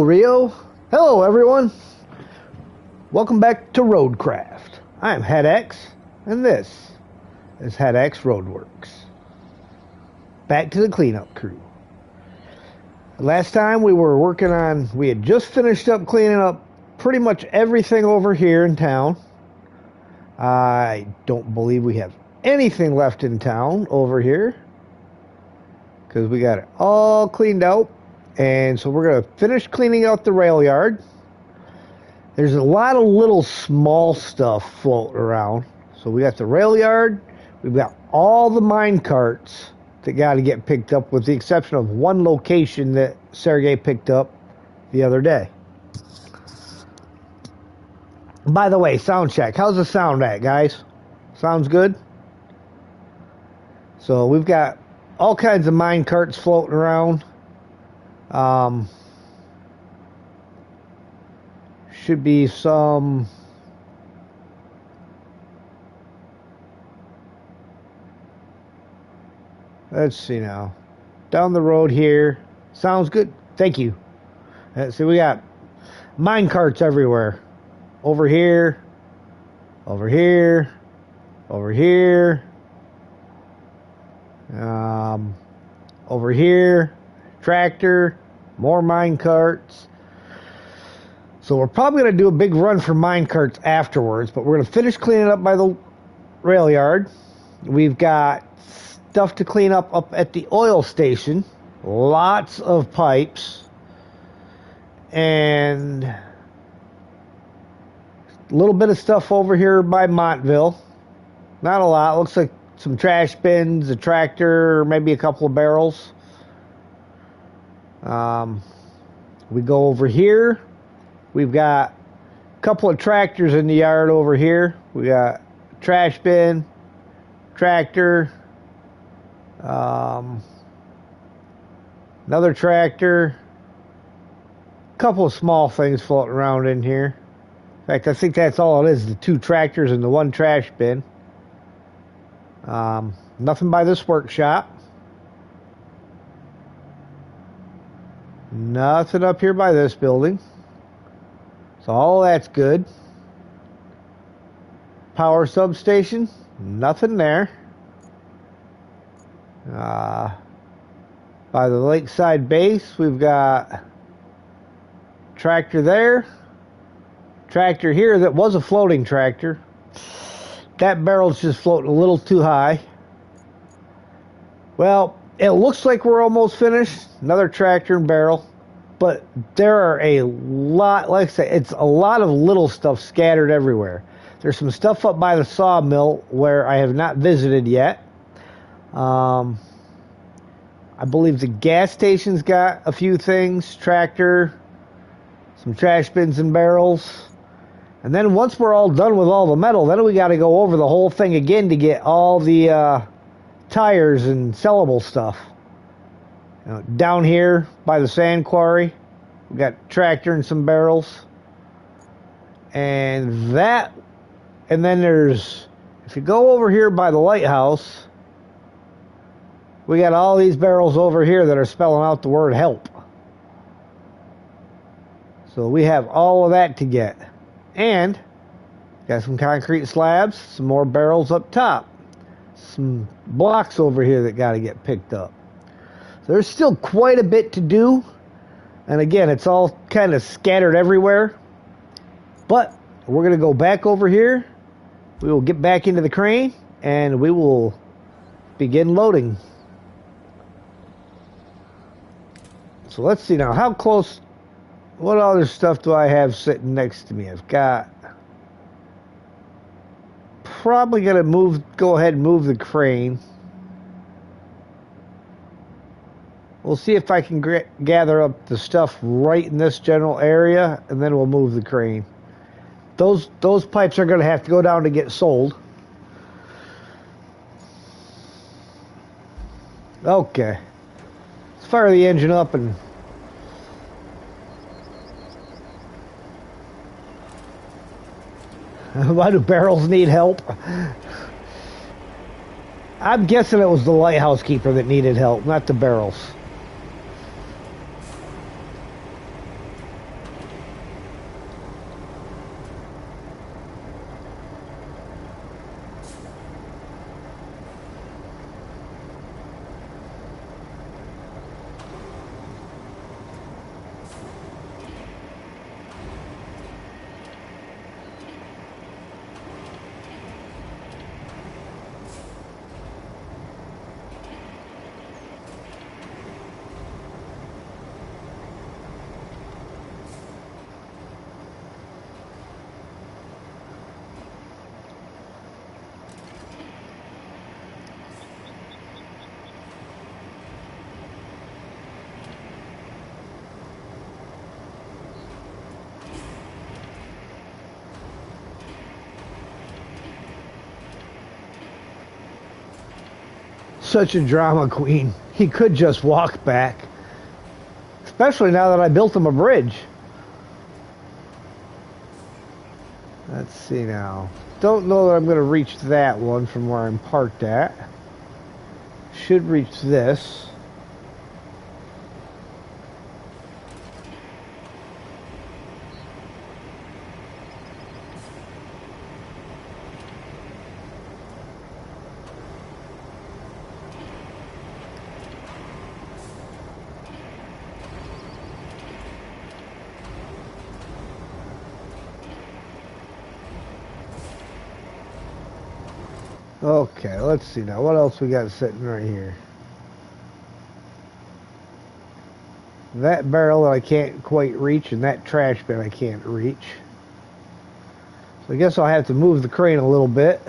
Rio. Hello everyone. Welcome back to Roadcraft. I'm HeadX and this is HeadX Roadworks. Back to the cleanup crew. Last time we had just finished up cleaning up pretty much everything over here in town. I don't believe we have anything left in town over here because we got it all cleaned out. And so we're going to finish cleaning out the rail yard. There's a lot of little small stuff floating around. So we got the rail yard. We've got all the mine carts that got to get picked up, with the exception of one location that Sergey picked up the other day. By the way, sound check. How's the sound at, guys? Sounds good? So we've got all kinds of mine carts floating around. Should be some let's see now, down the road here. Sounds good, thank you. So we got mine carts everywhere, over here, over here, over here, over here, tractor, more mine carts. So we're probably going to do a big run for mine carts afterwards, but we're going to finish cleaning up by the rail yard. We've got stuff to clean up at the oil station. Lots of pipes. And a little bit of stuff over here by Montville. Not a lot. Looks like some trash bins, a tractor, maybe a couple of barrels. We go over here. We've got a couple of tractors in the yard over here. We got a trash bin, tractor, another tractor, a couple of small things floating around in here. In fact, I think that's all it is, the two tractors and the one trash bin. Nothing by this workshop. Nothing up here by this building. So all that's good. Power substation, nothing there. By the lakeside base, we've got tractor there. Tractor here that was a floating tractor. That barrel's just floating a little too high. Well, it looks like we're almost finished. Another tractor and barrel. But there are a lot, like I say, it's a lot of little stuff scattered everywhere. There's some stuff up by the sawmill where I have not visited yet. I believe the gas station's got a few things, tractor, some trash bins and barrels. And then once we're all done with all the metal, then we got to go over the whole thing again to get all the tires and sellable stuff. Down here by the sand quarry, we got tractor and some barrels. And then there's, if you go over here by the lighthouse, we got all these barrels over here that are spelling out the word help. So we have all of that to get. And got some concrete slabs, some more barrels up top, some blocks over here that got to get picked up. So there's still quite a bit to do. And again, it's all kind of scattered everywhere. But we're going to go back over here. We will get back into the crane and we will begin loading. So let's see now, how close, what other stuff do I have sitting next to me? I've got, probably going to go ahead and move the crane. We'll see if I can gather up the stuff right in this general area, and then we'll move the crane. Those pipes are going to have to go down to get sold. Okay. Let's fire the engine up and... Why do barrels need help? I'm guessing it was the lighthouse keeper that needed help, not the barrels. such a drama queen. He could just walk back. Especially now that I built him a bridge. Let's see now. Don't know that I'm going to reach that one from where I'm parked at. Should reach this. Okay, let's see now. What else we got sitting right here? That barrel that I can't quite reach, and that trash bin I can't reach. So I guess I'll have to move the crane a little bit.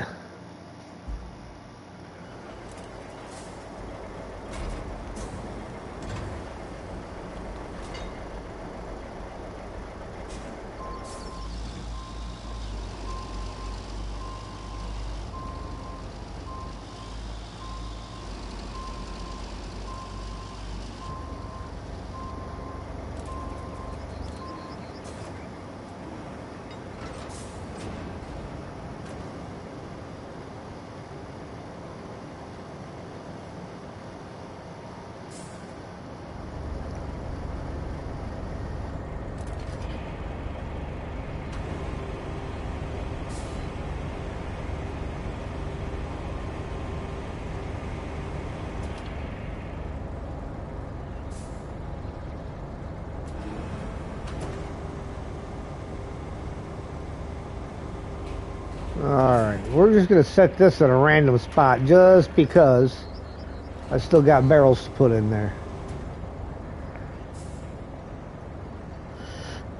Alright, we're just going to set this in a random spot just because I still got barrels to put in there.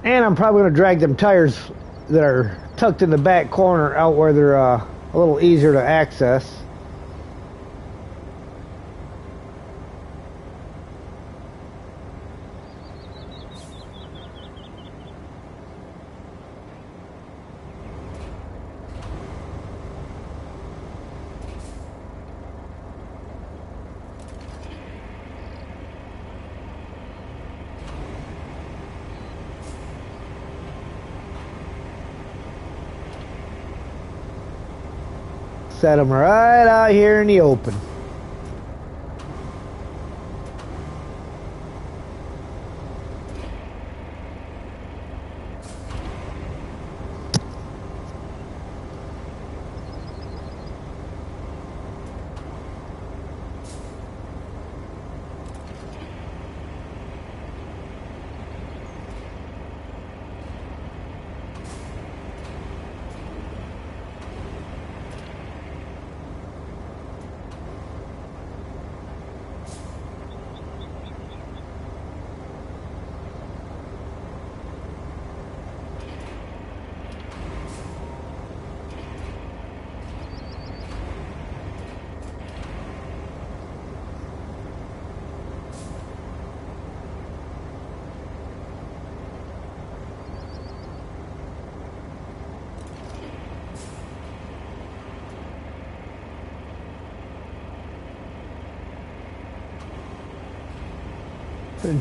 And I'm probably going to drag them tires that are tucked in the back corner out where they're a little easier to access. Set them right out here in the open.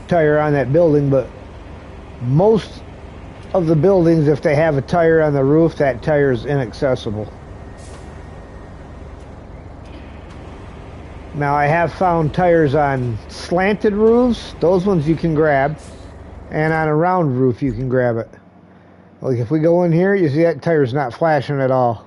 Tire on that building, but most of the buildings, if they have a tire on the roof, that tire is inaccessible. Now I have found tires on slanted roofs, those ones you can grab, and on a round roof you can grab it. Like if we go in here, you see that tire's not flashing at all.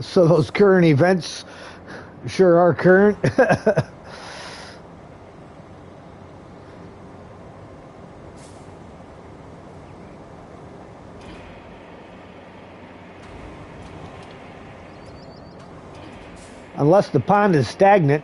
So those current events sure are current. Unless the pond is stagnant.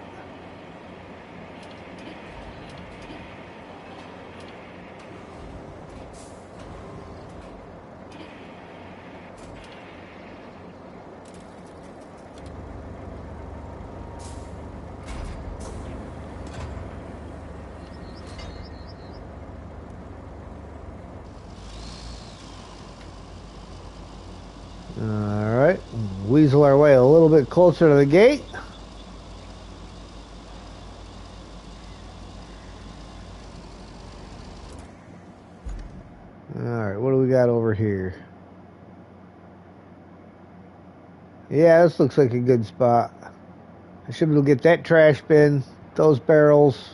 Alright, weasel our way a little bit closer to the gate. Alright, what do we got over here? Yeah, this looks like a good spot. I should be able to get that trash bin, those barrels,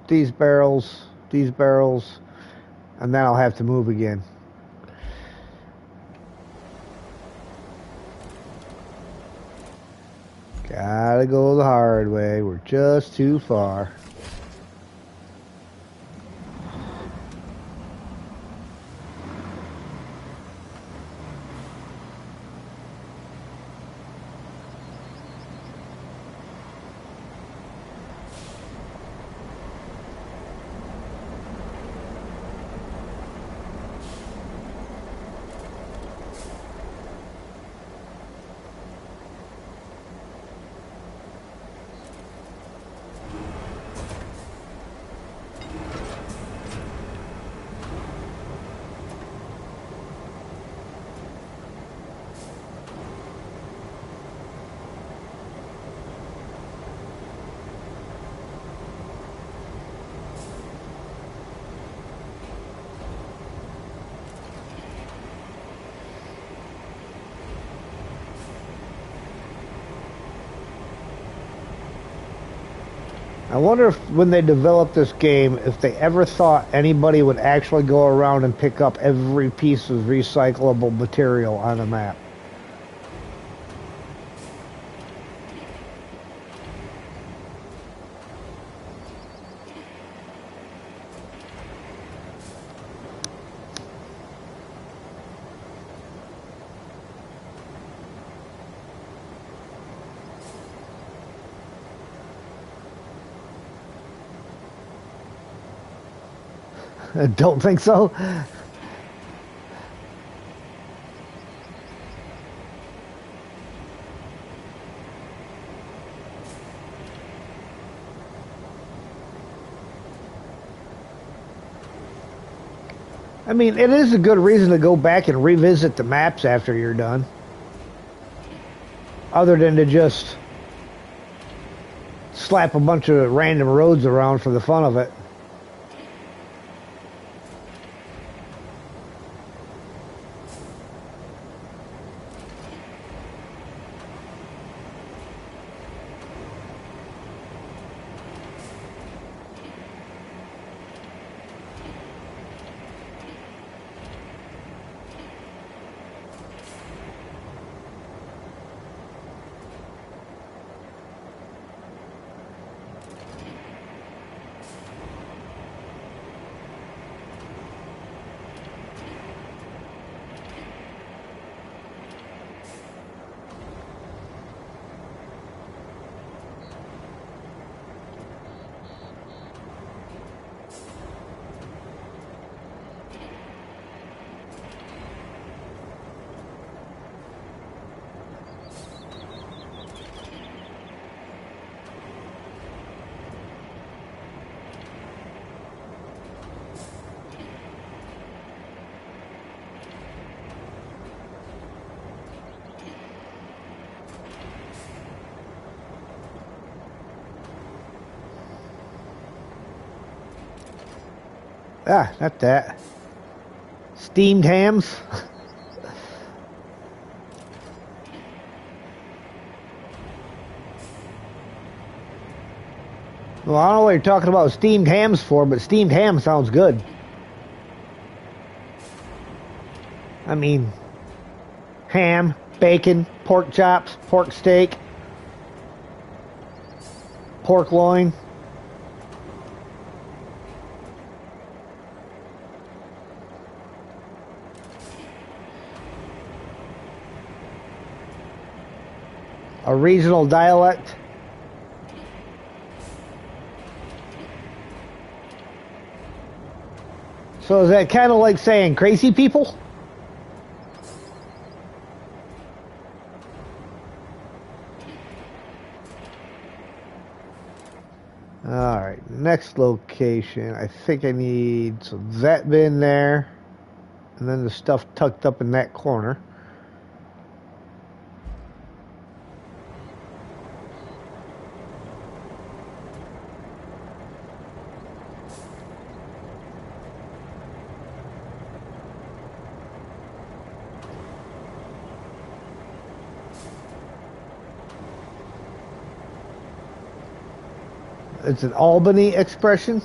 these barrels, and then I'll have to move again. Gotta go the hard way. We're just too far. I wonder if when they developed this game, if they ever thought anybody would actually go around and pick up every piece of recyclable material on the map. Don't think so. I mean, it is a good reason to go back and revisit the maps after you're done. Other than to just slap a bunch of random roads around for the fun of it. Ah, not that. Steamed hams. Well, I don't know what you're talking about steamed hams for, but steamed ham sounds good. I mean, ham, bacon, pork chops, pork steak, pork loin. A regional dialect. So is that kind of like saying crazy people? Alright, next location. I think I need that bin there. And then the stuff tucked up in that corner. It's an Albany expression.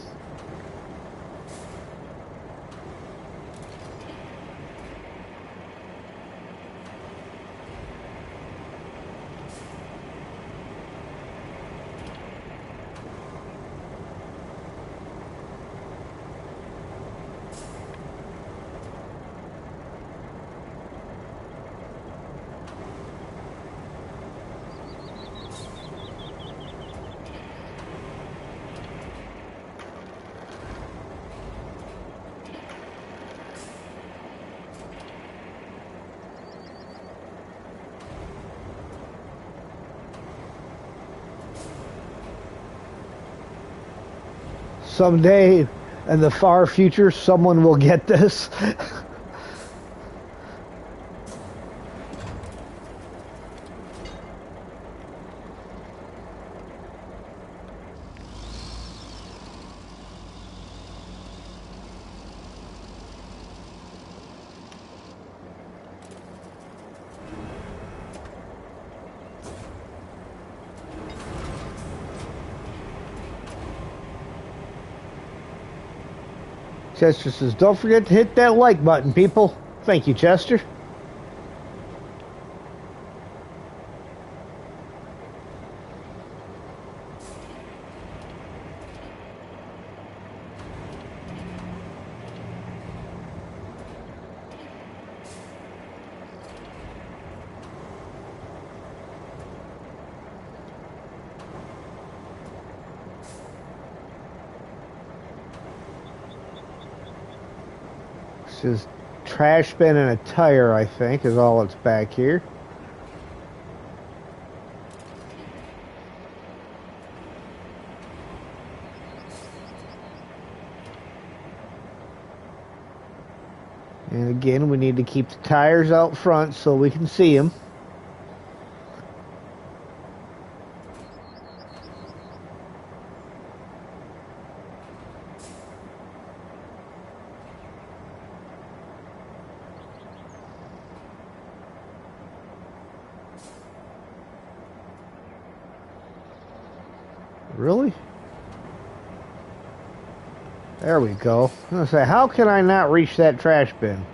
Someday in the far future, someone will get this. Chester says, don't forget to hit that like button, people. Thank you, Chester. This is trash bin and a tire, I think, is all that's back here. And again, we need to keep the tires out front so we can see them. Really? There we go. I was gonna say, how can I not reach that trash bin?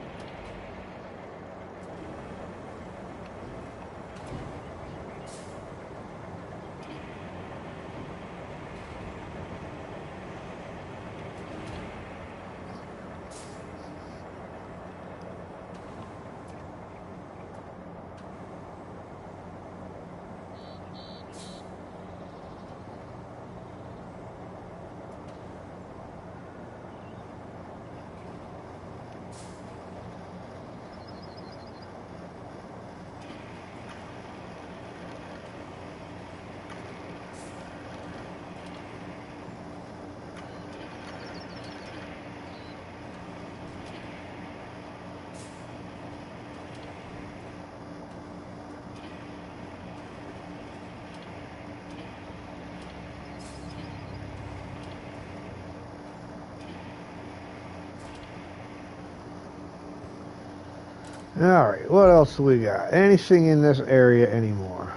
Alright, what else do we got? Anything in this area anymore?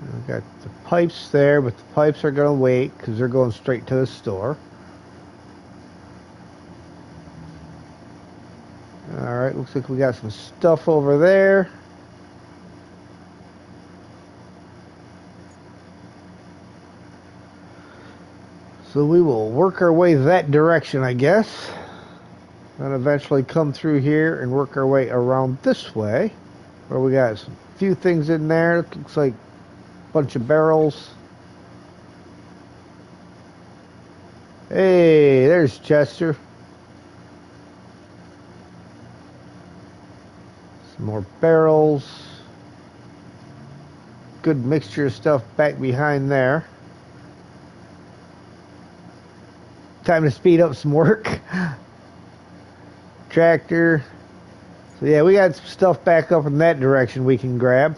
We've got the pipes there, but the pipes are going to wait because they're going straight to the store. Alright, looks like we got some stuff over there. So we will work our way that direction, I guess. And eventually come through here and work our way around this way. Where we got a few things in there. Looks like a bunch of barrels. Hey, there's Chester. Some more barrels. Good mixture of stuff back behind there. Time to speed up some work. Tractor. So yeah, we got some stuff back up in that direction we can grab.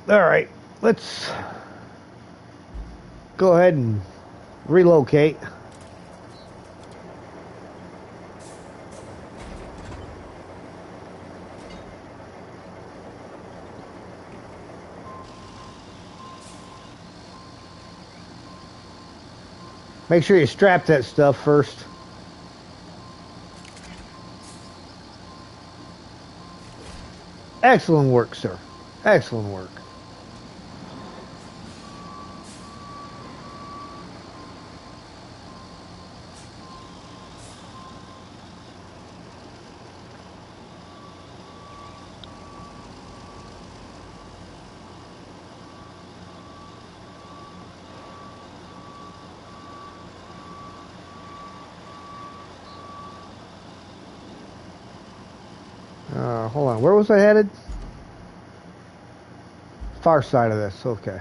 Alright, let's go ahead and relocate. Make sure you strap that stuff first. Excellent work, sir. Excellent work. Hold on. Where was I headed? Far side of this. Okay.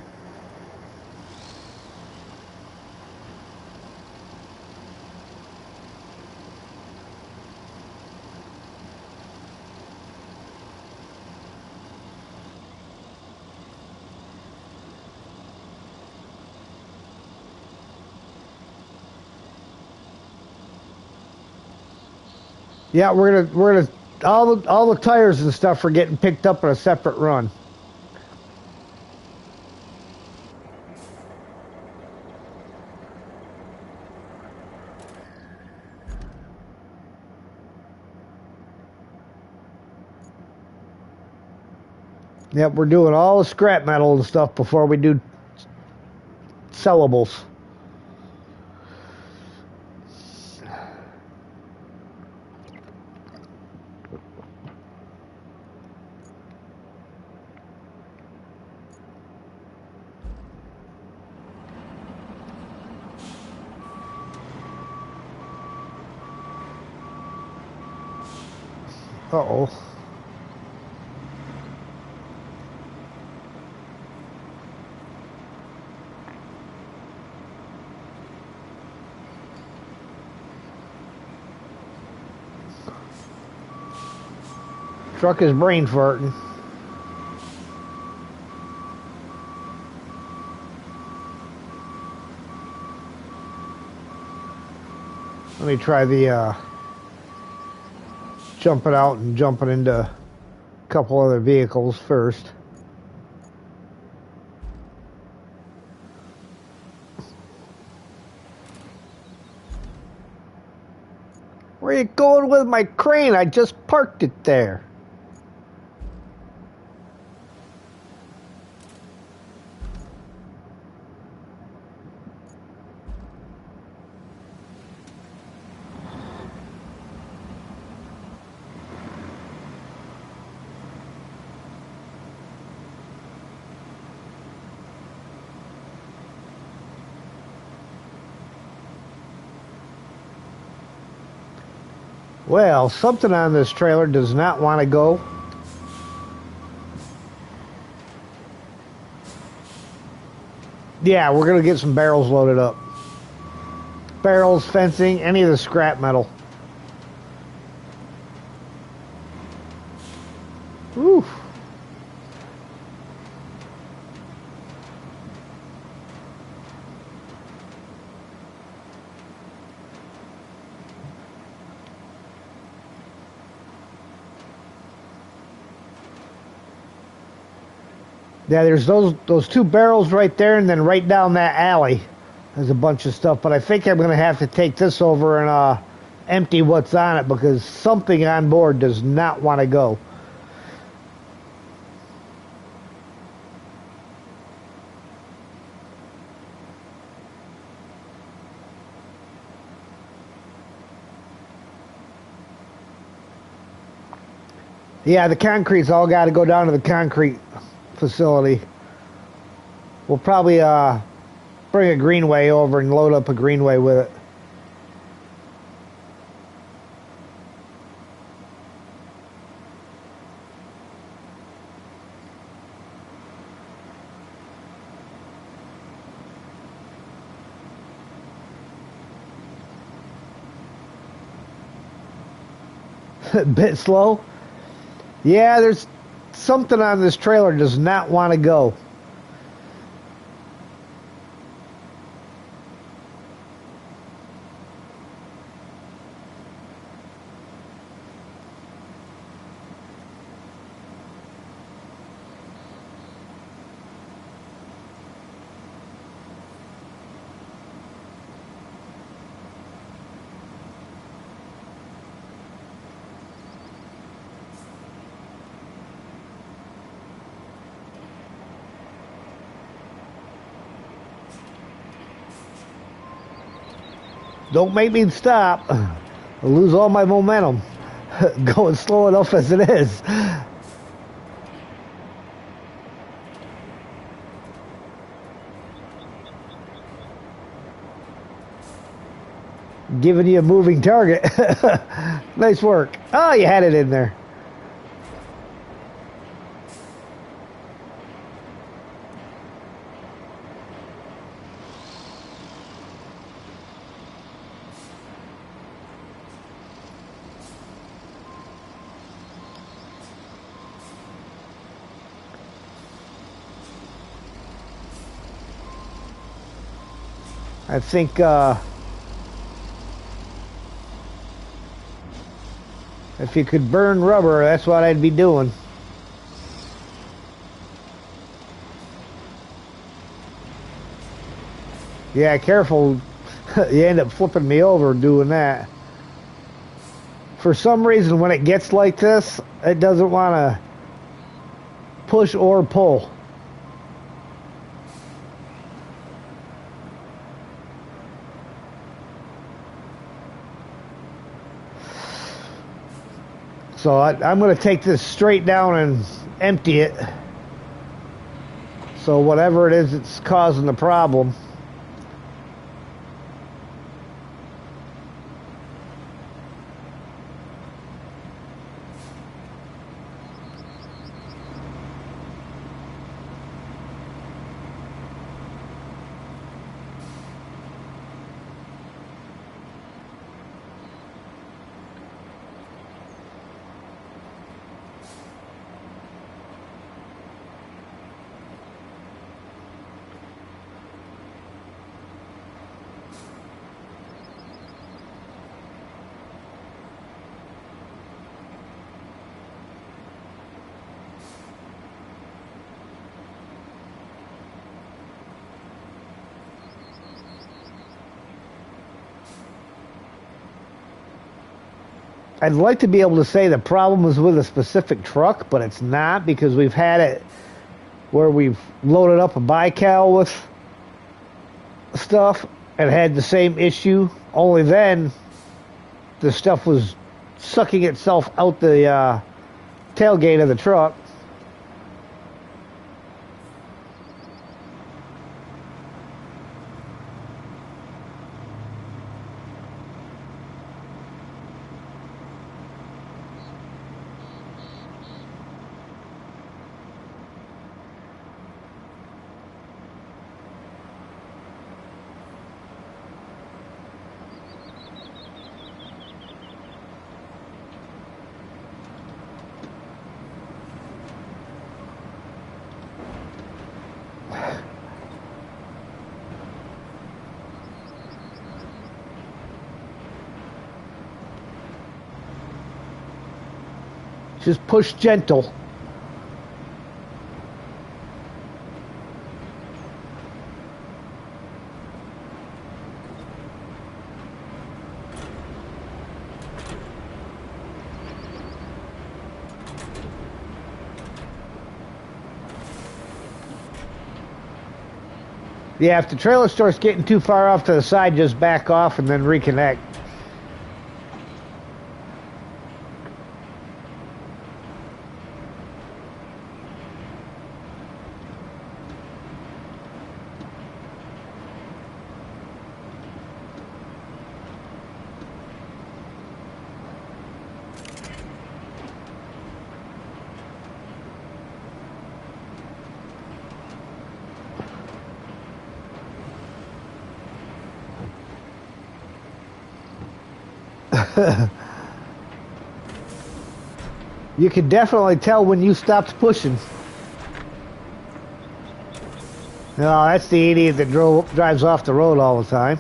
Yeah, we're gonna all the tires and stuff are getting picked up in a separate run. Yep, we're doing all the scrap metal and stuff before we do sellables. Uh-oh. Truck is brain farting. Let me try the jumping out and jumping into a couple other vehicles first. Where are you going with my crane? I just parked it there. Well, something on this trailer does not want to go. Yeah, we're going to get some barrels loaded up. Barrels, fencing, any of the scrap metal. Whew. Yeah, there's those two barrels right there, and then right down that alley there's a bunch of stuff. But I think I'm going to have to take this over and empty what's on it because something on board does not want to go. Yeah, the concrete's all got to go down to the concrete facility. We'll probably bring a Greenway over and load up a Greenway with it. Bit slow. Yeah, there's something on this trailer does not want to go. Don't make me stop. I'll lose all my momentum. Going slow enough as it is. Giving you a moving target. Nice work. Oh, you had it in there. I think if you could burn rubber, that's what I'd be doing. Yeah, careful. You end up flipping me over doing that. For some reason, when it gets like this, it doesn't want to push or pull. So I'm going to take this straight down and empty it. So whatever it is that's causing the problem. I'd like to be able to say the problem was with a specific truck, but it's not, because we've had it where we've loaded up a Baikal with stuff and had the same issue, only then the stuff was sucking itself out the tailgate of the truck. Just push gentle. Yeah, if the trailer starts getting too far off to the side, just back off and then reconnect. You can definitely tell when you stopped pushing. No, that's the idiot that drives off the road all the time.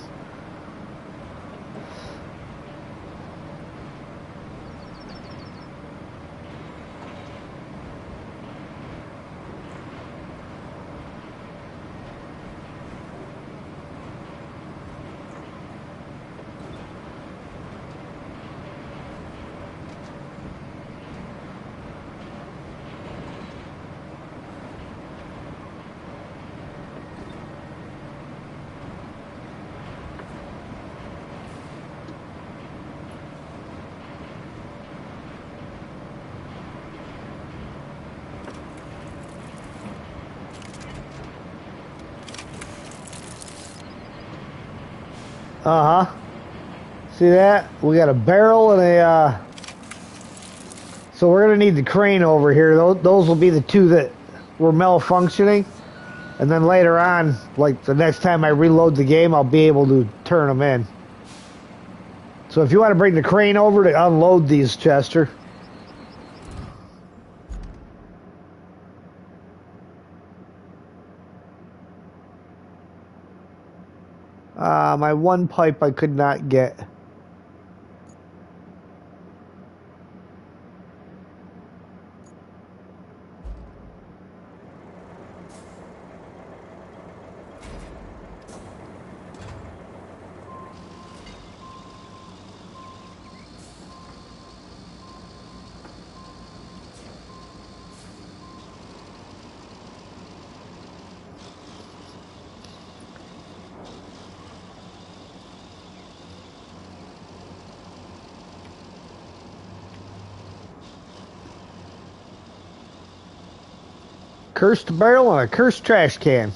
Uh-huh. See that? We got a barrel and a, so we're going to need the crane over here. Those will be the two that were malfunctioning. And then later on, like the next time I reload the game, I'll be able to turn them in. So if you want to bring the crane over to unload these, Chester. My one pipe I could not get. Cursed barrel and a cursed trash can.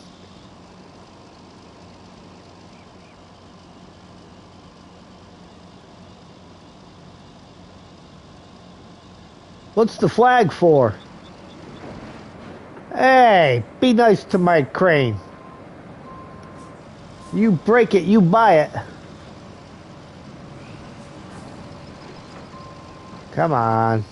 What's the flag for? Hey, be nice to my crane. You break it, you buy it. Come on.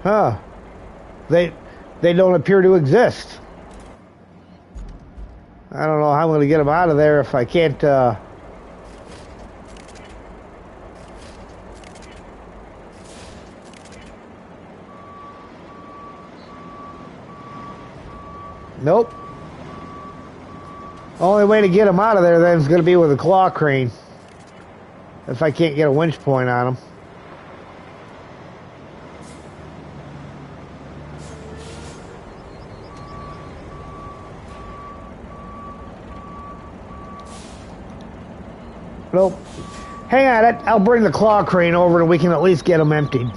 Huh. They don't appear to exist. I don't know how I'm going to get them out of there if I can't, Nope. Only way to get them out of there then is going to be with a claw crane. If I can't get a winch point on them. Nope. Hang on, I'll bring the claw crane over and we can at least get them emptied.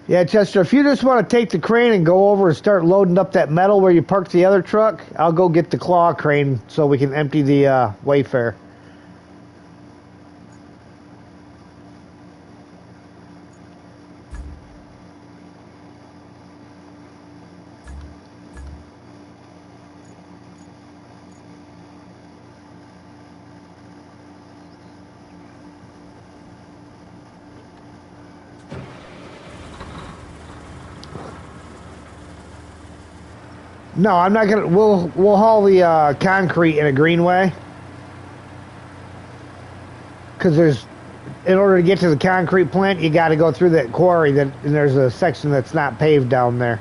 Yeah, Chester, if you just want to take the crane and go over and start loading up that metal where you parked the other truck, I'll go get the claw crane so we can empty the Wayfarer. No, I'm not gonna. We'll haul the concrete in a greenway because in order to get to the concrete plant, you got to go through that quarry. And there's a section that's not paved down there.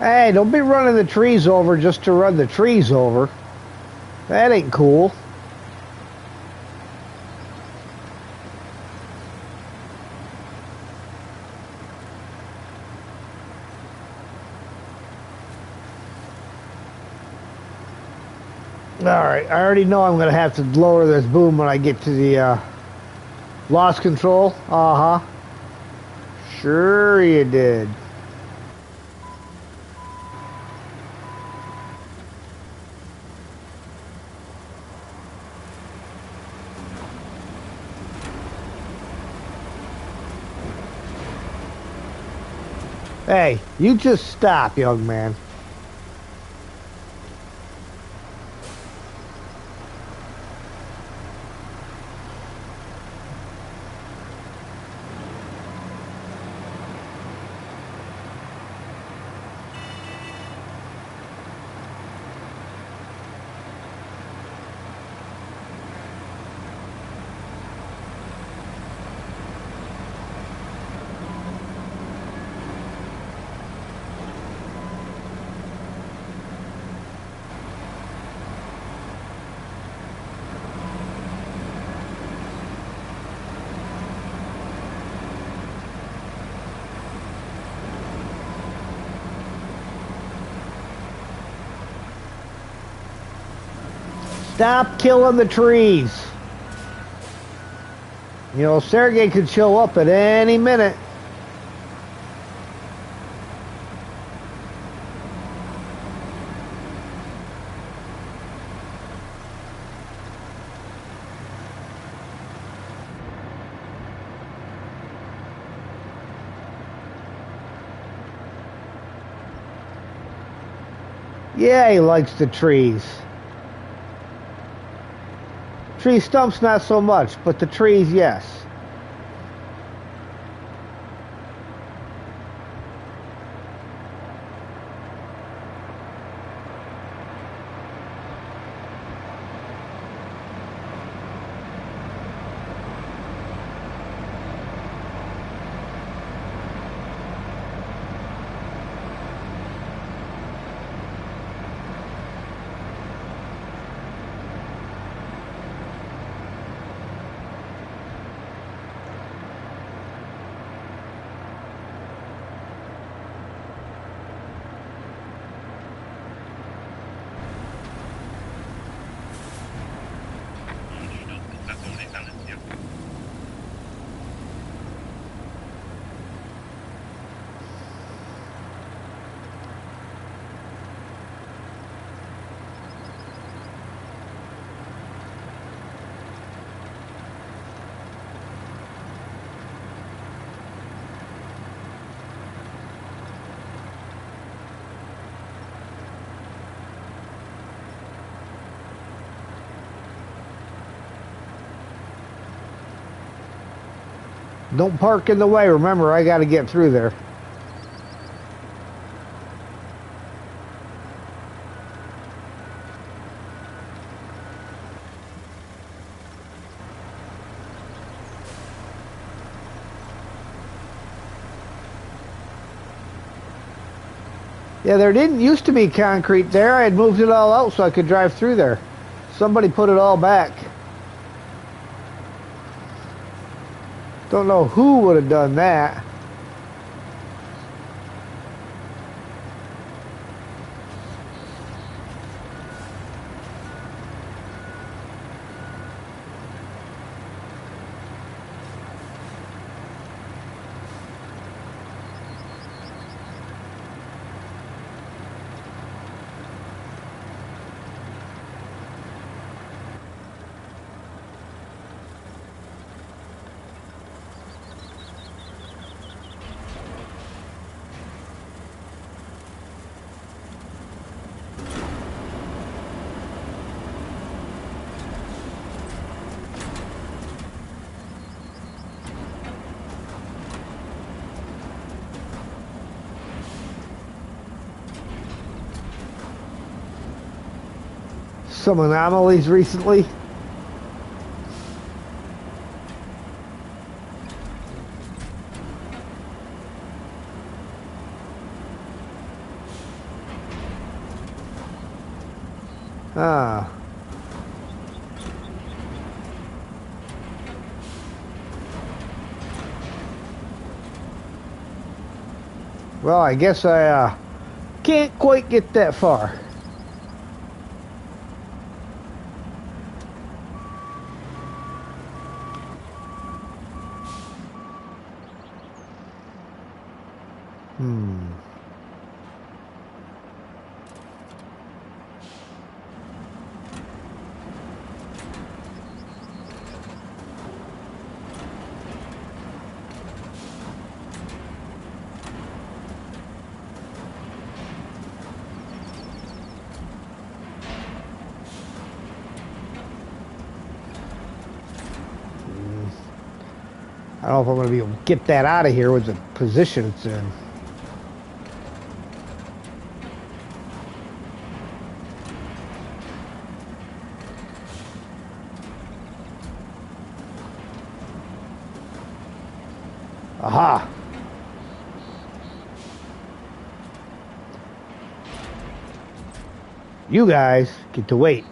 Hey, don't be running the trees over just to run the trees over. That ain't cool. Alright, I already know I'm going to have to lower this boom when I get to the loss control. Uh-huh. Sure you did. Hey, you just stop, young man. Stop killing the trees. You know, Sergey could show up at any minute. Yeah, he likes the trees. Tree stumps not so much, but the trees, yes. Don't park in the way. Remember, I got to get through there. Yeah, there didn't used to be concrete there. I had moved it all out so I could drive through there. Somebody put it all back. Don't know who would have done that. Some anomalies recently. Ah. Well, I guess I can't quite get that far. Hmm. I don't know if I'm going to be able to get that out of here with the position it's in. Aha! You guys get to wait.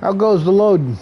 How goes the loading?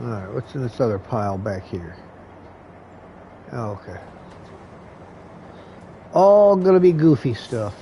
Alright, what's in this other pile back here? Oh, okay. All gonna be goofy stuff.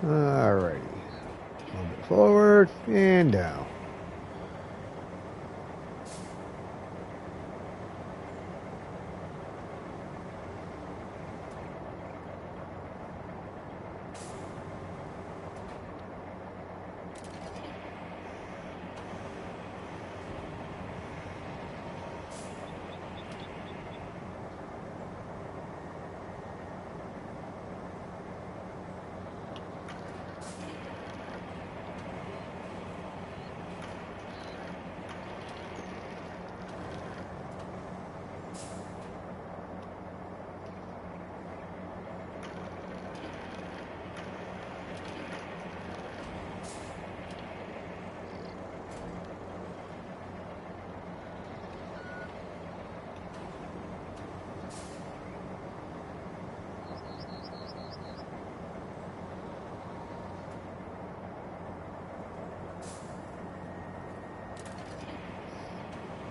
Alrighty. A little bit forward and down.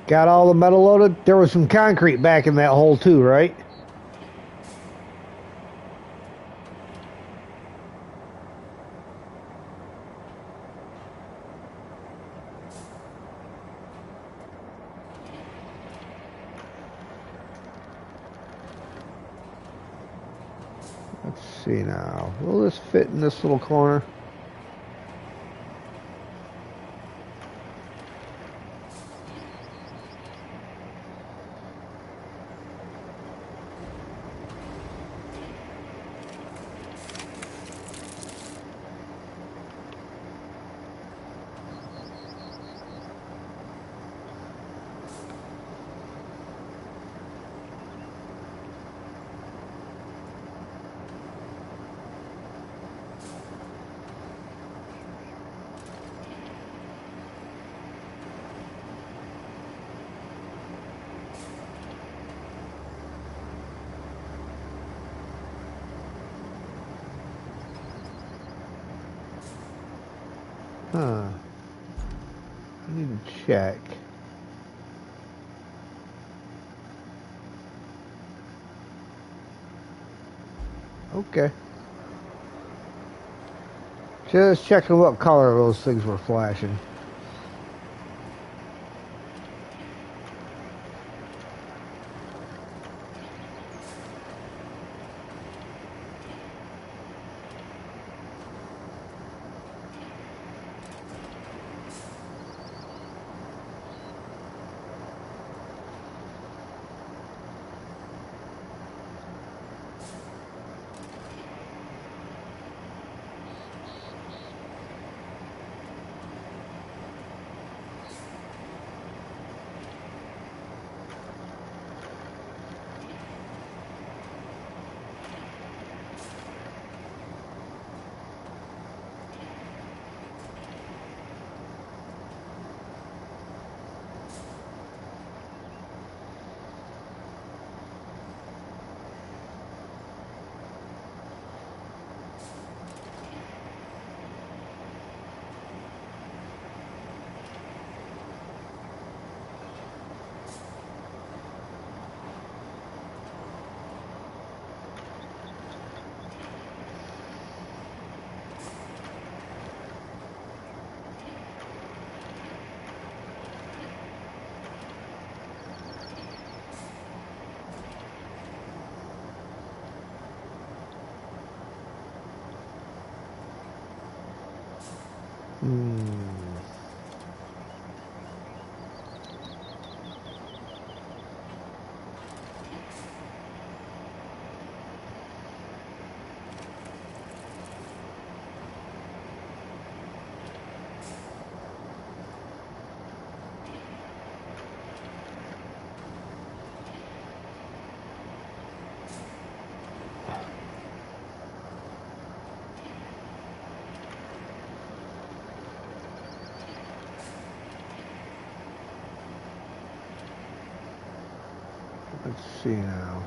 Got all the metal loaded? There was some concrete back in that hole too, right? Let's see now. Will this fit in this little corner? Huh. I need to check. Okay. Just checking what color those things were flashing. Let's see now.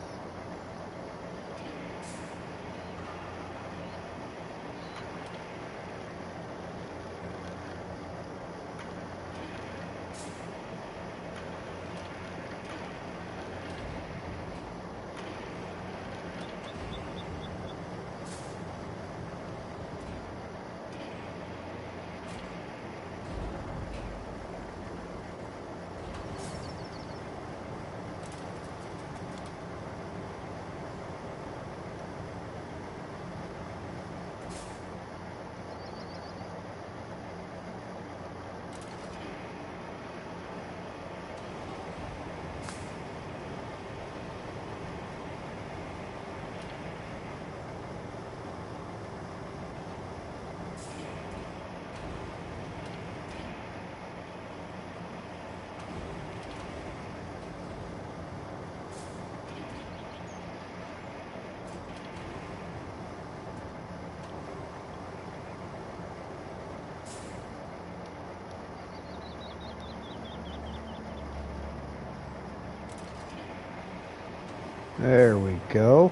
There we go.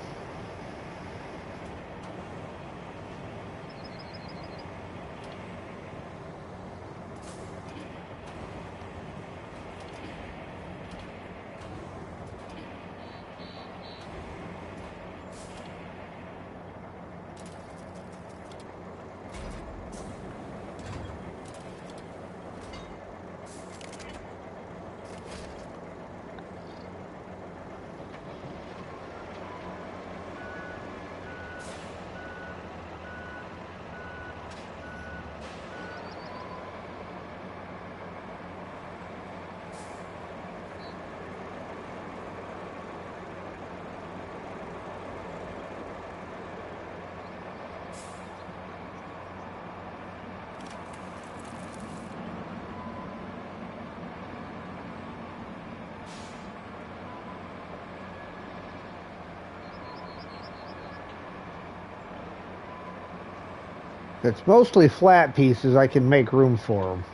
It's mostly flat pieces. I can make room for them.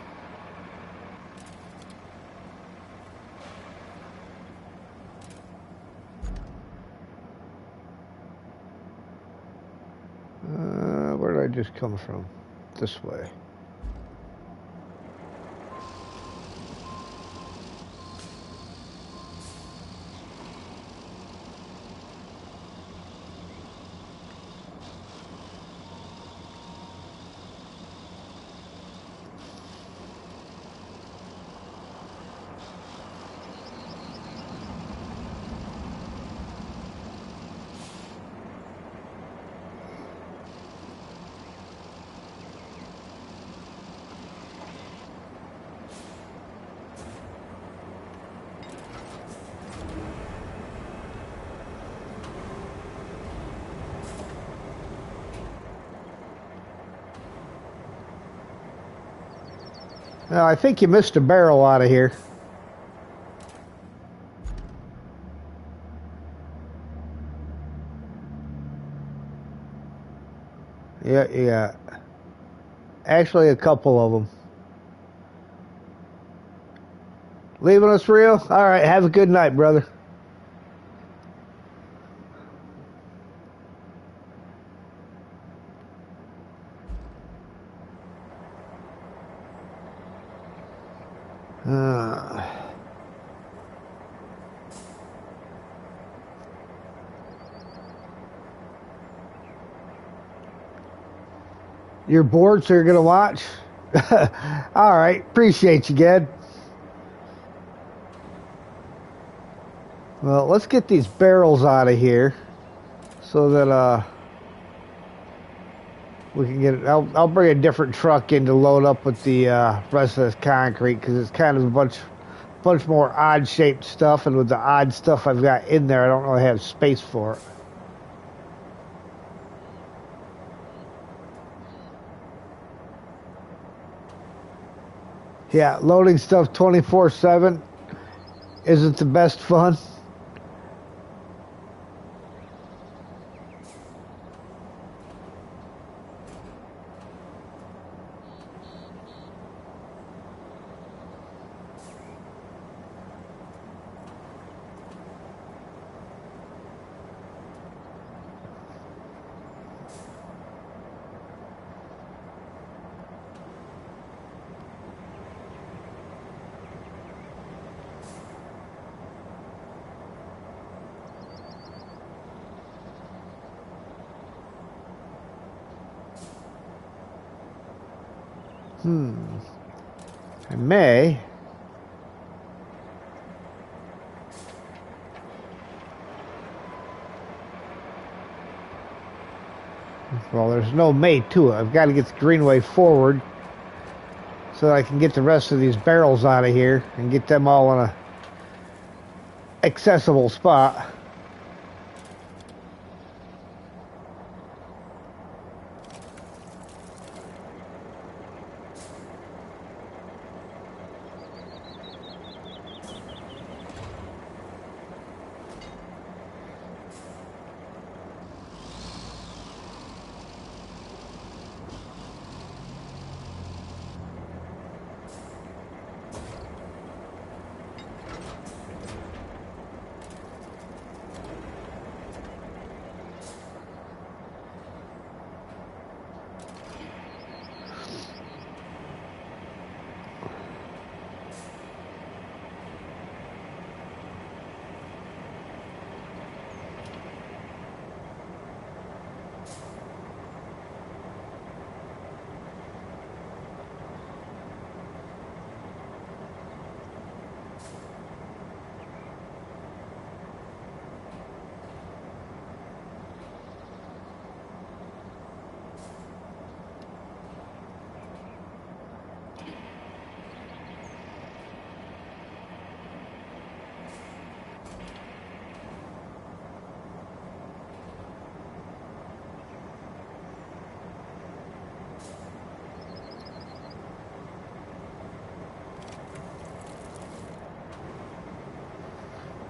Where did I just come from? This way. Now, I think you missed a barrel out of here. Yeah. Actually, a couple of them. Leaving us real? All right, have a good night, brother. You're bored, so you're going to watch? All right, appreciate you, Ged. Well, let's get these barrels out of here so that we can get it. I'll bring a different truck in to load up with the rest of this concrete because it's kind of a bunch more odd shaped stuff, and with the odd stuff I've got in there, I don't really have space for it. Yeah, loading stuff 24/7 isn't the best fun. I may. Well, there's no may to it. I've got to get the greenway forward so that I can get the rest of these barrels out of here and get them all in a accessible spot.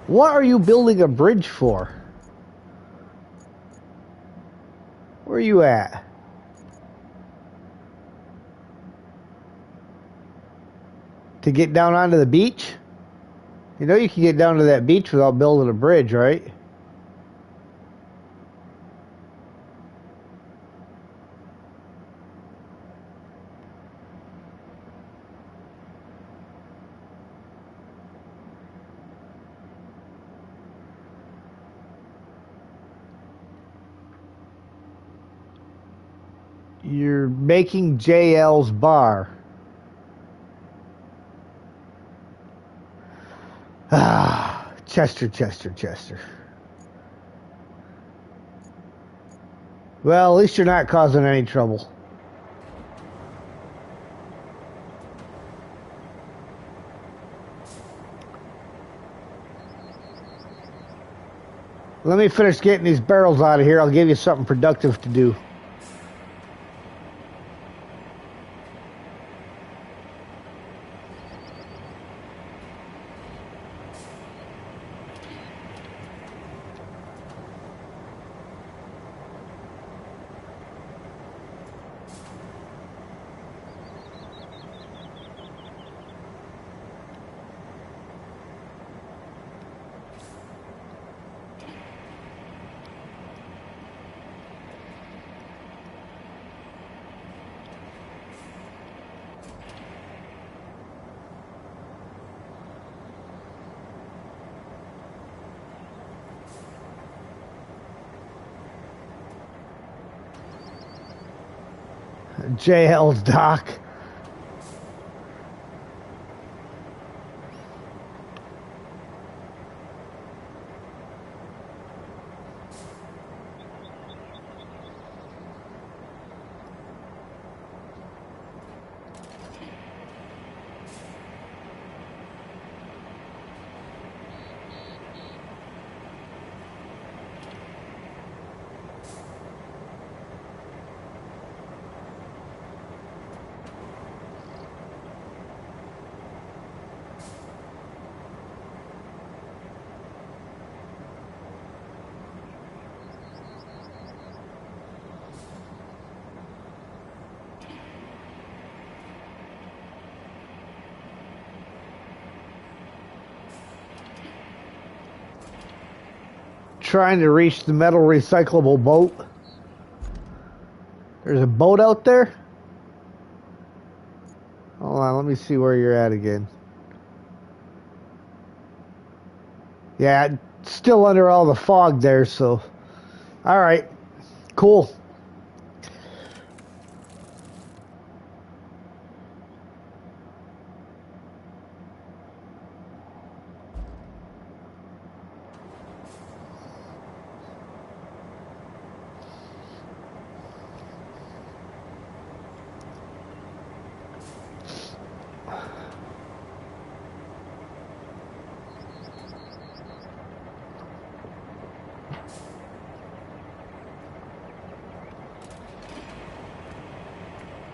What are you building a bridge for? Where are you at? To get down onto the beach? You know you can get down to that beach without building a bridge, right? You're making JL's bar. Ah, Chester. Well, at least you're not causing any trouble. Let me finish getting these barrels out of here. I'll give you something productive to do. JL's dock. trying to reach the metal recyclable boat. There's a boat out there? Hold on, let me see where you're at again. Yeah, still under all the fog there, so... Alright, cool.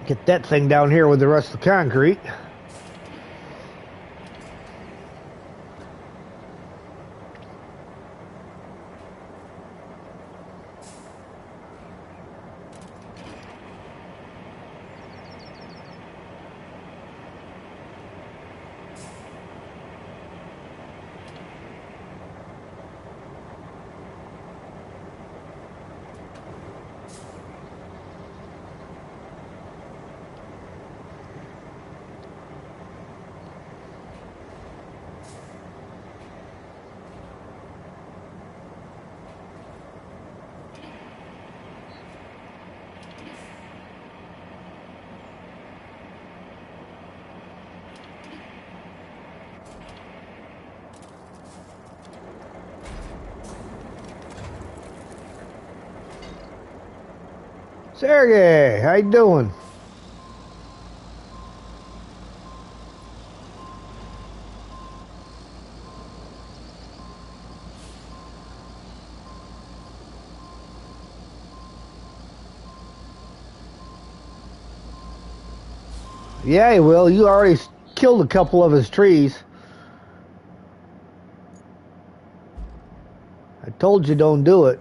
Get that thing down here with the rest of the concrete. Sergey, how you doing? Yeah, he will. You already killed a couple of his trees. I told you don't do it.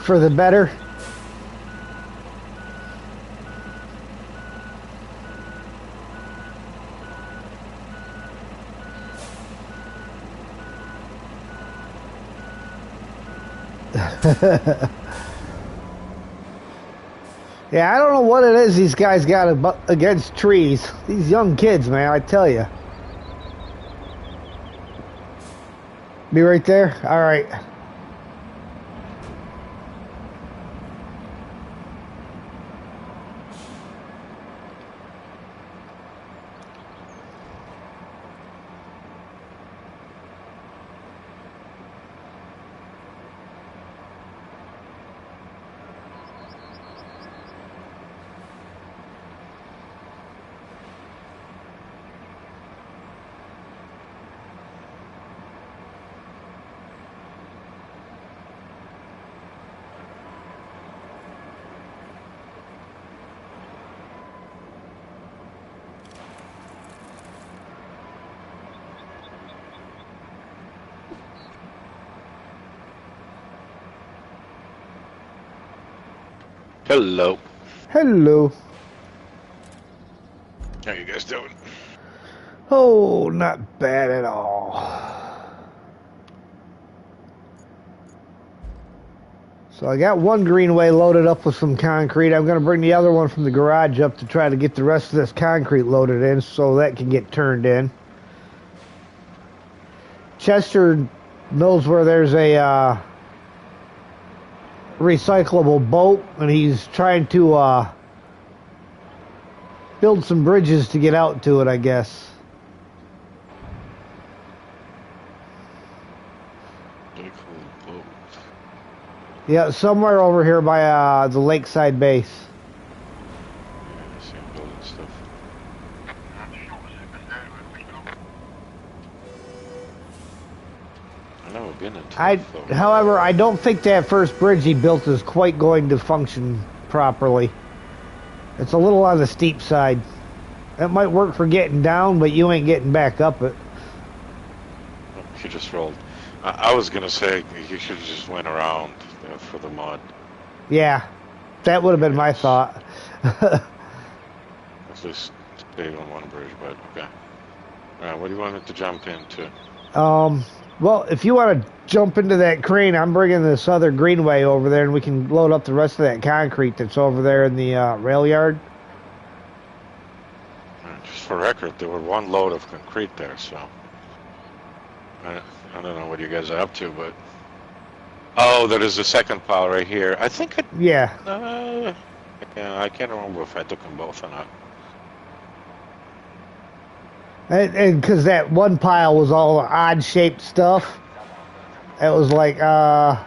For the better. Yeah, I don't know what it is these guys got against trees. These young kids, man, I tell you. Be right there? All right. Hello. Hello. How you guys doing? Oh, not bad at all. So I got one greenway loaded up with some concrete. I'm going to bring the other one from the garage up to try to get the rest of this concrete loaded in so that can get turned in. Chester knows where there's a recyclable boat, and he's trying to build some bridges to get out to it, I guess. Yeah, somewhere over here by the lakeside base. Yeah, I see him building stuff. I've never been into it, though. However, I don't think that first bridge he built is quite going to function properly. It's a little on the steep side. It might work for getting down, but you ain't getting back up it. He just rolled. I was gonna say you should have just went around for the mod. Yeah, that would have been my thought. At least stay on one bridge, but okay. Alright, what do you want me to jump into? Well, if you want to jump into that crane, I'm bringing this other greenway over there, and we can load up the rest of that concrete that's over there in the rail yard. Just for record, there were one load of concrete there, so I don't know what you guys are up to, but oh, there is a second pile right here. I think it. Yeah. Yeah, I can't remember if I took them both or not. And because that one pile was all odd shaped stuff, it was like, Yeah,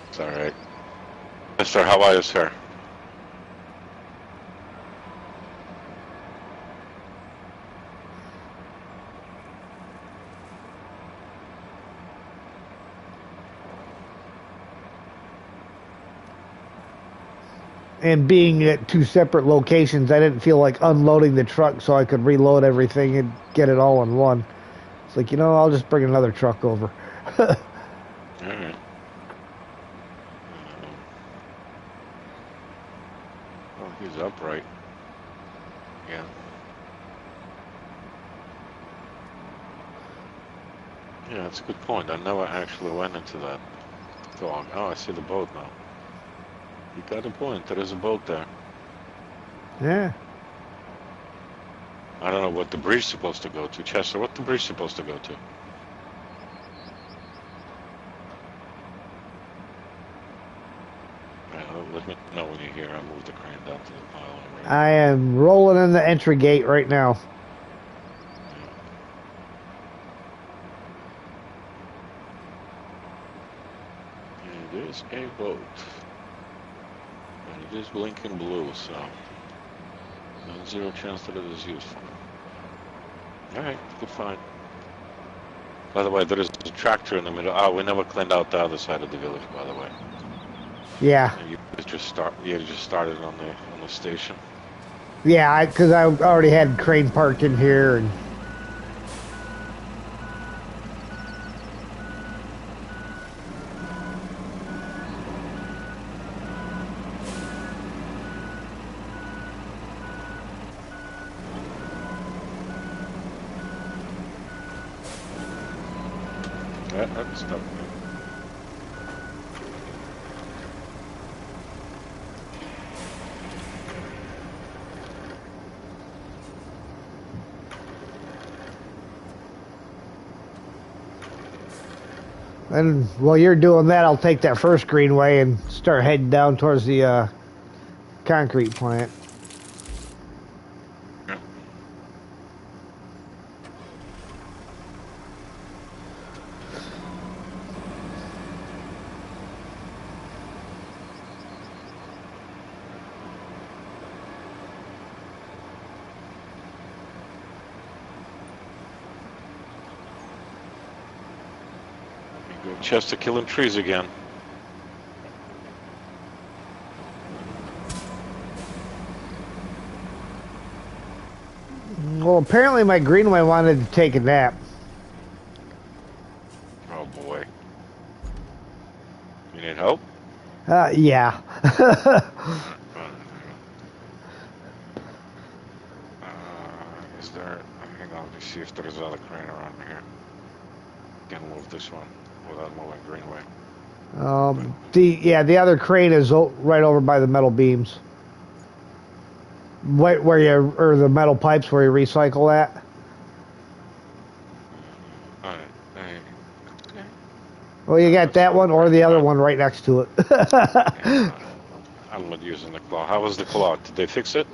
it's all right. Mister, how are you, sir? and being at two separate locations, I didn't feel like unloading the truck so I could reload everything and get it all in one. It's like, I'll just bring another truck over. All right. Oh, he's upright. Yeah. Yeah, that's a good point. I never actually went into that dog. Oh, I see the boat now. You got a point. There is a boat there. Yeah. I don't know what the bridge is supposed to go to. Chester, what the bridge supposed to go to? Let me know when you're here. I'll move the crane down to the pile. I am rolling in the entry gate right now. It is a boat. And it is blinking blue, so zero chance that it is useful. Alright, good find. By the way, there is a tractor in the middle. Oh, we never cleaned out the other side of the village, by the way. Yeah. You just started on the station. Yeah, because I already had crane parked in here and. Yeah, that's stuff. And while you're doing that, I'll take that first greenway and start heading down towards the concrete plant. Yeah. Chester killing trees again. Well, apparently my greenway wanted to take a nap. Oh boy. You need help? Yeah. Is there... Hang on, let me see if there's another crane around here. Can move this one without moving greenway. The other crane is right over by the metal beams. Or the metal pipes where you recycle that. Alright. Well, you got that one or the other one right next to it. I'm not using the claw. How was the claw? Did they fix it?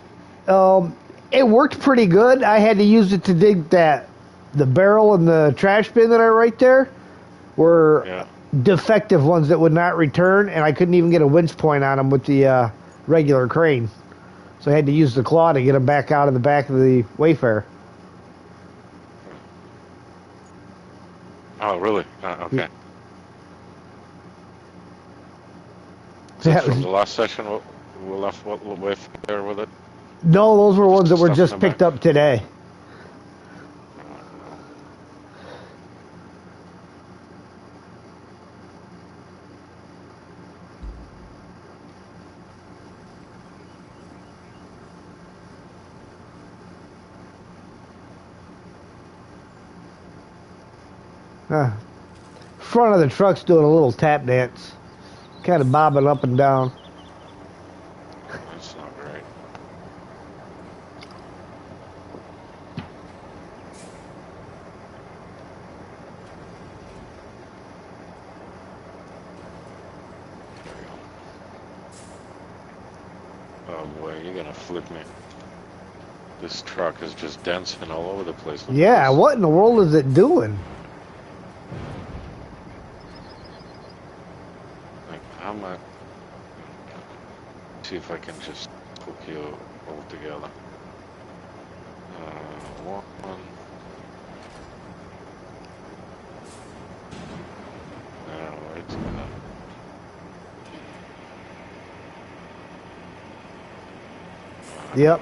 It worked pretty good. I had to use it to dig the barrel and the trash bin that are right there were defective ones that would not return, and I couldn't even get a winch point on them with the regular crane. So I had to use the claw to get them back out of the back of the Wayfarer. Oh, really? Okay. Yeah. From the last session, we left Wayfarer with it? No, those were ones that were just picked up today. Front of the truck's doing a little tap dance, kind of bobbing up and down. That's not great. There we go. Oh boy, you're gonna flip me. This truck is just dancing all over the place. Look at Yeah, this. what in the world is it doing? Like, how am I? See if I can just hook you all together. One. No, it's gonna. Yep.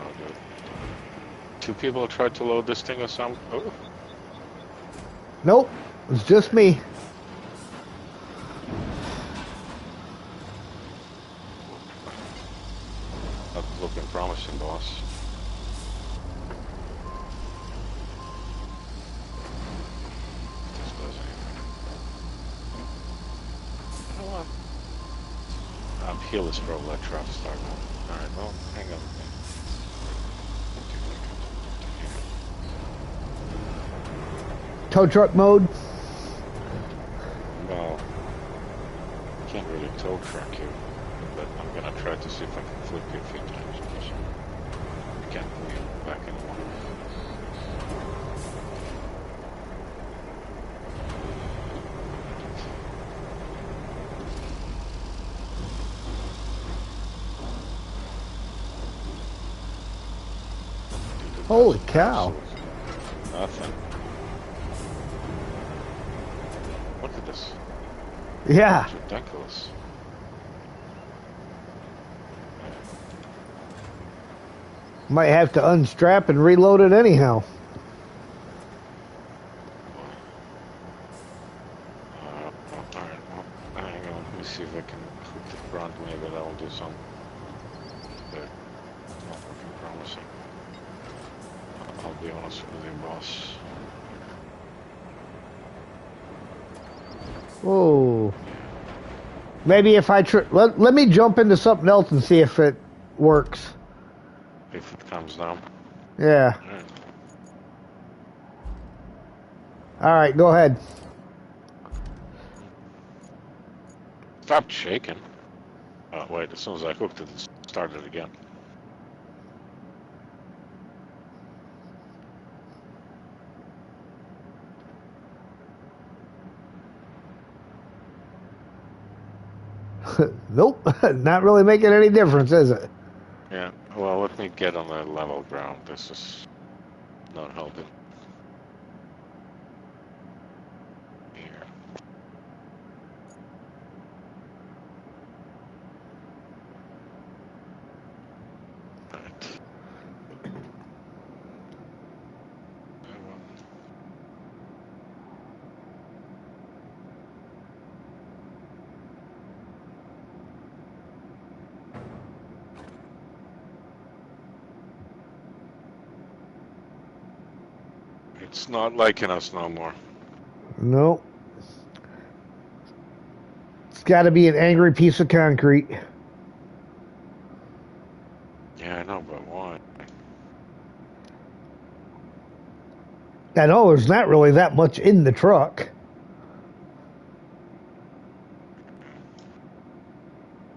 Two people tried to load this thing or something. Oh. Nope, it's just me. Not looking promising, boss. This doesn't even. You know what? Heel is probably a trap start now. Alright, well, hang on. Tow truck mode. Well, can't really tow truck you, but I'm gonna try to see if I can flip you a few times because I can't move you back anymore. Holy cow. Absolutely nothing. Look at this. Yeah. It's ridiculous. Might have to unstrap and reload it anyhow. Alright, well, hang on. Let me see if I can hook the front. Maybe that will do something. But not looking promising. I'll be honest with you, boss. Whoa. Maybe if I let me jump into something else and see if it works. If it comes down. Yeah. Alright. All right, go ahead. Stopped shaking. Oh, wait, as soon as I hooked it, it started again. Nope. Not really making any difference, is it? Yeah, well, let me get on the level ground. This is not helping. Here. Right. It's not liking us no more. Nope. It's got to be an angry piece of concrete. Yeah, I know, but why? I know there's not really that much in the truck.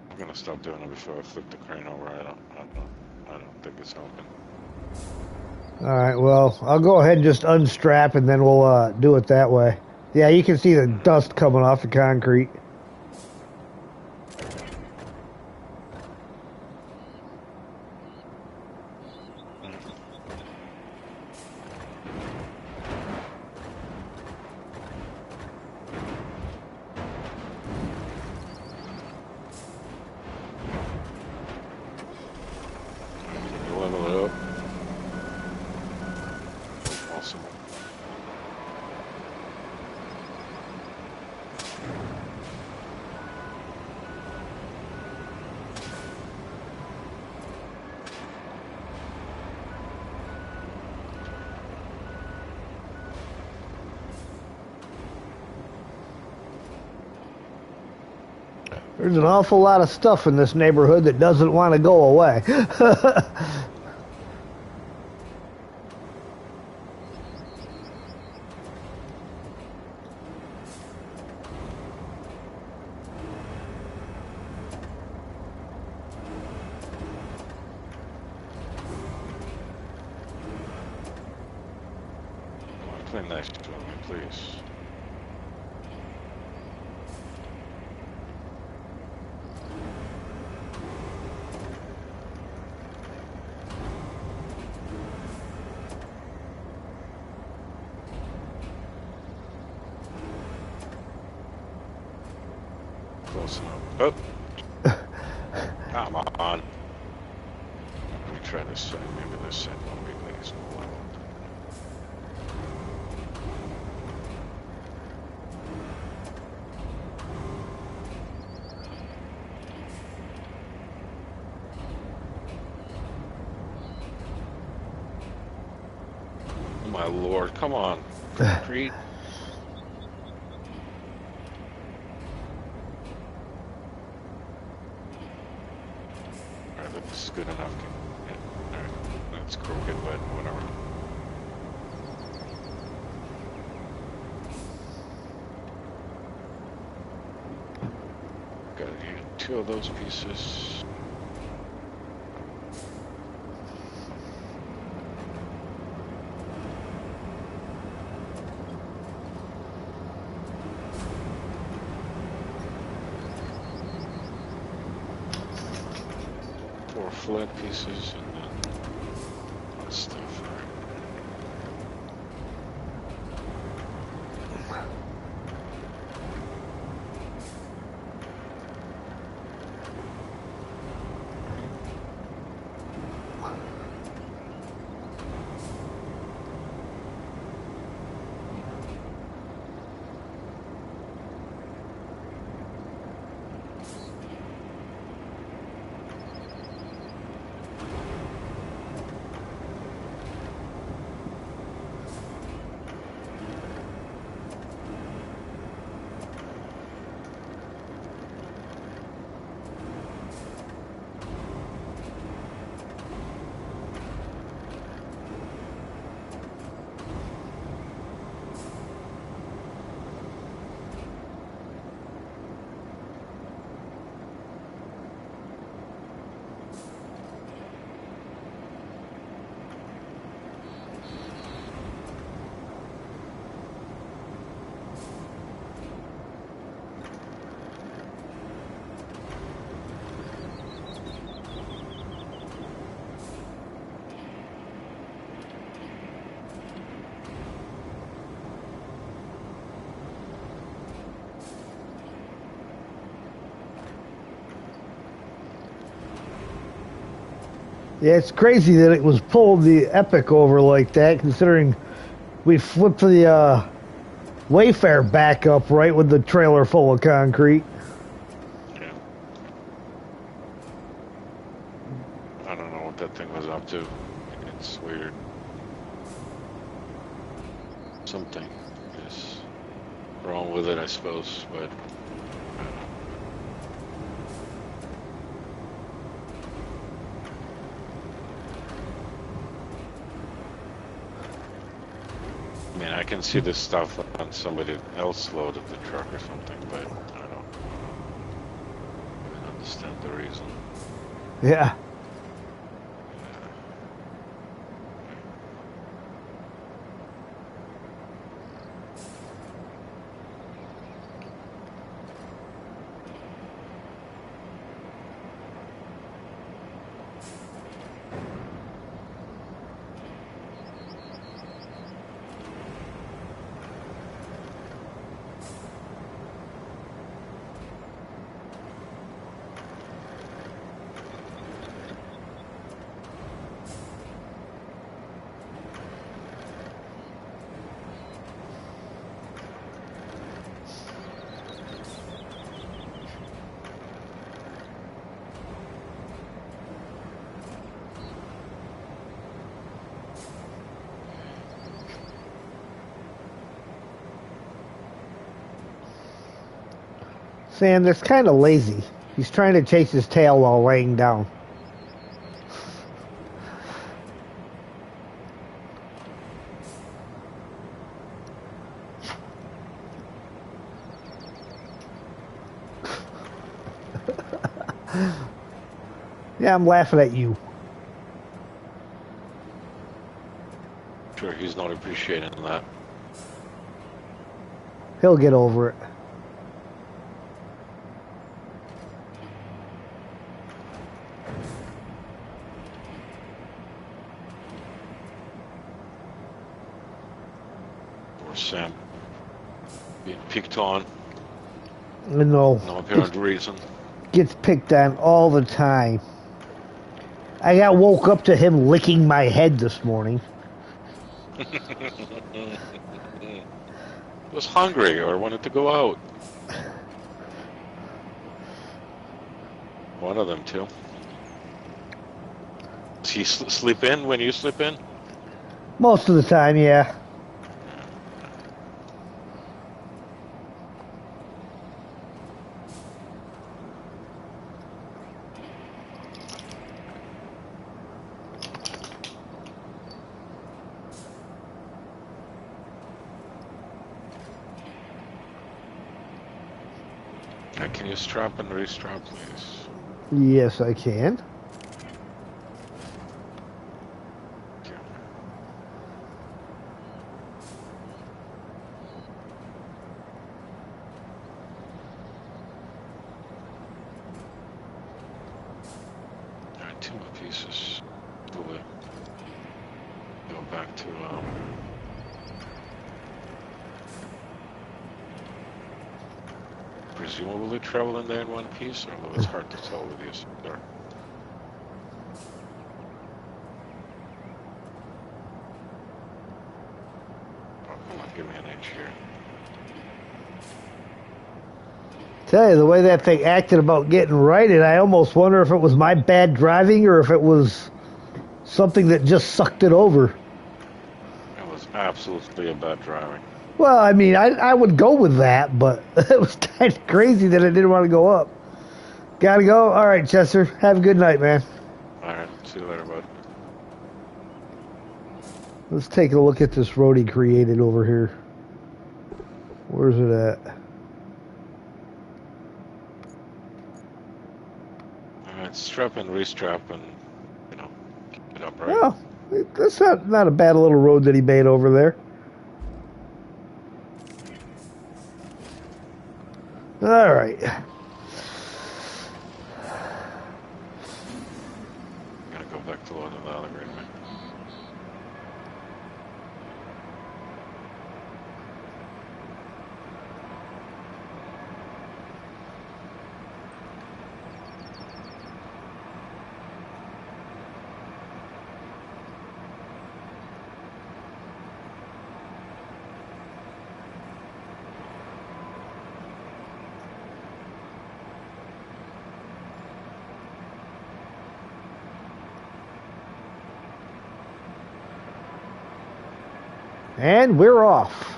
I'm gonna stop doing it before I flip the crane over. I don't think it's helping. All right, well, I'll go ahead and just unstrap and then we'll do it that way. Yeah, you can see the dust coming off the concrete. Level it up. Possible. There's an awful lot of stuff in this neighborhood that doesn't want to go away. Play nice to me, please. Close enough. Oh! Come on. Let me try this side. Maybe this side won't be nice and level. Oh my lord, come on. Concrete. Alright, this is good enough. Yeah. Alright, that's crooked, but whatever. Gotta get 2 of those pieces. Flat pieces and then that stuff. Yeah, it's crazy that it was pulled the Epic over like that, considering we flipped the Wayfair back up right with the trailer full of concrete. Yeah. I don't know what that thing was up to. It's weird. Something is wrong with it, I suppose, but I don't know. I mean, I can see this stuff on somebody else loaded the truck or something, but I don't understand the reason. Yeah. Sam, that's kind of lazy. He's trying to chase his tail while laying down. Yeah, I'm laughing at you. Sure, he's not appreciating that. He'll get over it. Poor Sam. Being picked on. No apparent reason. Gets picked on all the time. I got woke up to him licking my head this morning. Was hungry or wanted to go out. One of them two. Does he sleep in when you sleep in? Most of the time, yeah. Can you strap and restrap, please? Yes, I can. Alright, 2 more pieces. Go back to presumably travel in there in one piece, although it's hard to tell with these there. Oh, come on, give me an inch here. Tell you, the way that thing acted about getting righted, I almost wonder if it was my bad driving or if it was something that just sucked it over. It was absolutely a bad driving. Well, I mean, I would go with that, but it was kind of crazy that it didn't want to go up. Gotta go? All right, Chester. Have a good night, man. All right, see you later, bud. Let's take a look at this road he created over here. Where's it at? All right, strap and restrap and, keep it upright. Well, that's not a bad little road that he made over there. All right. Gotta go back to the other grade, man. And we're off.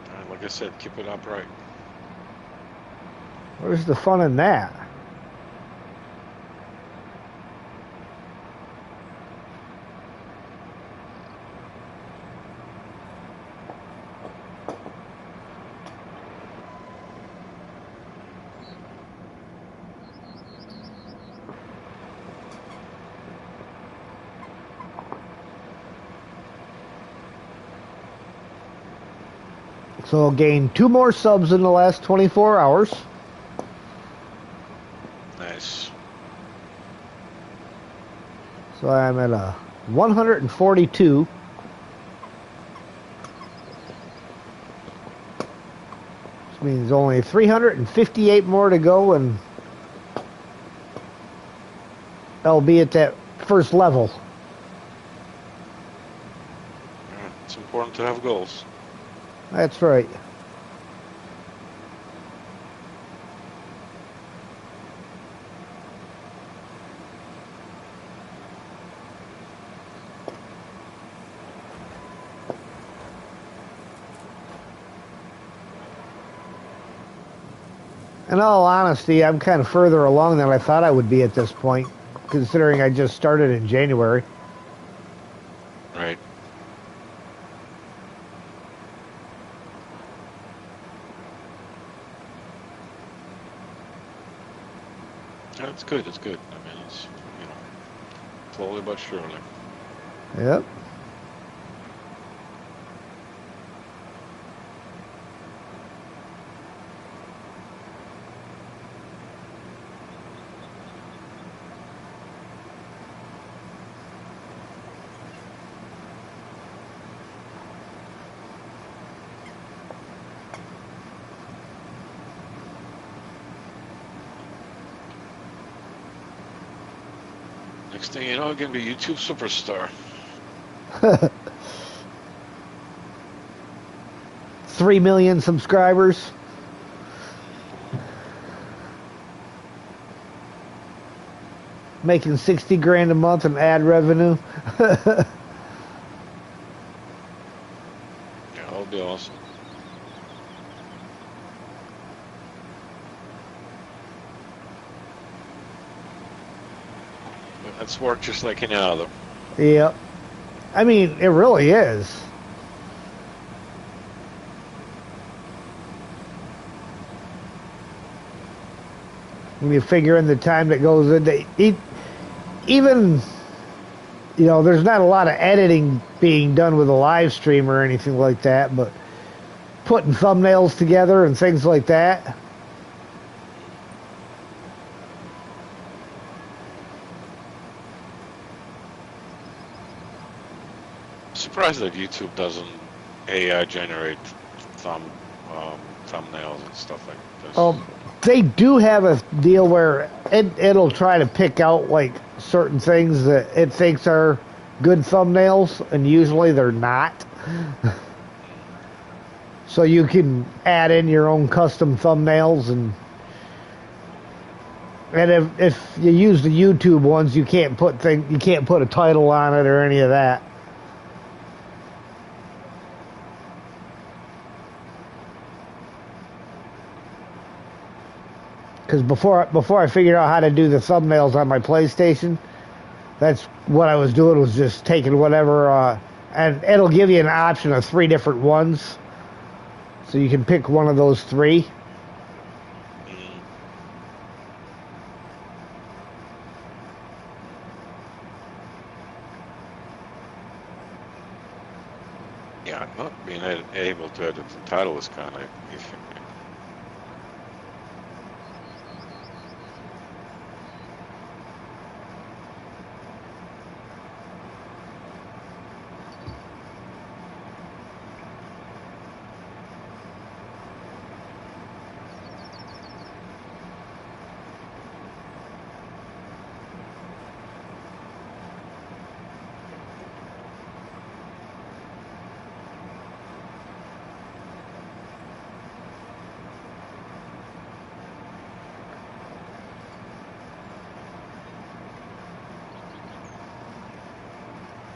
All right, like I said, keep it upright. Where's the fun in that? So I'll gain 2 more subs in the last 24 hours. Nice. So I'm at a 142. Which means only 358 more to go, and I'll be at that first level. Yeah, it's important to have goals. That's right. In all honesty, I'm kind of further along than I thought I would be at this point, considering I just started in January. Right. That's good. It's good. I mean, it's, you know, slowly but surely. Yep. Next thing you know, you're gonna be a YouTube superstar. 3 million subscribers. Making 60 grand a month in ad revenue. Yeah, that'll be awesome. That's work just like any other. Yep. I mean, it really is. When you figure in the time that goes into even, you know, there's not a lot of editing being done with a live stream or anything like that, but putting thumbnails together and things like that. Surprised that YouTube doesn't AI generate thumbnails and stuff like this. They do have a deal where it'll try to pick out like certain things that it thinks are good thumbnails, and usually they're not. So you can add in your own custom thumbnails, and if you use the YouTube ones, you can't put a title on it or any of that. Because before I figured out how to do the thumbnails on my PlayStation, that's what I was doing, was just taking whatever, and it'll give you an option of 3 different ones, so you can pick one of those 3. Yeah, not being able to edit the title is kind of iffy.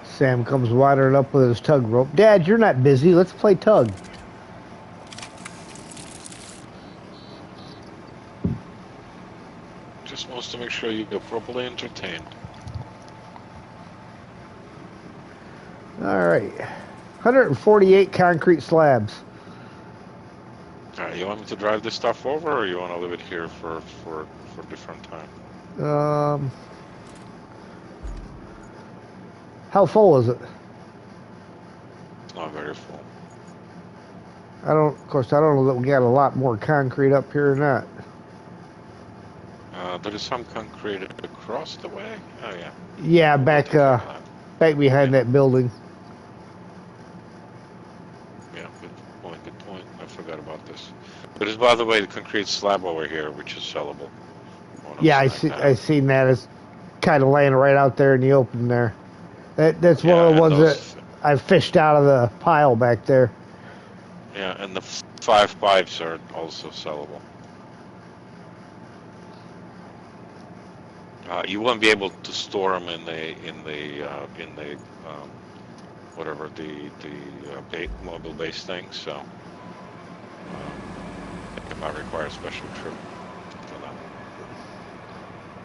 Sam comes wandering up with his tug rope. Dad, you're not busy. Let's play tug. Just wants to make sure you get properly entertained. All right. 148 concrete slabs. All right, you want me to drive this stuff over, or you want to leave it here for a different time? How full is it? It's not very full. Of course, I don't know that we got a lot more concrete up here or not. There is some concrete across the way. Oh yeah. Yeah, back behind that building. Yeah, good point. Good point. I forgot about this. There is, by the way, the concrete slab over here, which is sellable. Yeah, I seen that. It's kind of laying right out there in the open there. That's one of the ones that I fished out of the pile back there. Yeah, and the 5 pipes are also sellable. You won't be able to store them in the whatever the mobile base thing, so it might require a special trip.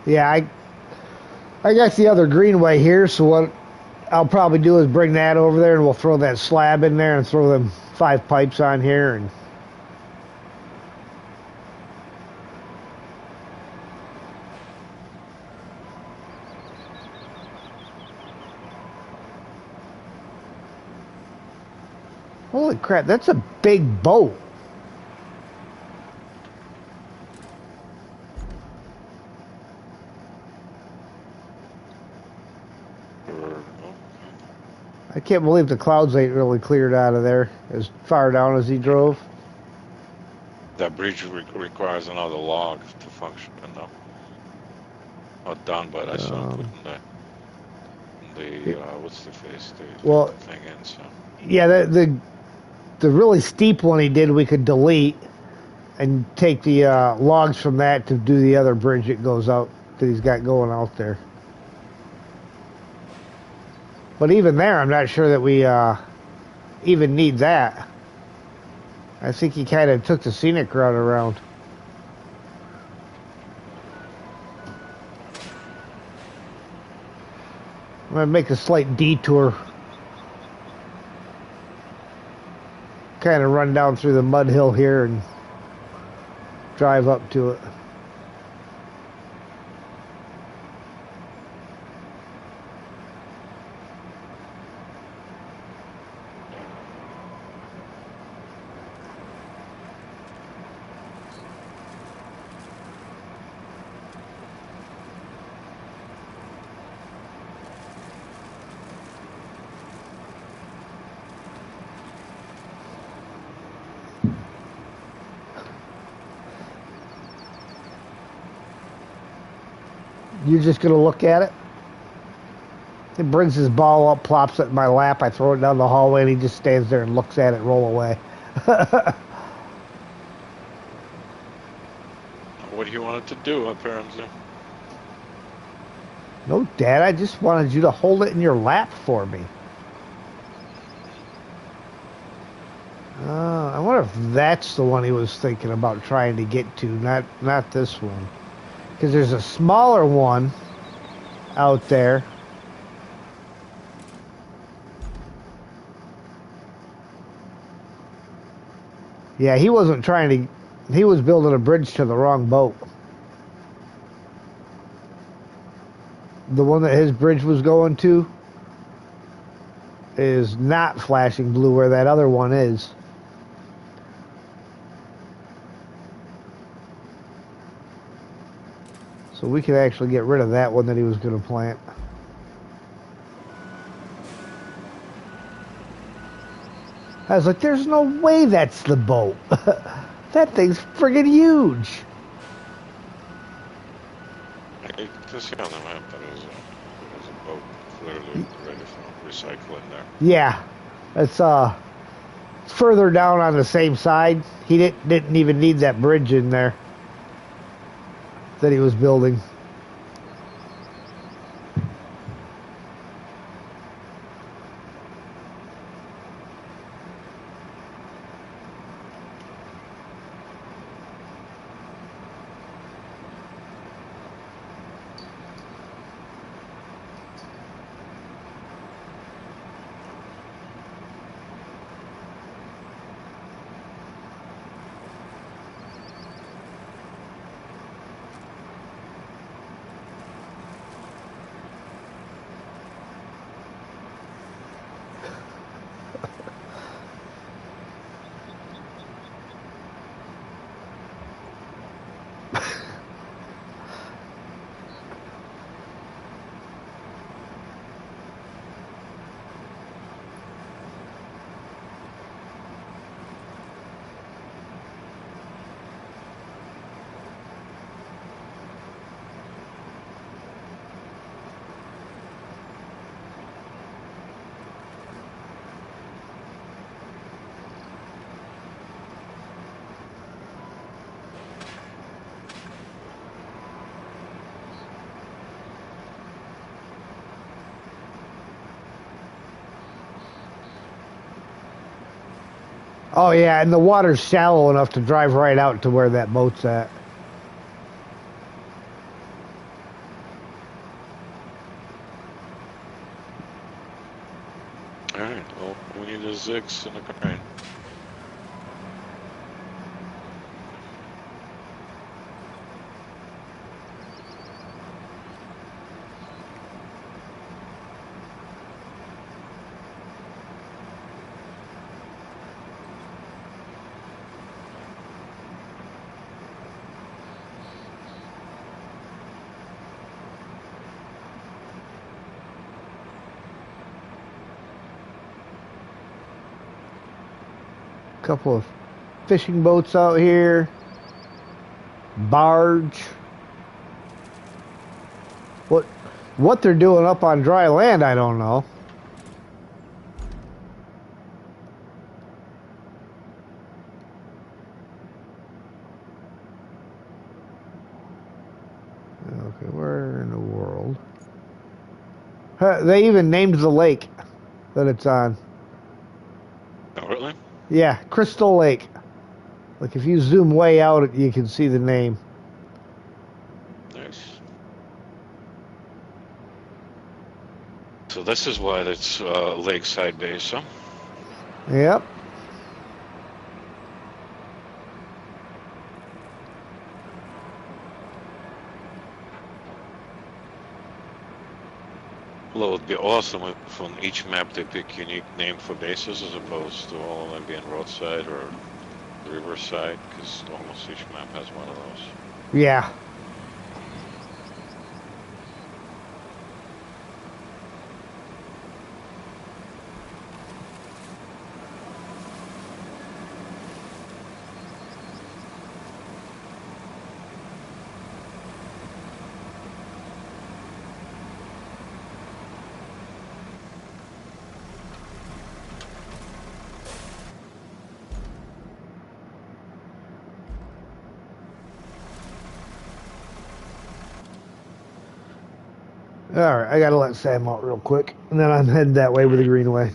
Yeah, I got the other greenway here, so what I'll probably do is bring that over there and we'll throw that slab in there and throw them 5 pipes on here and holy crap, that's a big boat. I can't believe the clouds ain't really cleared out of there as far down as he drove. That bridge requires another log to function, though. Not done, but I saw him putting the what's the face? The thing in. So yeah, the really steep one he did, we could delete and take the logs from that to do the other bridge that goes out that he's got going out there. But even there, I'm not sure that we even need that. I think he kind of took the scenic route around. I'm going to make a slight detour. Kind of run down through the mud hill here and drive up to it. You're just going to look at it? He brings his ball up, plops it in my lap. I throw it down the hallway, and he just stands there and looks at it roll away. What he wanted to do, apparently. No, Dad, I just wanted you to hold it in your lap for me. I wonder if that's the one he was thinking about trying to get to, not this one. Because there's a smaller one out there. Yeah, he wasn't trying to... He was building a bridge to the wrong boat. The one that his bridge was going to is not flashing blue where that other one is. So we could actually get rid of that one that he was going to plant. I was like, there's no way that's the boat. That thing's friggin' huge. I can see on the map that there's a boat clearly ready for recycling there. Yeah. It's further down on the same side. He didn't even need that bridge in there that he was building. Oh yeah, and the water's shallow enough to drive right out to where that boat's at. 6 in the crane. Couple of fishing boats out here. Barge. What they're doing up on dry land, I don't know. Okay, where in the world? They even named the lake that it's on. Oh, really? Yeah, Crystal Lake. Like if you zoom way out, you can see the name. Nice. So this is why it's lakeside base, huh? Yep. Well, it would be awesome if on each map they pick unique name for bases as opposed to all of them being roadside or riverside, because almost each map has one of those. Yeah. Alright, I gotta let Sam out real quick. And then I'm heading that way with the Greenway.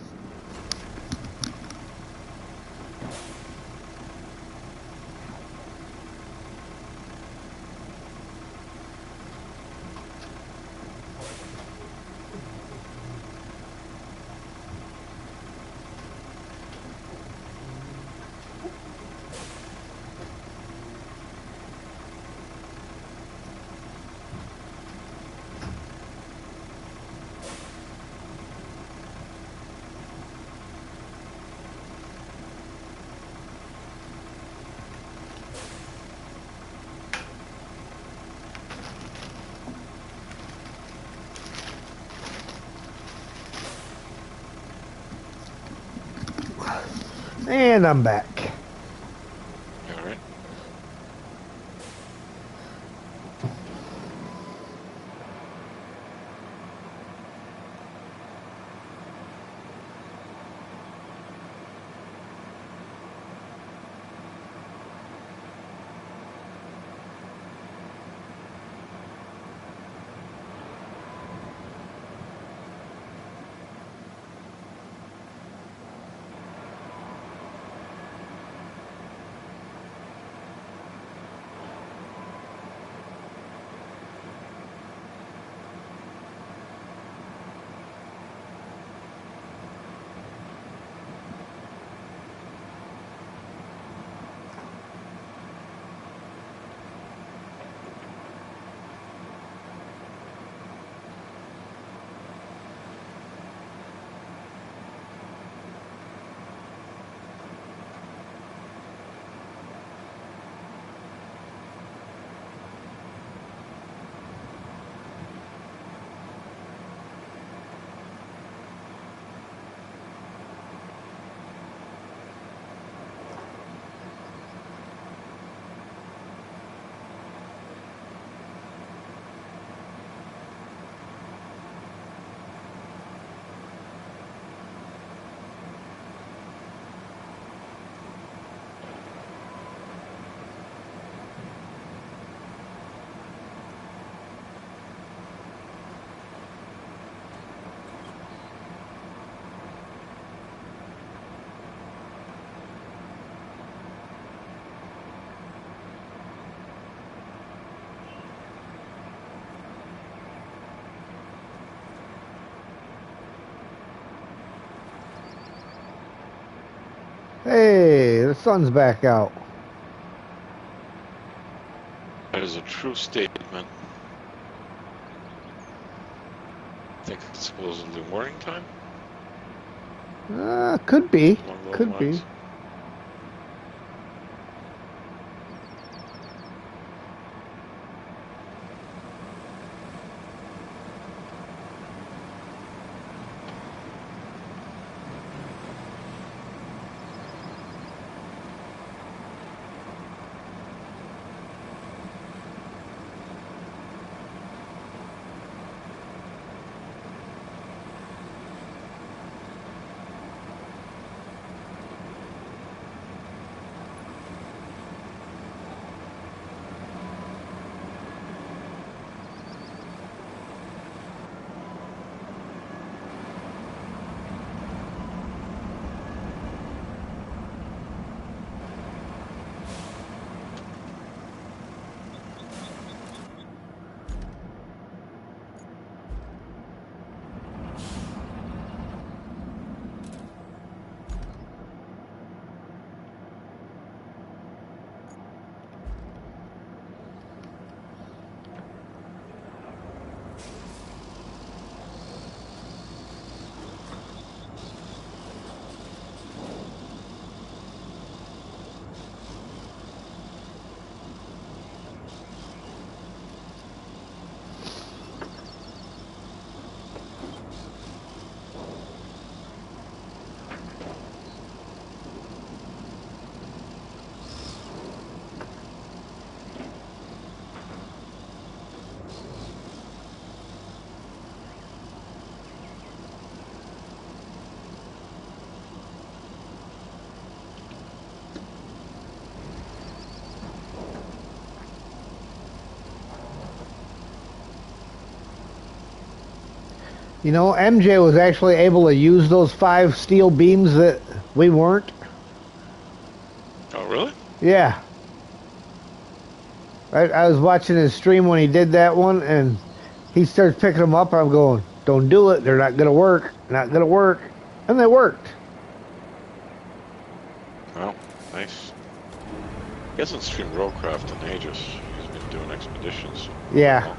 And I'm back. All right. Hey, the sun's back out. That is a true statement. I think it's supposedly morning time. Could be. Along those Could be. lines. You know, MJ was actually able to use those 5 steel beams that we weren't. Oh, really? Yeah. I was watching his stream when he did that one, and he starts picking them up. I'm going, don't do it. They're not going to work. Not going to work. And they worked. Well, nice. He hasn't streamed Roadcraft in ages. He's been doing expeditions. Yeah.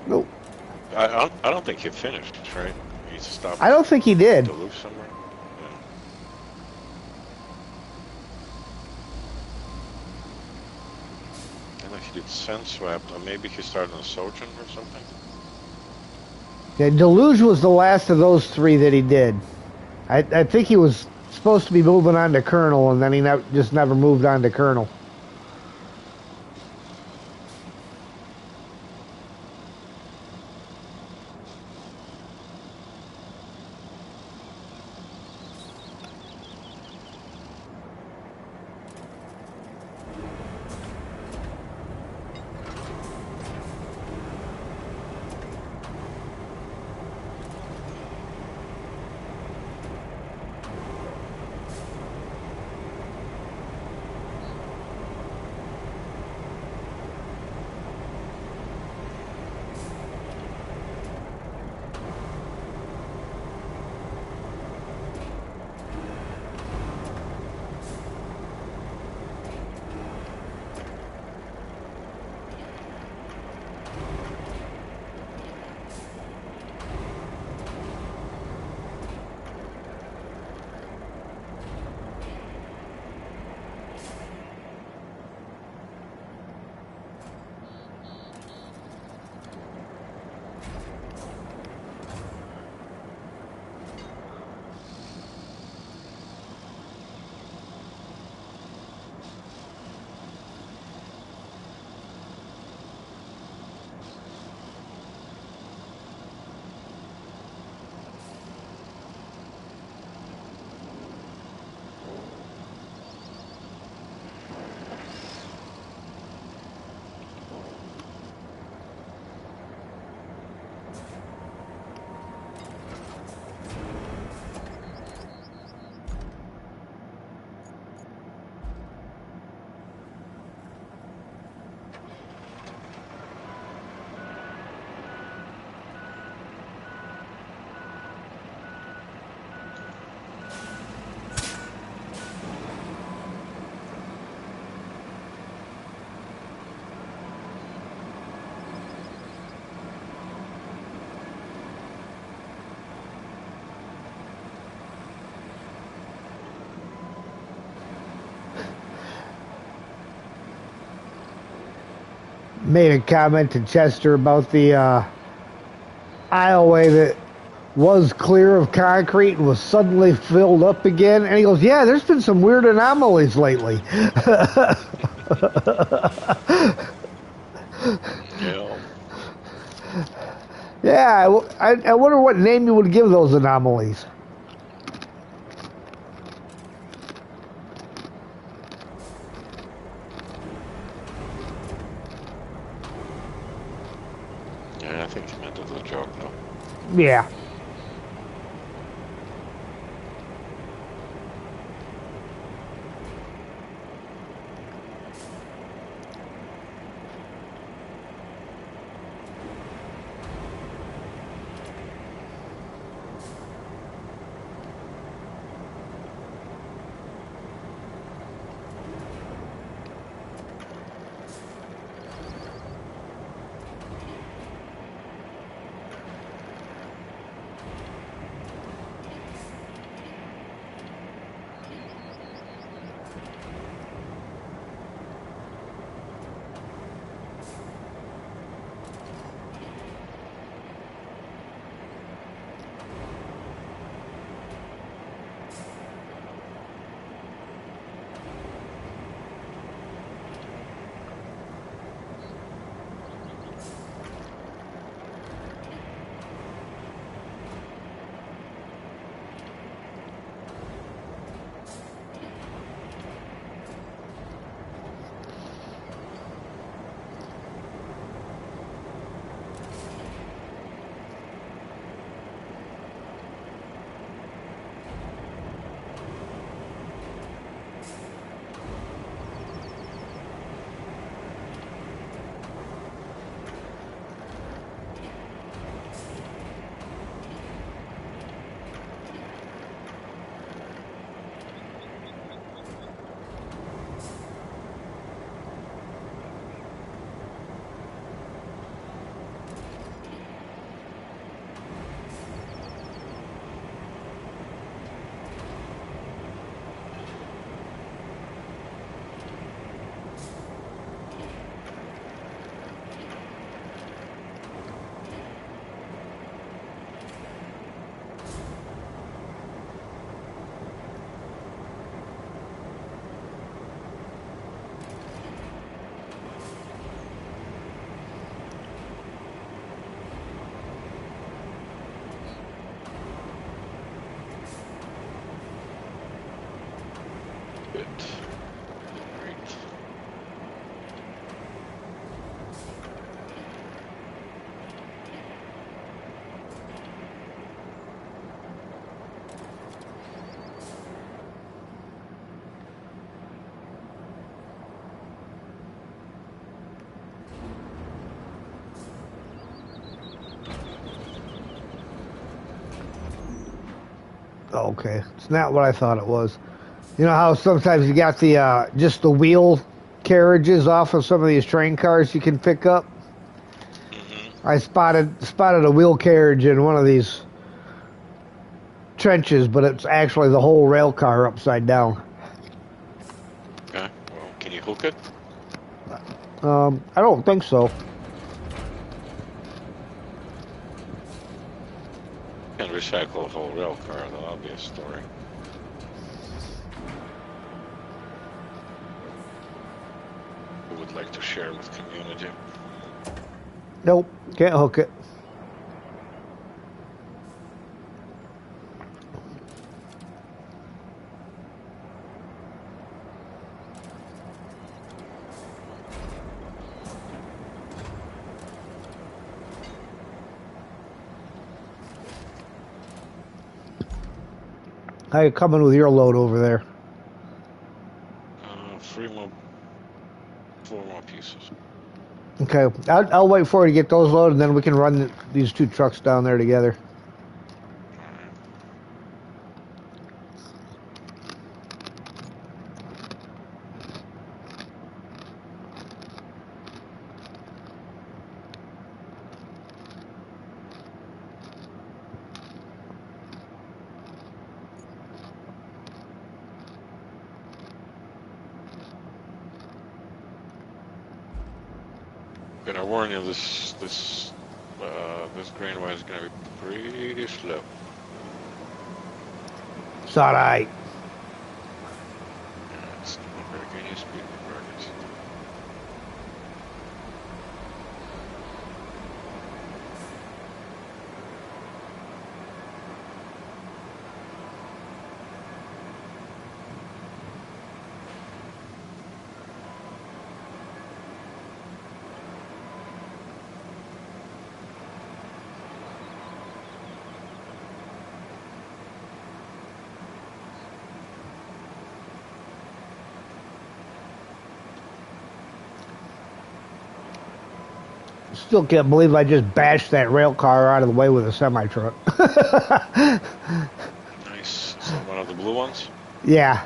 Nope. I don't think he finished, right? He stopped. I don't think he did. Duluth somewhere. Yeah. I know he did Sand Swept, or maybe he started on Sojourn or something. Yeah, Deluge was the last of those 3 that he did. I think he was supposed to be moving on to Colonel, and then he just never moved on to Colonel. made a comment to Chester about the aisleway that was clear of concrete and was suddenly filled up again. And he goes, "Yeah, there's been some weird anomalies lately." Yeah. Yeah, I wonder what name you would give those anomalies. Yeah, I think he meant it as a joke, though. Yeah. Good. Great. Okay, it's not what I thought it was. You know how sometimes you got the just the wheel carriages off of some of these train cars you can pick up. Mm-hmm. I spotted a wheel carriage in one of these trenches, but it's actually the whole rail car upside down. Okay. Well, can you hook it? I don't think so. Can recycle a whole rail car, though. That'll be a story. Who would like to share with community? Nope, can't hook it. How you coming with your load over there? 4 more pieces. Okay, I'll wait for you to get those loaded, and then we can run these two trucks down there together. Gonna warn you, this grain wire is gonna be pretty slow. It's alright. Yeah, it's not very good. You speed records. Still can't believe I just bashed that rail car out of the way with a semi-truck. Nice. So one of the blue ones. Yeah.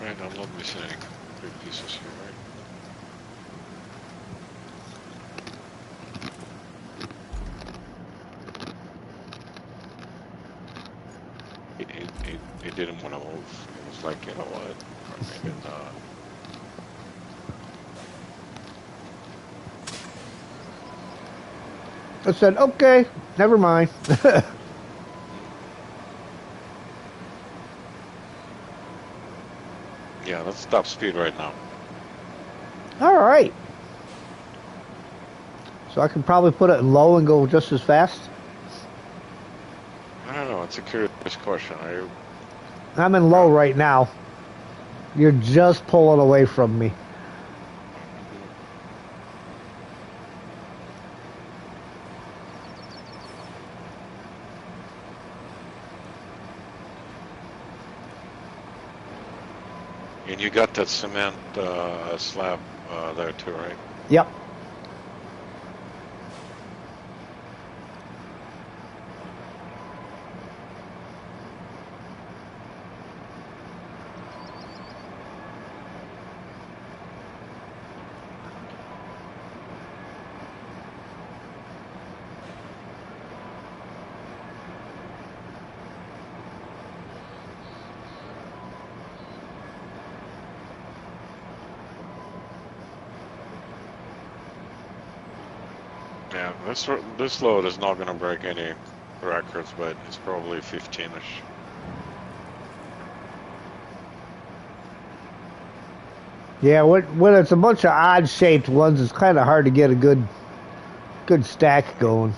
Right, I'm not missing any big pieces here, right? It didn't want to move. It was like, you know what? Or maybe not. I said, okay, never mind. Yeah, let's stop speed right now. Alright. So I can probably put it in low and go just as fast? I don't know. It's a curious question. Are you? I'm in low right now. You're just pulling away from me. And you got that cement slab there too, right? Yep. Yeah, this load is not gonna break any records, but it's probably 15-ish. Yeah, when it's a bunch of odd-shaped ones, it's kind of hard to get a good stack going.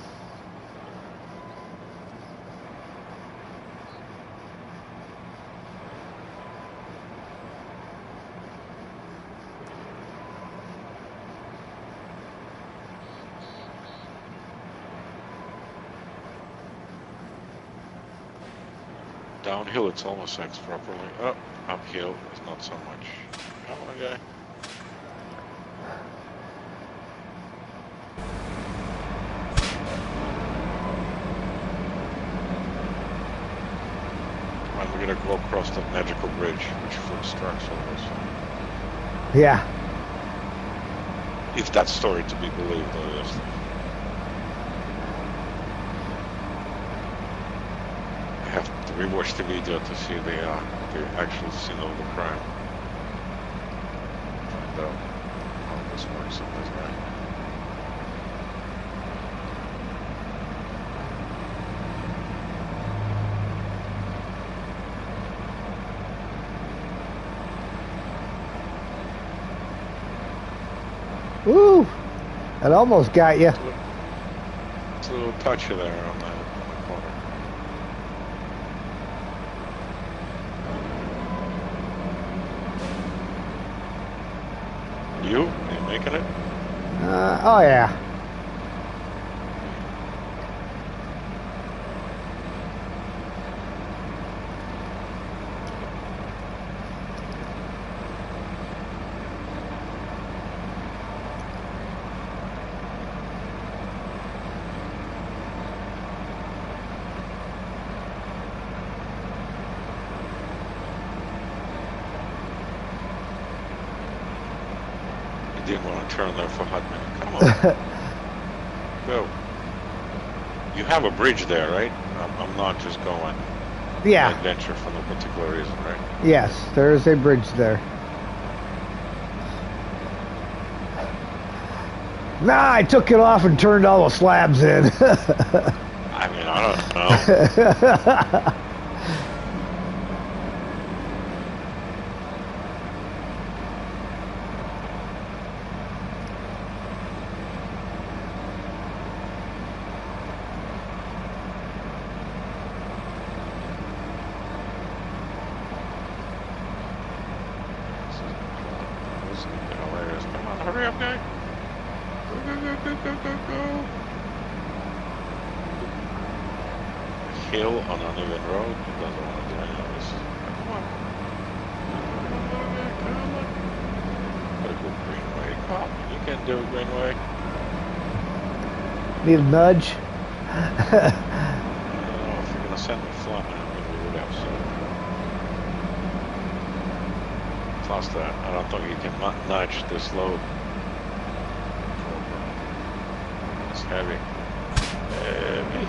Downhill, it's almost X properly. Oh, uphill, it's not so much. Come on, guy. And we're gonna go across that magical bridge, which flips trucks almost. Yeah. If that story to be believed, obviously. I have to rewatch the video to see the actual scene of the crime. Find out how this works in this guy. Woo! It almost got you. a little touchy there on the corner. You? Are you making it? Oh yeah. Didn't want to turn there for a hot minute. Come on. Go. You have a bridge there, right? I'm not just going Yeah. adventure for no particular reason, right? Yes, there is a bridge there. Nah, I took it off and turned all the slabs in. I mean, I don't know. This is hilarious. Come on, hurry up, guy. Go, go, go, go, go, go, go. Hill on uneven road. He doesn't want to do any of this. Come on. Come on. Gotta go Greenway. Come on. You can do it, Greenway. Need a nudge. I don't know if you're gonna send me flying. I mean, we would have so. Plus that, I don't think you can nudge this load. It's heavy. Heavy.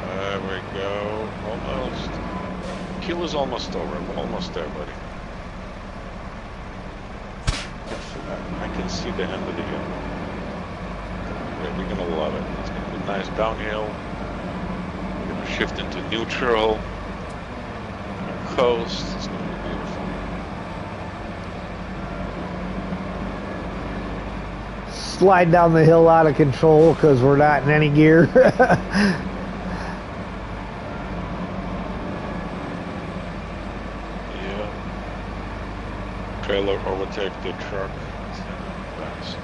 There we go. Almost. Kill is almost over. We're almost there, buddy. I can see the end of the hill. We're gonna love it. It's gonna be nice downhill. We're gonna shift into neutral. Coast. It's gonna be beautiful. Slide down the hill out of control because we're not in any gear. Yeah. Trailer overtake the truck. It's fast.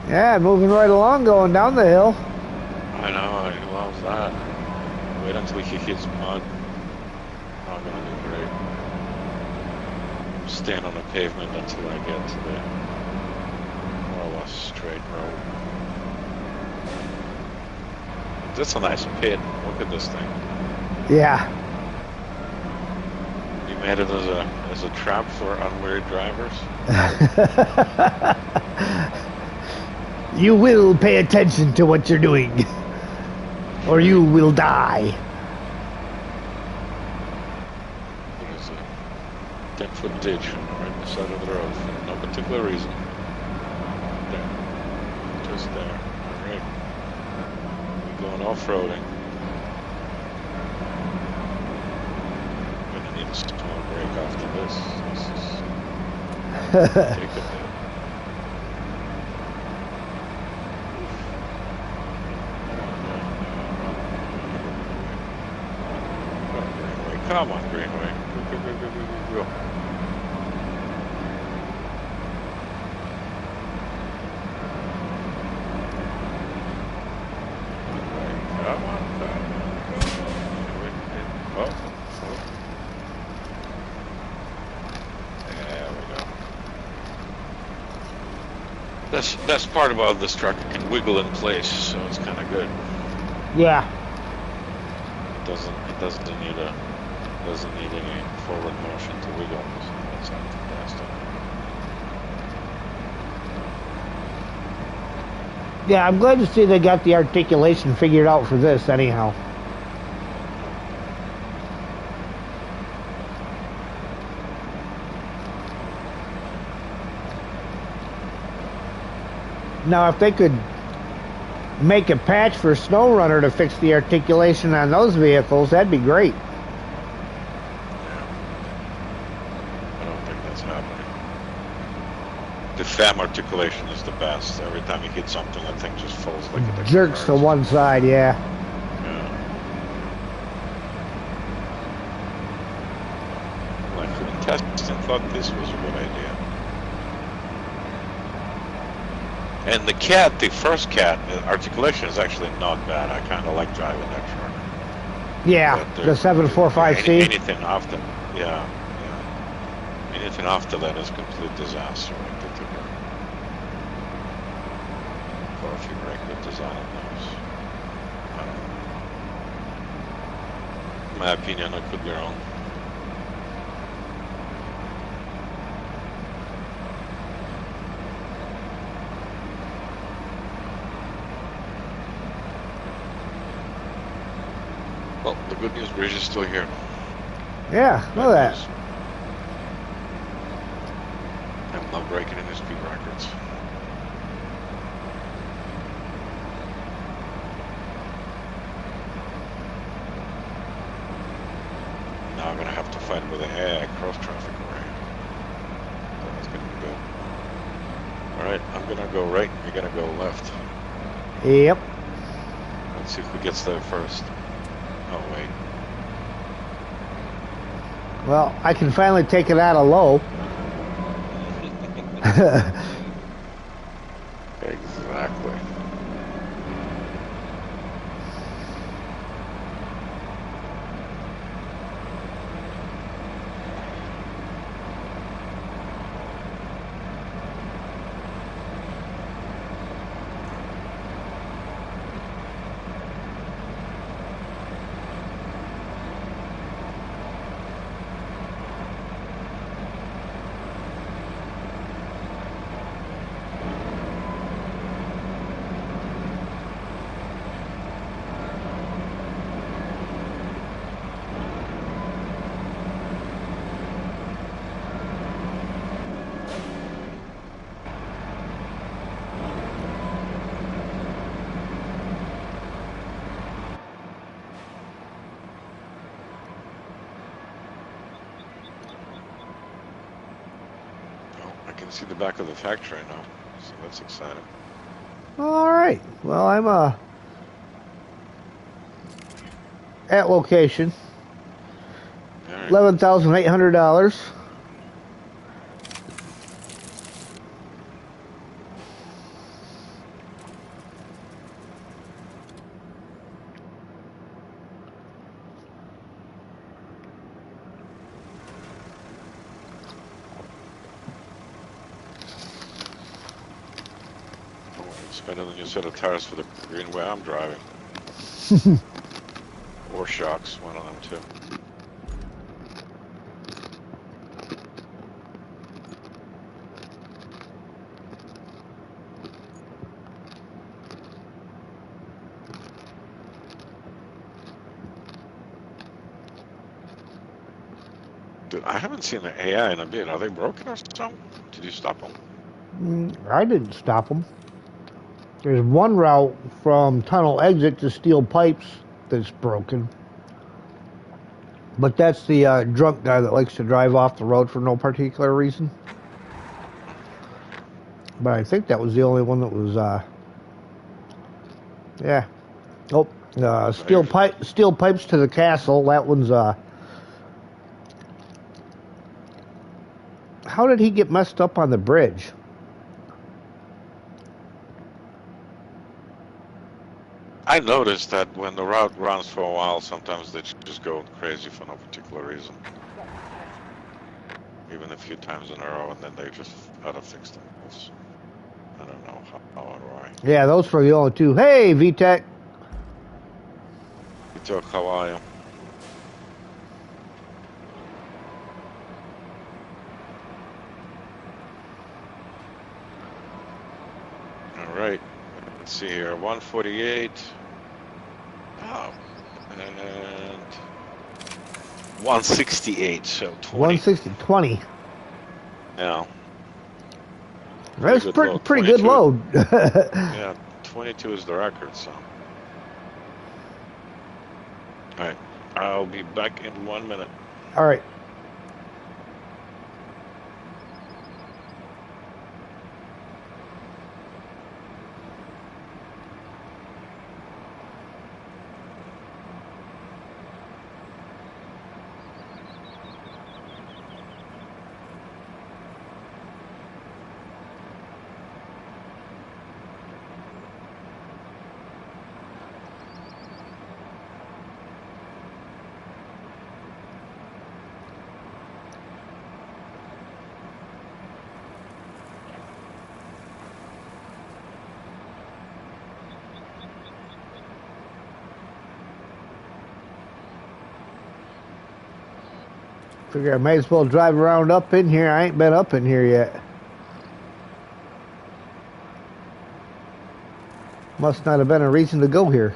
Yeah, moving right along, going down the hill. I know, he loves that. Wait until he hits mud. Not gonna do great. Stand on the pavement until I get to the more or less straight road. That's a nice pit. Look at this thing. Yeah. You made it as a trap for unwary drivers. You will pay attention to what you're doing, or you will die. There's a 10-foot ditch right on the side of the road for no particular reason. There. Just there. Alright. We're going off-roading. I'm gonna need a small break after this. This is take a bit. Come on, Greenway. Go, go, go, go, go, go, go. Come on, come on. Oh, oh. There we go. That's part about this truck. It can wiggle in place, so it's kind of good. Yeah. It doesn't need any forward motion to wiggle. So that's fantastic. Yeah, I'm glad to see they got the articulation figured out for this anyhow. Now, if they could make a patch for SnowRunner to fix the articulation on those vehicles, that'd be great. I don't think that's happening. The FAM articulation is the best. Every time you hit something, that thing just falls like a deck of Jerks to cards. one side, yeah. Yeah. Well, I couldn't test and thought this was a good idea. And the Cat, the first Cat, articulation is actually not bad. I kind of like driving that truck. Yeah, But, the 745C. Anything after, yeah. Anything after that is complete disaster. Like they took a few regular design on those. I don't know. In my opinion, I could be wrong. Well, the good news, Bridge is still here. Yeah, know that. News. I'm not breaking any speed records. Now I'm gonna have to fight with the AI cross traffic array. That's gonna be good. Alright, I'm gonna go right, you're gonna go left. Yep. Let's see who gets there first. Oh wait. Well, I can finally take it out of low. Exactly. I can see the back of the factory now, so that's exciting. All right. Well, I'm at location. All right. $11,800. Oh, it's better than your set of tires for the green way I'm driving. Or shocks, one of them too. Dude, I haven't seen the AI in a bit. Are they broken or something? Did you stop them? I didn't stop them. There's one route from tunnel exit to steel pipes that's broken. But that's the drunk guy that likes to drive off the road for no particular reason. But I think that was the only one that was, yeah. Oh, steel pipes to the castle. That one's, how did he get messed up on the bridge? I noticed that when the route runs for a while, sometimes they just go crazy for no particular reason. Even a few times in a row, and then they just auto-fix them. I don't know how or why. Yeah, those were the only two. Hey, VTech. Vito, how are you? Alright, let's let's see here. 148. Oh, and 168. So 20. 160, 20. Yeah. That's good load. pretty good 22. load. Yeah, 22 is the record. So. All right. I'll be back in 1 minute. All right. Figure I might as well drive around up in here. I ain't been up in here yet. Must not have been a reason to go here.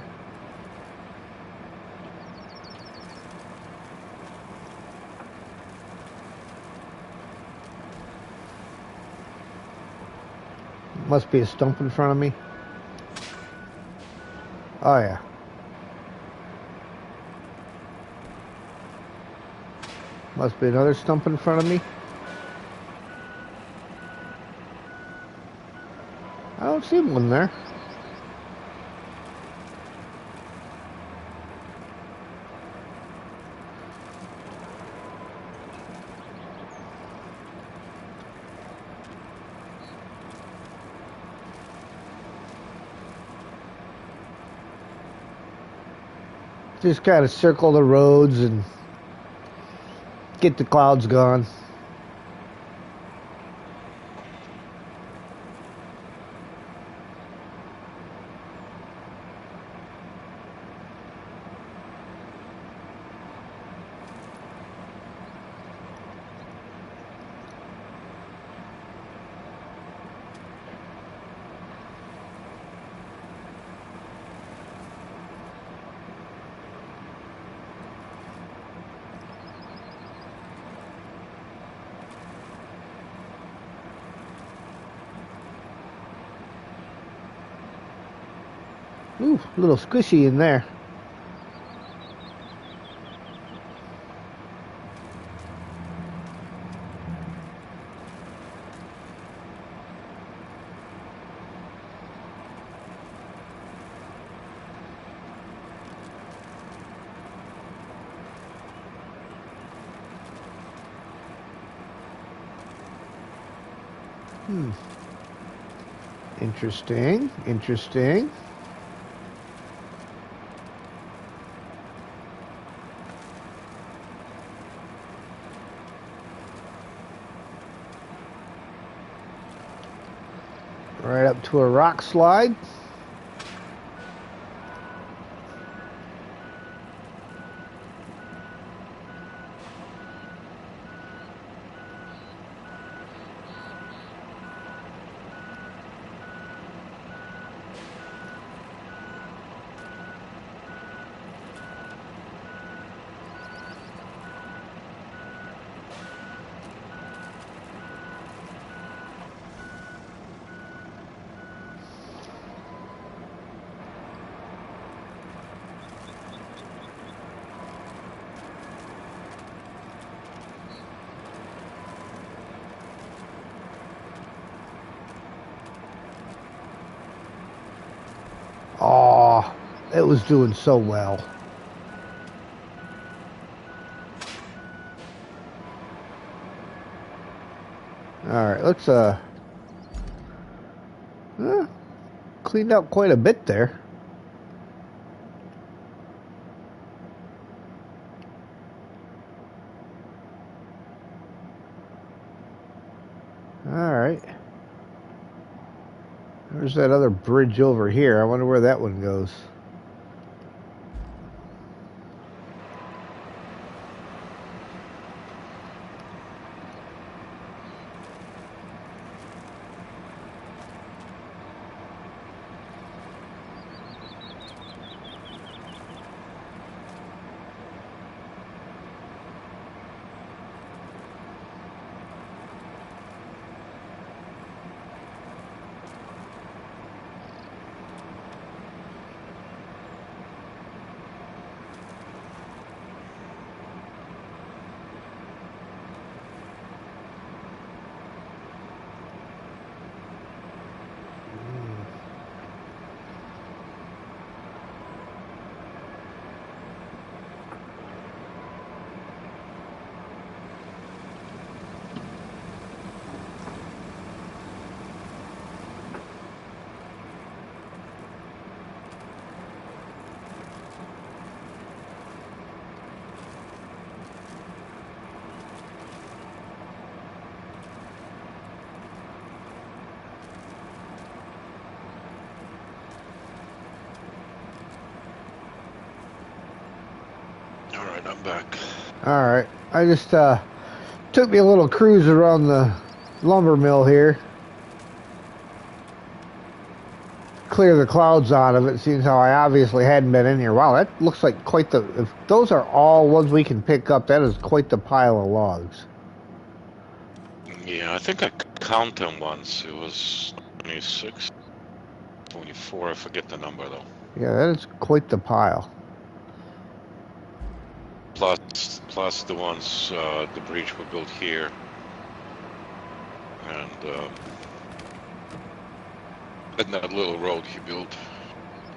Must be a stump in front of me. Oh yeah. Must be another stump in front of me. I don't see one there. Just kind of circle the roads and get the clouds gone. Ooh, a little squishy in there. Interesting, interesting. Right up to a rock slide. Oh, it was doing so well. All right, let's cleaned out quite a bit there. All right. There's that other bridge over here. I wonder where that one goes. Alright, I'm back. Alright. I just took me a little cruise around the lumber mill here. Clear the clouds out of it, seeing how I obviously hadn't been in here. Wow, that looks like quite the... If those are all ones we can pick up, that is quite the pile of logs. Yeah, I think I counted them once. It was 26, 24, I forget the number though. Yeah, that is quite the pile. Plus the ones, the bridge we built here. And that little road he built.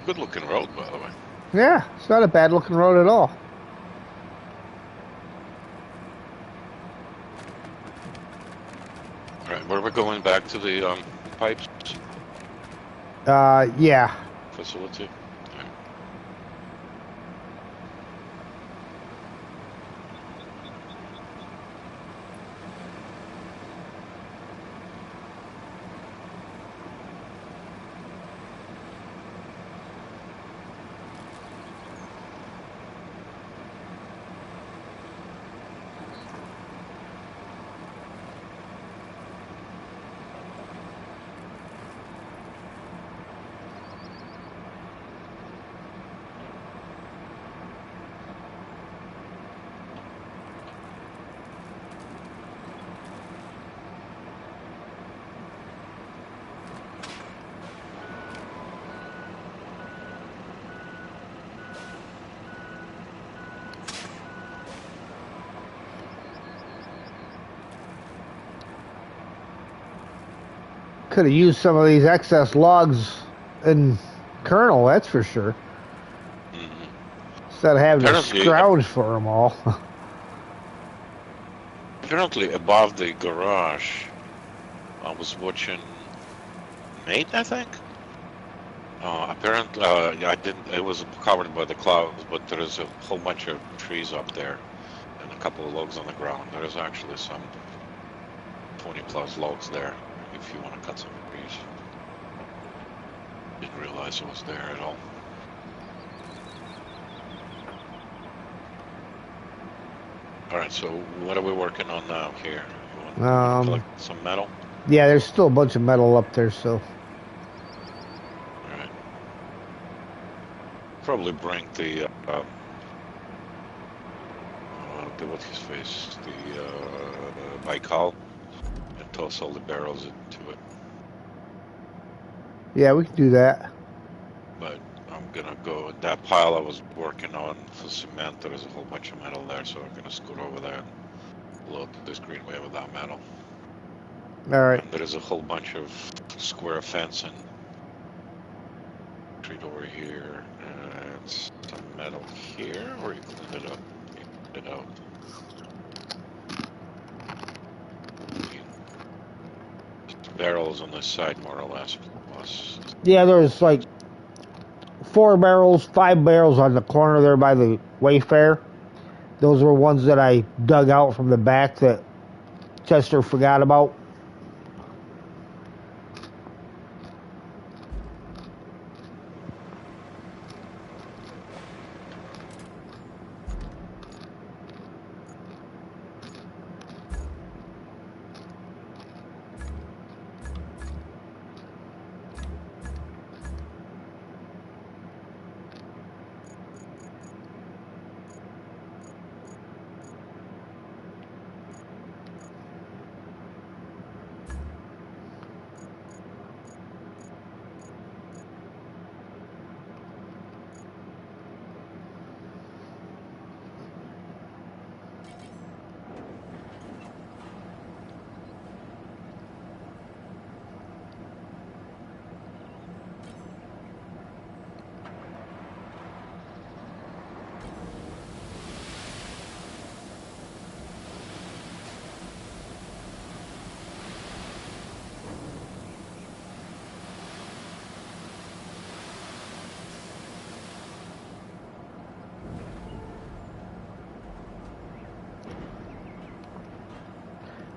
Good looking road, by the way. Yeah, it's not a bad looking road at all. Alright, where we're going back to the pipes Yeah. facility. Alright. Could have used some of these excess logs in Kernel, that's for sure. Instead of having to scrounge for them all. Apparently above the garage, I was watching Nate, I think. Apparently, I didn't. It was covered by the clouds, but there is a whole bunch of trees up there, and a couple of logs on the ground. There is actually some 20+ logs there, if you want to cut some trees. Didn't realize it was there at all. All right, so what are we working on now here? You want to collect some metal? Yeah, there's still a bunch of metal up there, so. Alright. Probably bring the, what's his face? The, Baikal, and toss all the barrels into it. Yeah, we can do that. But I'm gonna go, that pile I was working on for cement, there is a whole bunch of metal there, so I'm gonna scoot over there and load this greenway with that metal. Alright. And there is a whole bunch of square fencing. Treat over here, and some metal here, or you clean it up? You clean it out. Barrels on this side, more or less. Plus. Yeah, there's like 4 barrels, 5 barrels on the corner there by the Wayfair. Those were ones that I dug out from the back that Chester forgot about.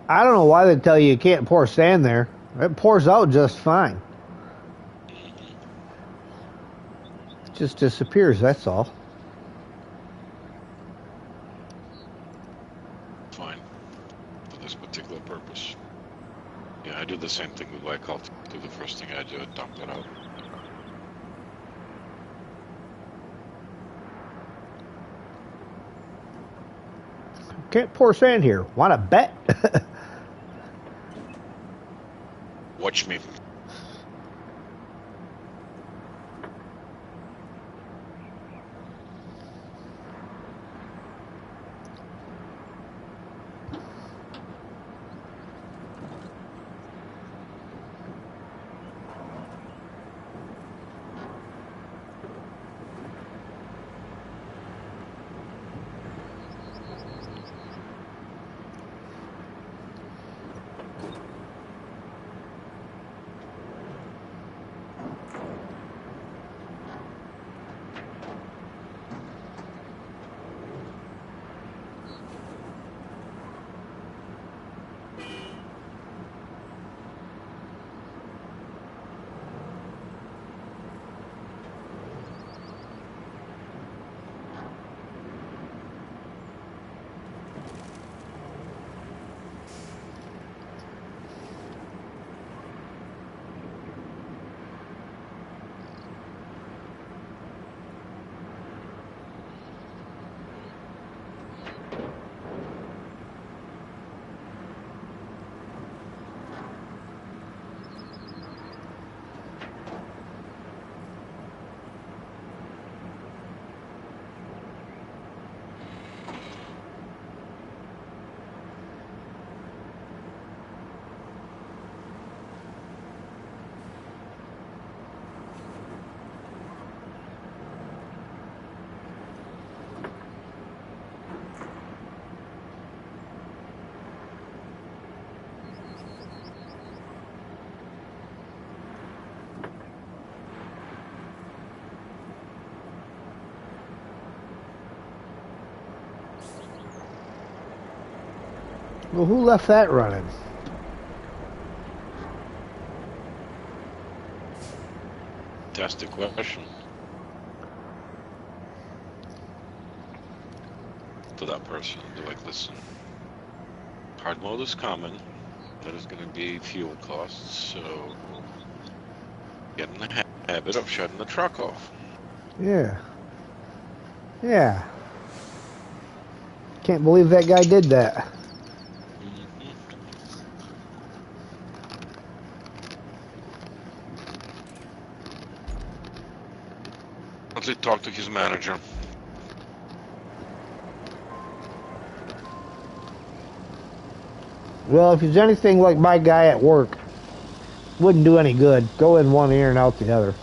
I don't know why they tell you can't pour sand there. It pours out just fine. It just disappears, that's all. this particular purpose. Yeah, I do the same thing with White Cult. The first thing I do, I dump it out. Can't pour sand here. Want to bet? Watch me. Well, who left that running? Fantastic question. To that person, be like, listen, hard mode is common. That is going to be fuel costs, so get in the habit of shutting the truck off. Yeah. Yeah. Can't believe that guy did that. Let's talk to his manager. Well, if he's anything like my guy at work, wouldn't do any good. Go in one ear and out the other.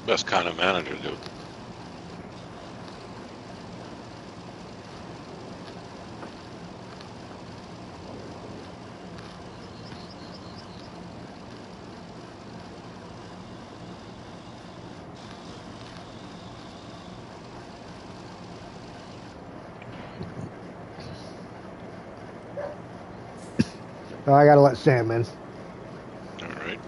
Best kind of manager, dude. Oh, I gotta let Sam in. All right.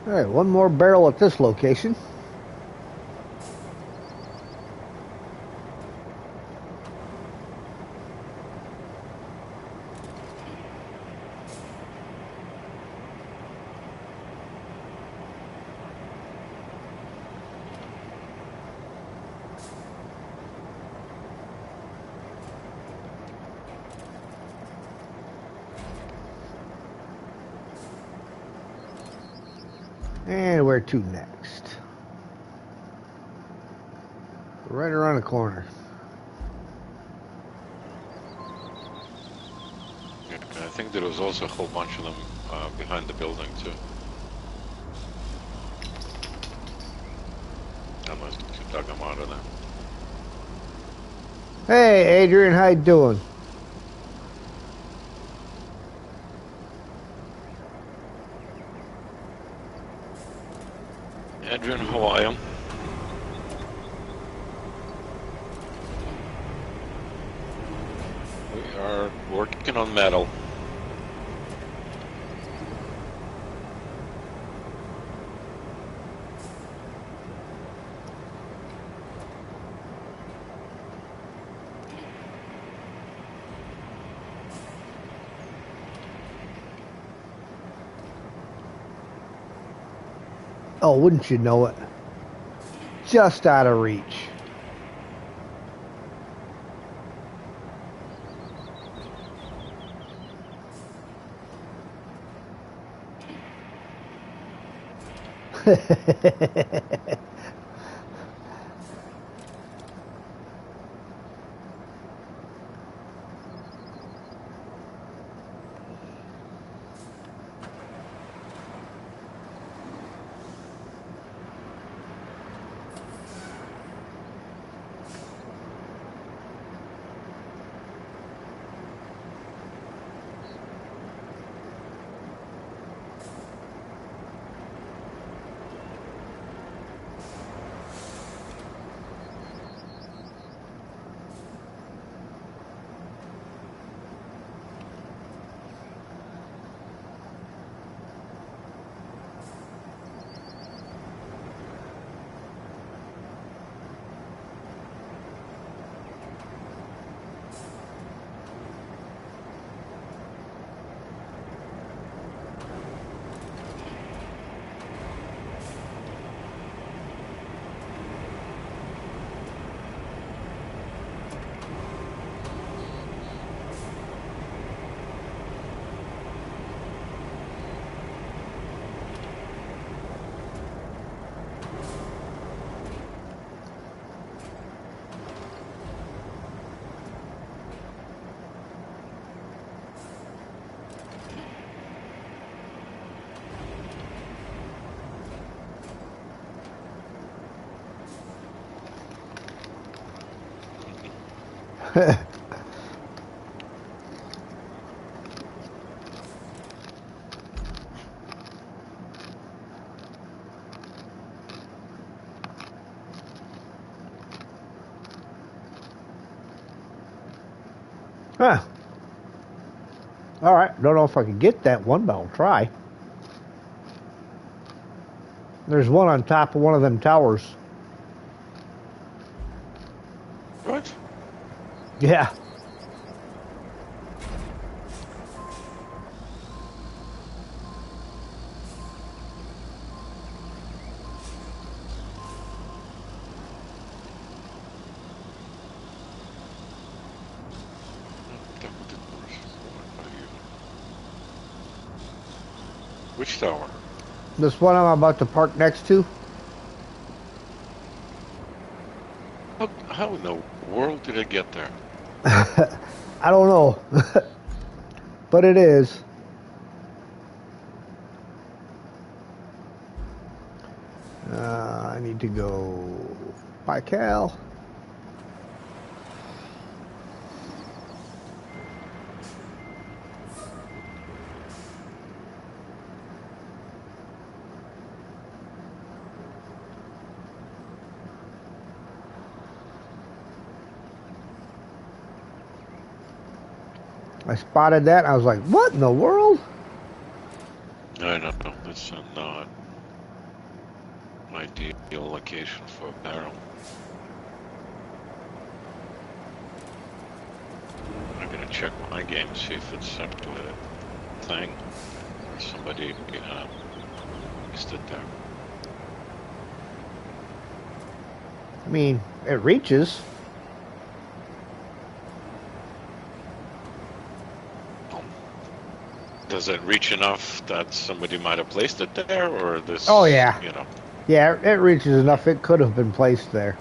Alright, one more barrel at this location. And where to next? Right around the corner. Yeah, I think there was also a whole bunch of them behind the building too. Unless you dug them out of there. Hey, Adrian, how you doing? Adrian, how are you? We are working on metal. Oh, wouldn't you know it? Just out of reach. Huh. Alright, don't know if I can get that one, but I'll try. There's one on top of one of them towers. What? Yeah. Which tower? This one I'm about to park next to. How in the world did it get there? I don't know. But it is. I need to go by Cal. I spotted that. I was like, what in the world? I don't know. It's not. ideal location for a barrel. I'm gonna check my game, see if it's up to a thing. Or somebody stood there. I mean, it reaches. Does it reach enough that somebody might have placed it there, or this? Oh, yeah. You know. Yeah, it reaches enough. It could have been placed there.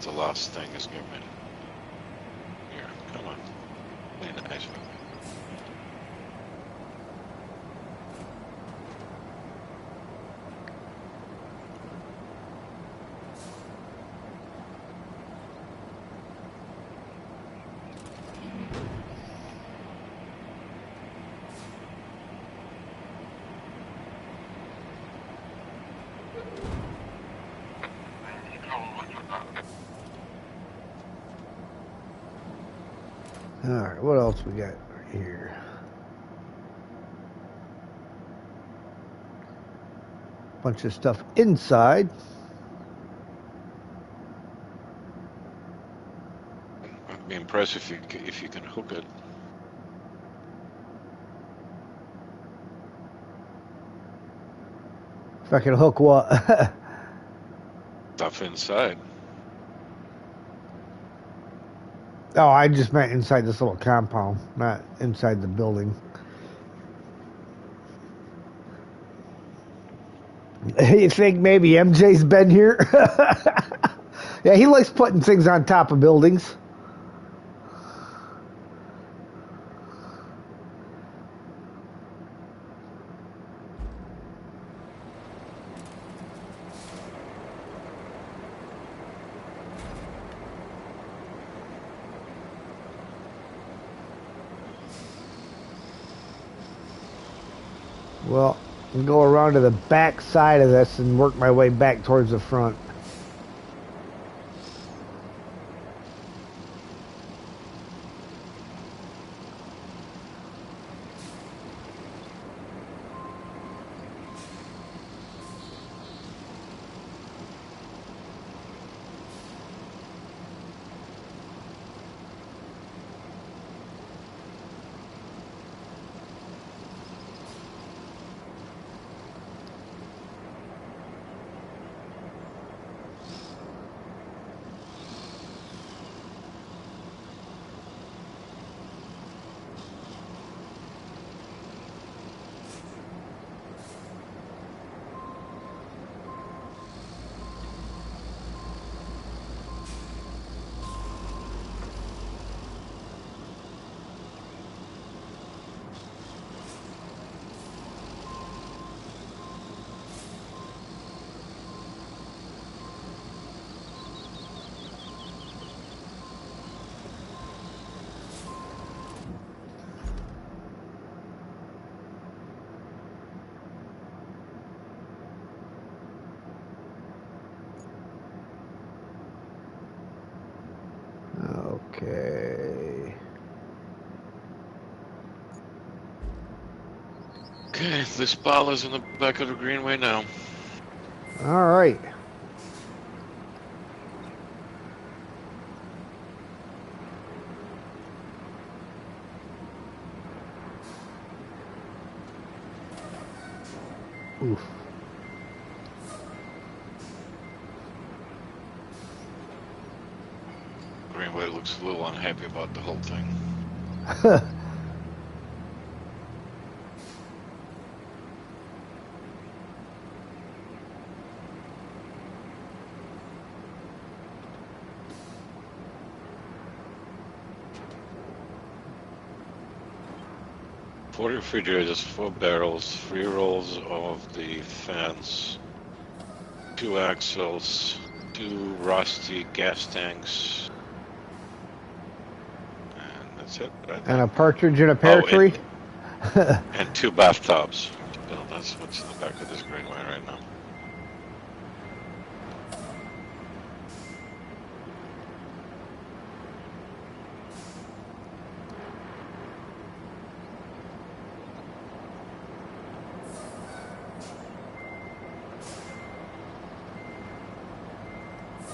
The last thing is given. Here, come on. Play nice. Alright, what else we got here? Bunch of stuff inside. I'd be impressed if you can hook it. If I can hook what? Stuff inside. Oh, I just meant inside this little compound, not inside the building. You think maybe MJ's been here? Yeah, he likes putting things on top of buildings. Well, I'll go around to the back side of this and work my way back towards the front. Okay. Okay, this ball is in the back of the greenway now. All right. Oof. Greenway looks a little unhappy about the whole thing. Four refrigerators, 4 barrels, 3 rolls of the fence, 2 axles, 2 rusty gas tanks, and that's it. Right? And a partridge in a pear tree? And 2 bathtubs. Well, that's what's in the back of this Greenway right now.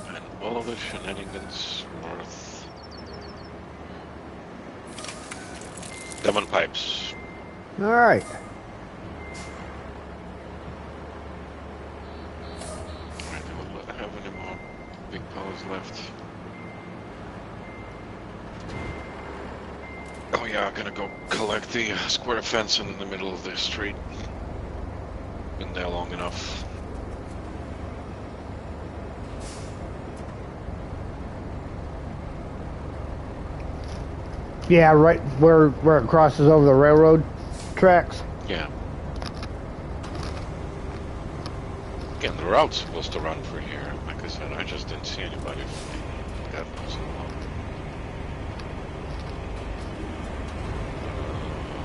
And all of the shenanigans worth lemon pipes. All right. Alright, do we have any more big pallets left? Oh yeah, I'm gonna go collect the square fence in the middle of the street. Been there long enough. Yeah, right where it crosses over the railroad tracks. Yeah. Again, the route's supposed to run for here. Like I said, I just didn't see anybody for God knows how long.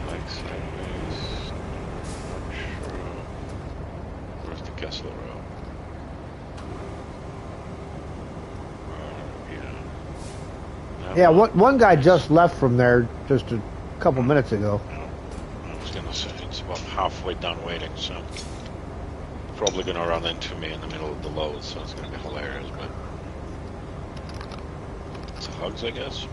Like sideways. Not sure. Where's the Kessler Road? Yeah, one guy just left from there just a couple minutes ago. I was gonna say it's about halfway done waiting, so probably gonna run into me in the middle of the load, so it's gonna be hilarious. But it's a hugs, I guess.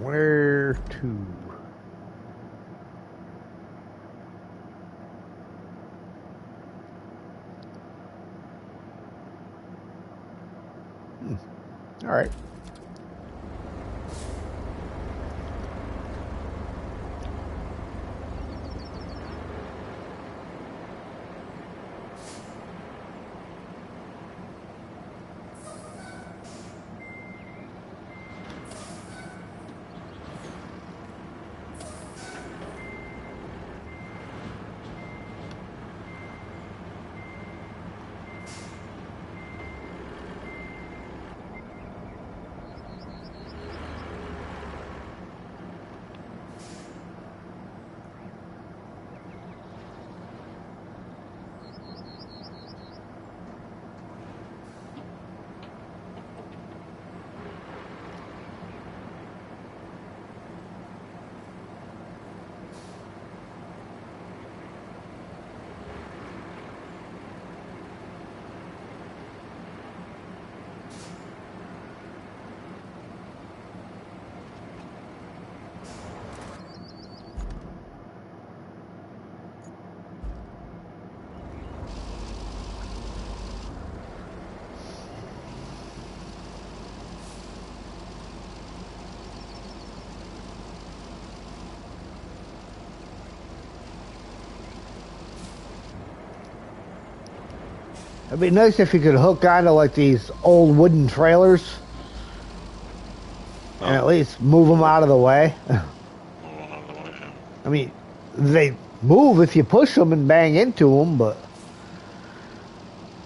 Where to? All right. It'd be nice if you could hook onto like these old wooden trailers and at least move them out of the way. I mean, they move if you push them and bang into them, but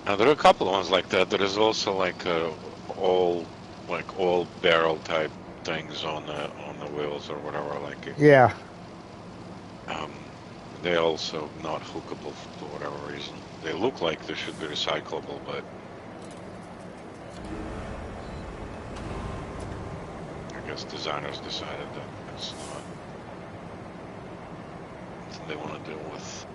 now there are a couple of ones like that. There is also like all barrel type things on the wheels or whatever. Like yeah. They're also not hookable for whatever reason. They look like they should be recyclable, but I guess designers decided that it's not something they want to deal with.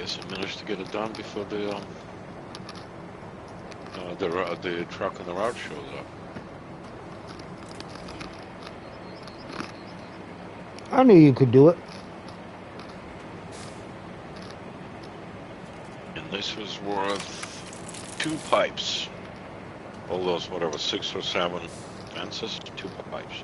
Guess I managed to get it done before the truck on the route shows up. I knew you could do it. And this was worth 2 pipes. All those, whatever, 6 or 7 fences, 2 pipes.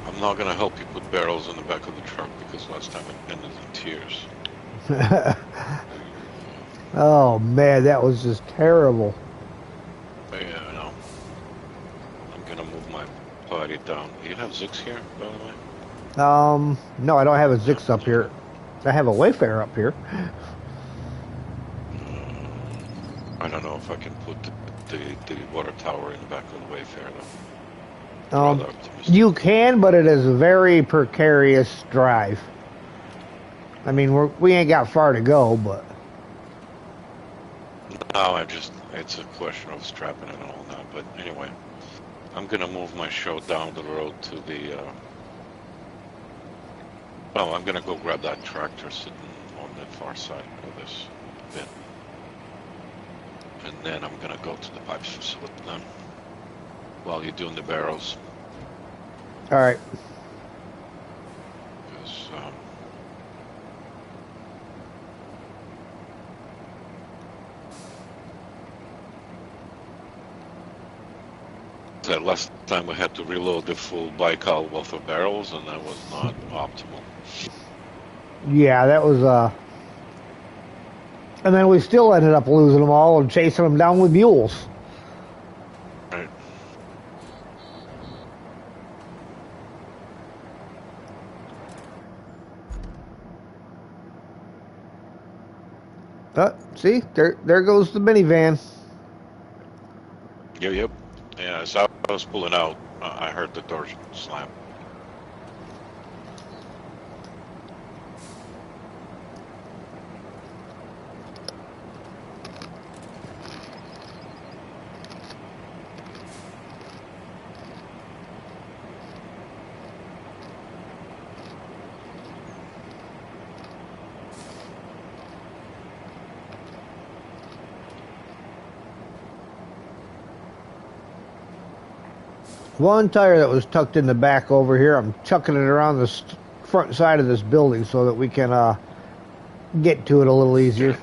I'm not gonna help you put barrels in the back of the truck because last time it ended in tears. Oh man, that was just terrible. But yeah, I know. I'm gonna move my party down. You have Zix here, by the way? No, I don't have a Zix up here. I have a Wayfarer up here. I don't know if I can put the water tower in the back of the Wayfarer though. You can, but it is a very precarious drive. I mean, we ain't got far to go, but... No, it's a question of strapping and all that. But anyway, I'm going to move my show down the road to the... Oh, I'm going to go grab that tractor sitting on the far side of this bit. And then I'm going to go to the pipes facility then. While you're doing the barrels. All right. Because, that last time we had to reload the full Baikal wealth of barrels, and that was not optimal. Yeah, that was and then we still ended up losing them all and chasing them down with mules. Right. See, there goes the minivan. Yep. Yeah, as I was pulling out, I heard the door slam. One tire that was tucked in the back over here, I'm chucking it around the front side of this building so that we can get to it a little easier.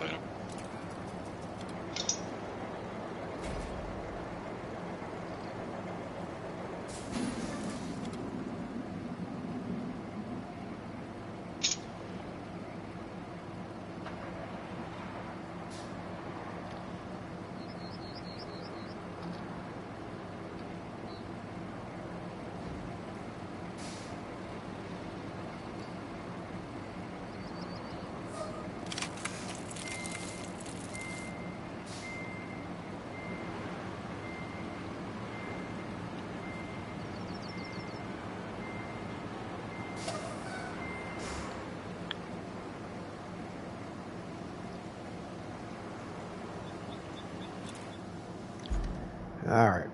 All right.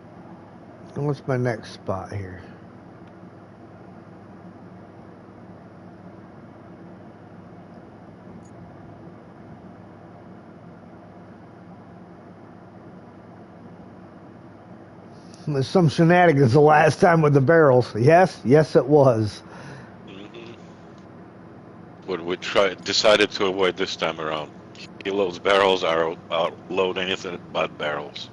What's my next spot here? There's some shenanigans the last time with the barrels. Yes, it was. Mm-hmm. What we decided to avoid this time around. He loads barrels, I'll load anything but barrels.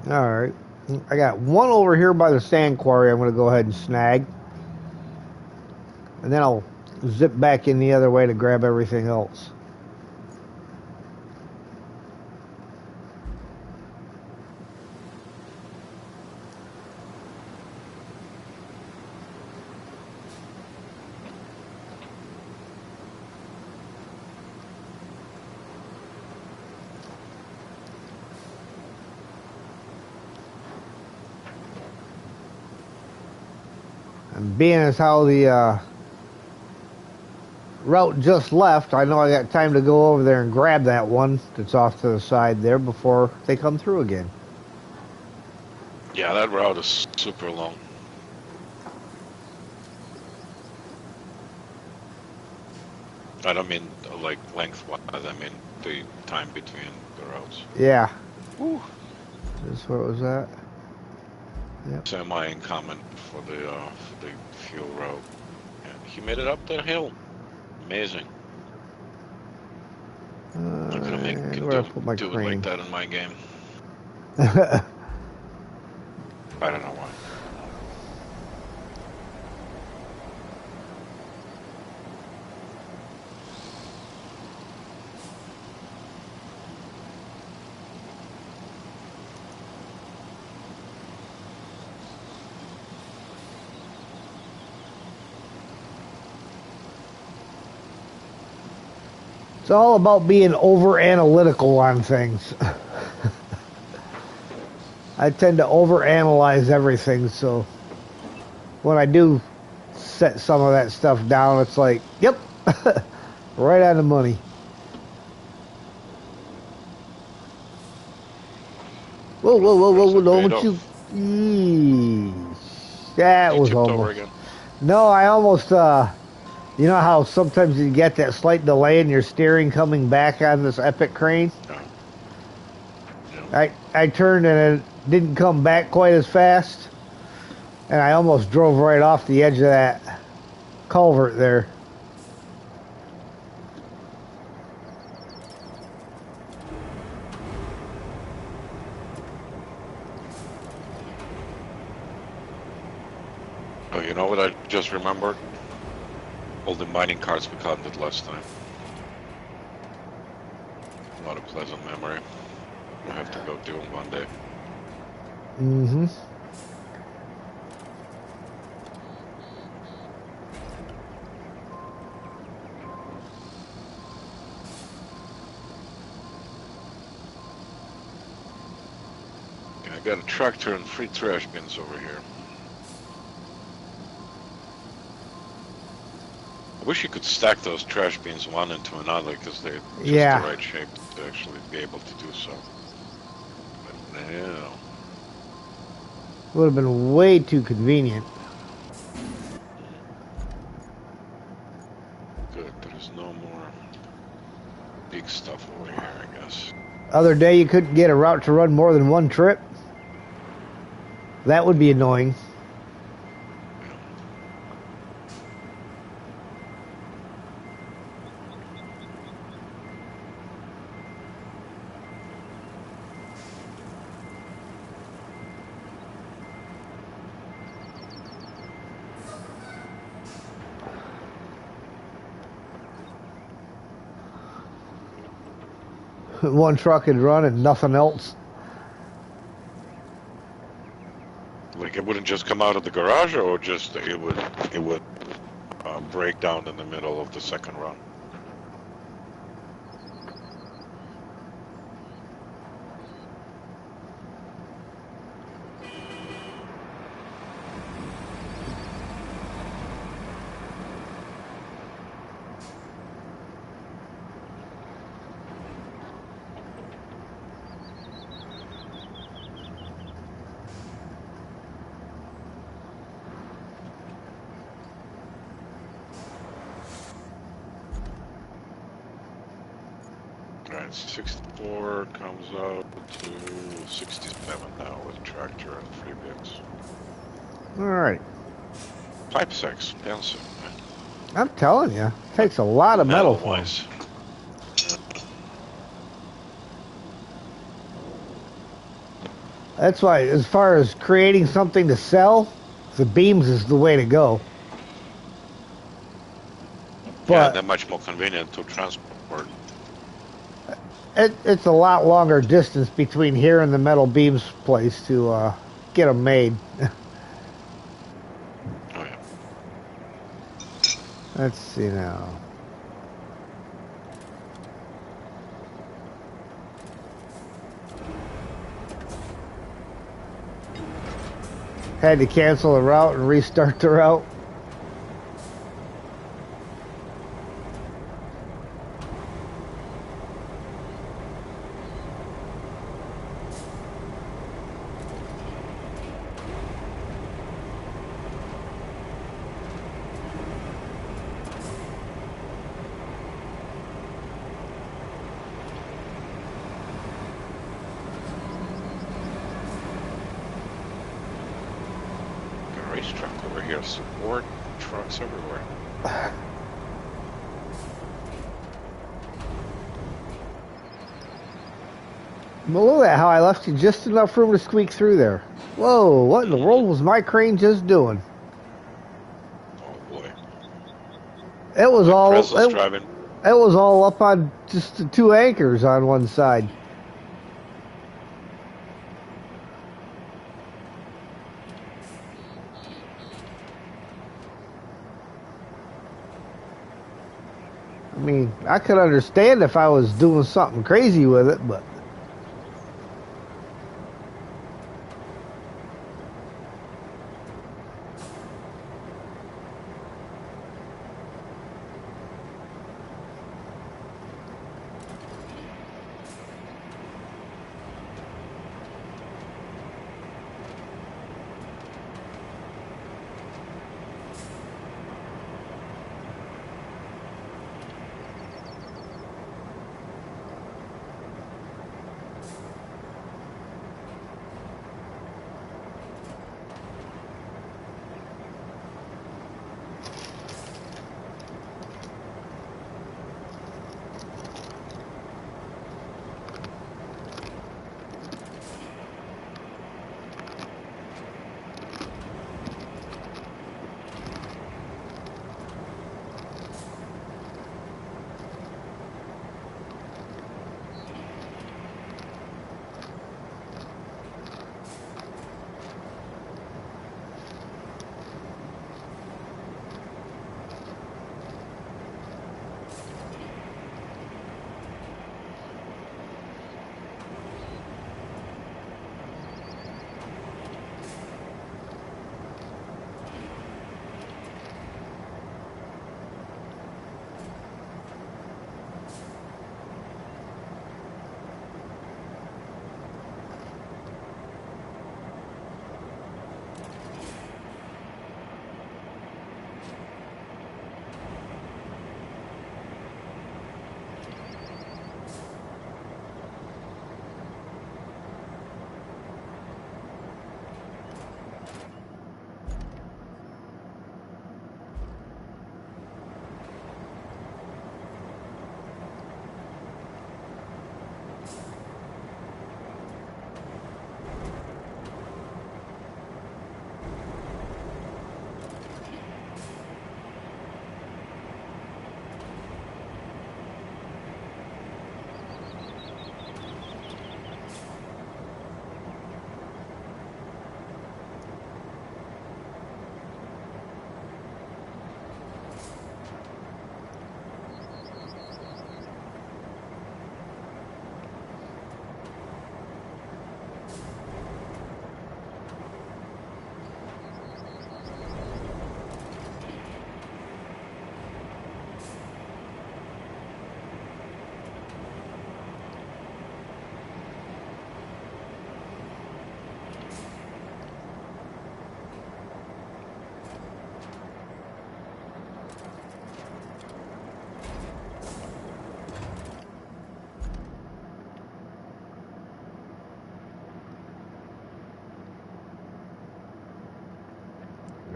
All right. I got one over here by the sand quarry I'm going to go ahead and snag. And then I'll zip back in the other way to grab everything else. And being as how the route just left, I know I got time to go over there and grab that one that's off to the side there before they come through again. Yeah, that route is super long. I don't mean like lengthwise, I mean the time between the routes. Yeah. Woo. This is where it was at. Yep. Semi-incumbent for the fuel road. And he made it up the hill. Amazing. I'm gonna make And it where I put my do it crane. like that in my game. I don't know why. It's all about being over analytical on things. I tend to over analyze everything, so when I do set some of that stuff down, it's like, yep, right on the money. Whoa, whoa, whoa, whoa, whoa, don't you... Eesh. That You was tipped over almost... again. No, I almost, you know how sometimes you get that slight delay in your steering coming back on this Epic crane? Yeah. I turned and it didn't come back quite as fast. And I almost drove right off the edge of that culvert there. Oh, you know what I just remembered? All the mining carts we counted last time. Not a pleasant memory. I have to go do them one day. Mm-hmm. I got a tractor and 3 trash bins over here. I wish you could stack those trash bins one into another because they're just the right shape to actually be able to do so. But no. Would have been way too convenient. Good, there's no more big stuff over here, I guess. Other day you couldn't get a route to run more than one trip. That would be annoying. One truck could run and nothing else. Like it wouldn't just come out of the garage, or just it would break down in the middle of the second run. Alright, 64 comes out to 67 now with tractor and 3 bins. Alright. Pipe's expensive, man. I'm telling you, it takes a lot of metal for 'em. Metal-wise. That's why, as far as creating something to sell, the beams is the way to go. Yeah, But they're much more convenient to transport. it's a lot longer distance between here and the metal beams place to get them made. Oh yeah. Let's see now. Had to cancel the route and restart the route. Race truck over here. Support trucks everywhere. But look at how I left you just enough room to squeak through there. Whoa, what in the world was my crane just doing? Oh boy. It was all driving. It was all up on just the two anchors on one side. I mean, I could understand if I was doing something crazy with it, but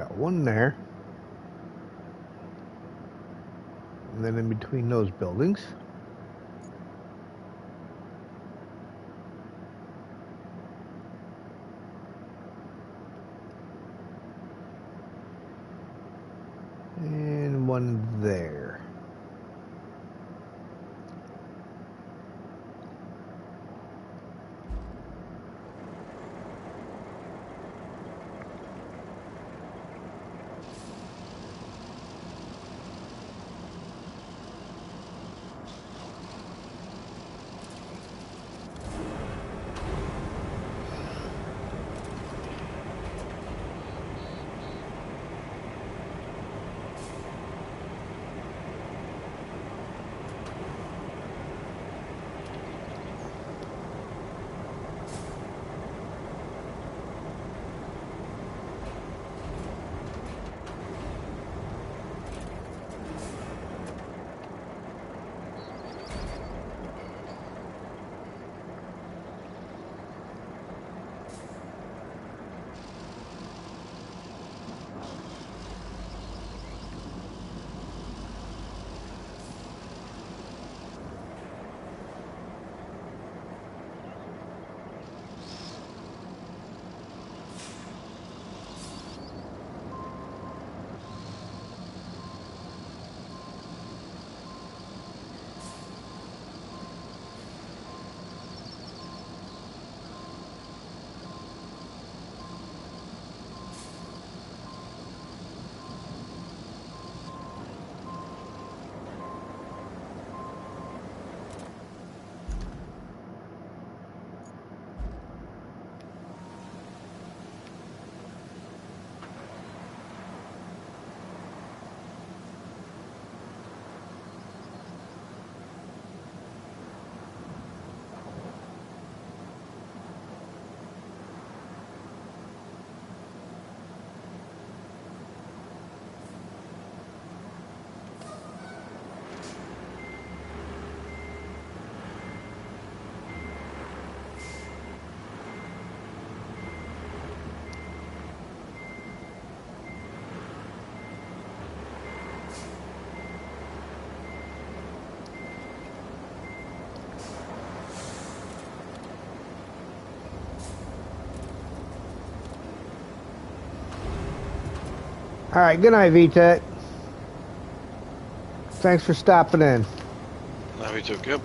got one there. And then in between those buildings. And one there. All right, good night, VTech. Thanks for stopping in. Now we took yep.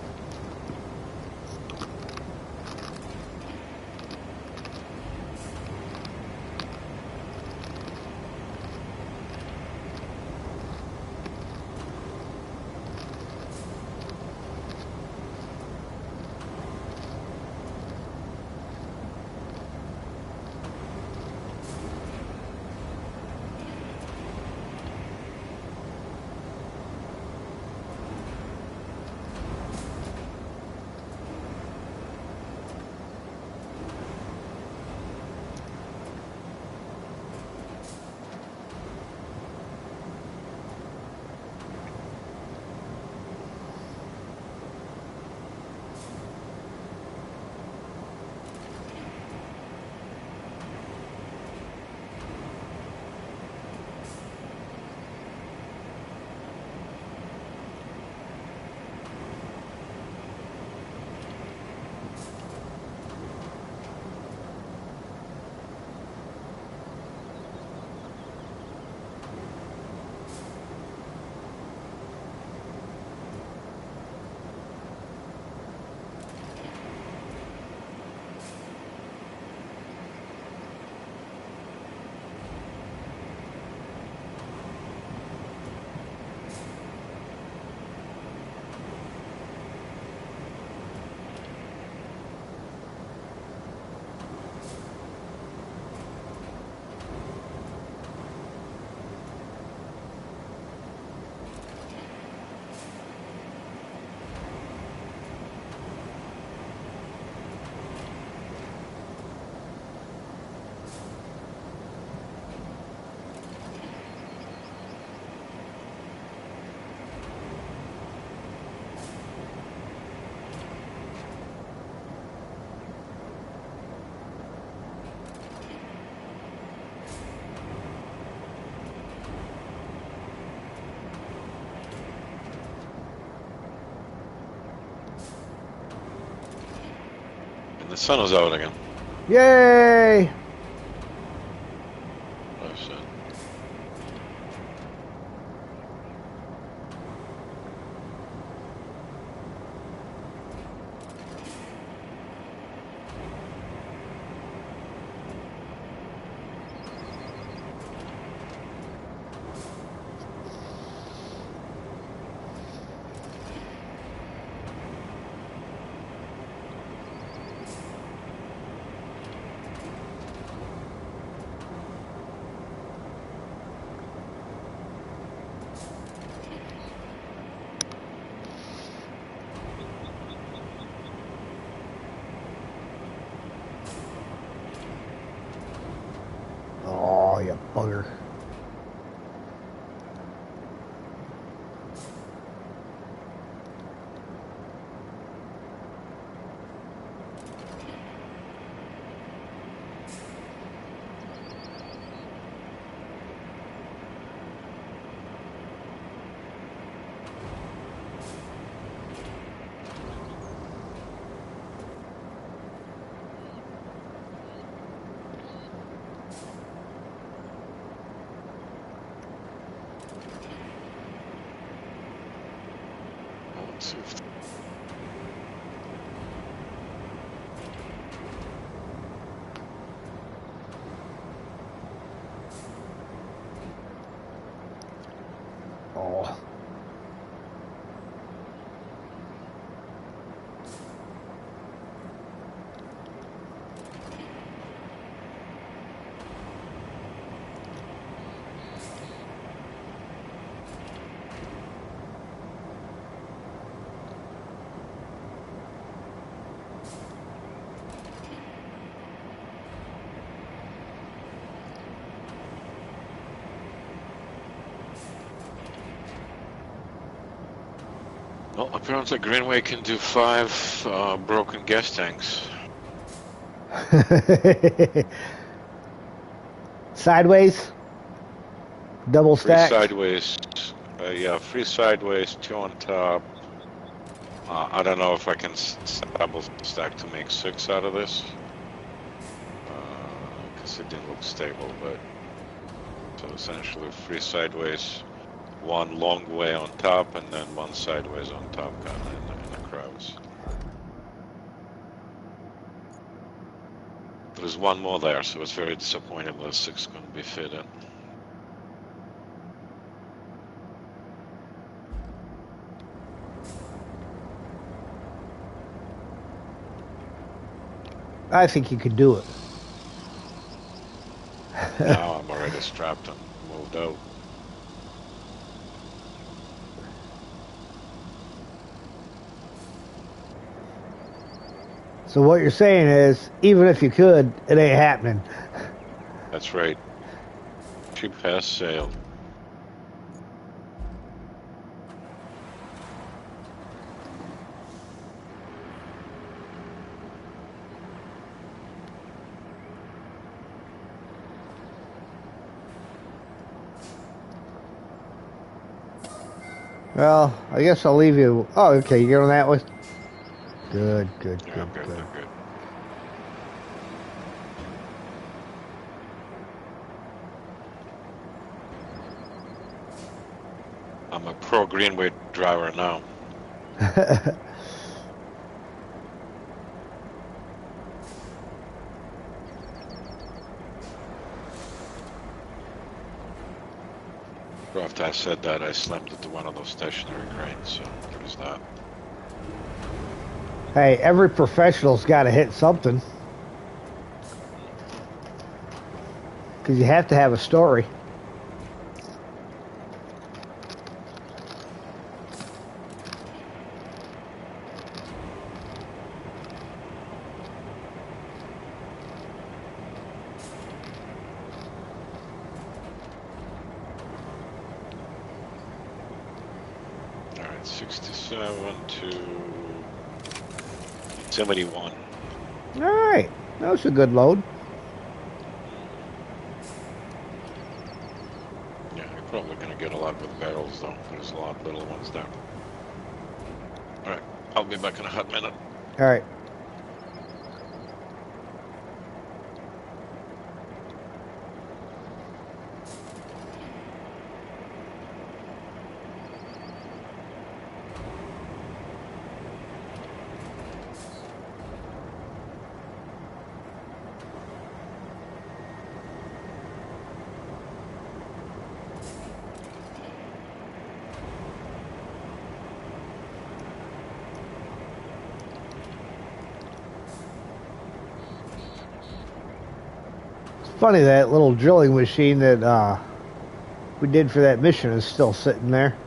And the sun is out again. Yay! Oh shit. Oh, you bugger. Let's see if Oh. well, apparently Greenway can do 5 broken gas tanks. Sideways? Double 3 stacked? sideways. Yeah, 3 sideways, 2 on top. I don't know if I can double stack to make 6 out of this. Because it didn't look stable, but... So essentially 3 sideways, 1 long way on top, and then 1 sideways on top, kind of in the crevice. There's 1 more there, so it's very disappointing that 6 couldn't be fit in. I think you could do it. Now I'm already strapped and moved out. So what you're saying is, even if you could, it ain't happening. That's right. Ship has sailed. Well, I guess I'll leave you. Oh, okay, you're going that way? Good, good, Yeah, good, I'm good, good. I'm good. I'm a pro Greenway driver now. After I said that, I slammed into one of those stationary cranes, so there's that. Hey, every professional's got to hit something. Because you have to have a story. Alright, 67 to 71. All right, that was a good load. Yeah, you're probably going to get a lot with barrels, though. There's a lot of little ones there. Alright, I'll be back in a hot minute. All right. Funny that little drilling machine that we did for that mission is still sitting there.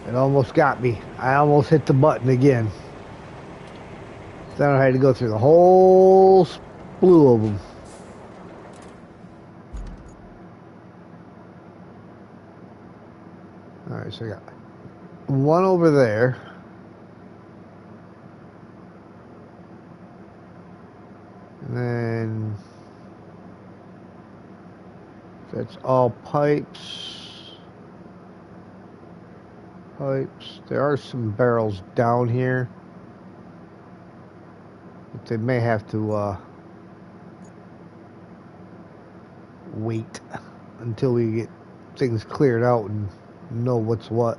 It almost got me. I almost hit the button again. Then I had to go through the whole slew of them. All right, so I got one over there. And then that's all pipes. Pipes. There are some barrels down here. But they may have to wait until we get things cleared out and know what's what.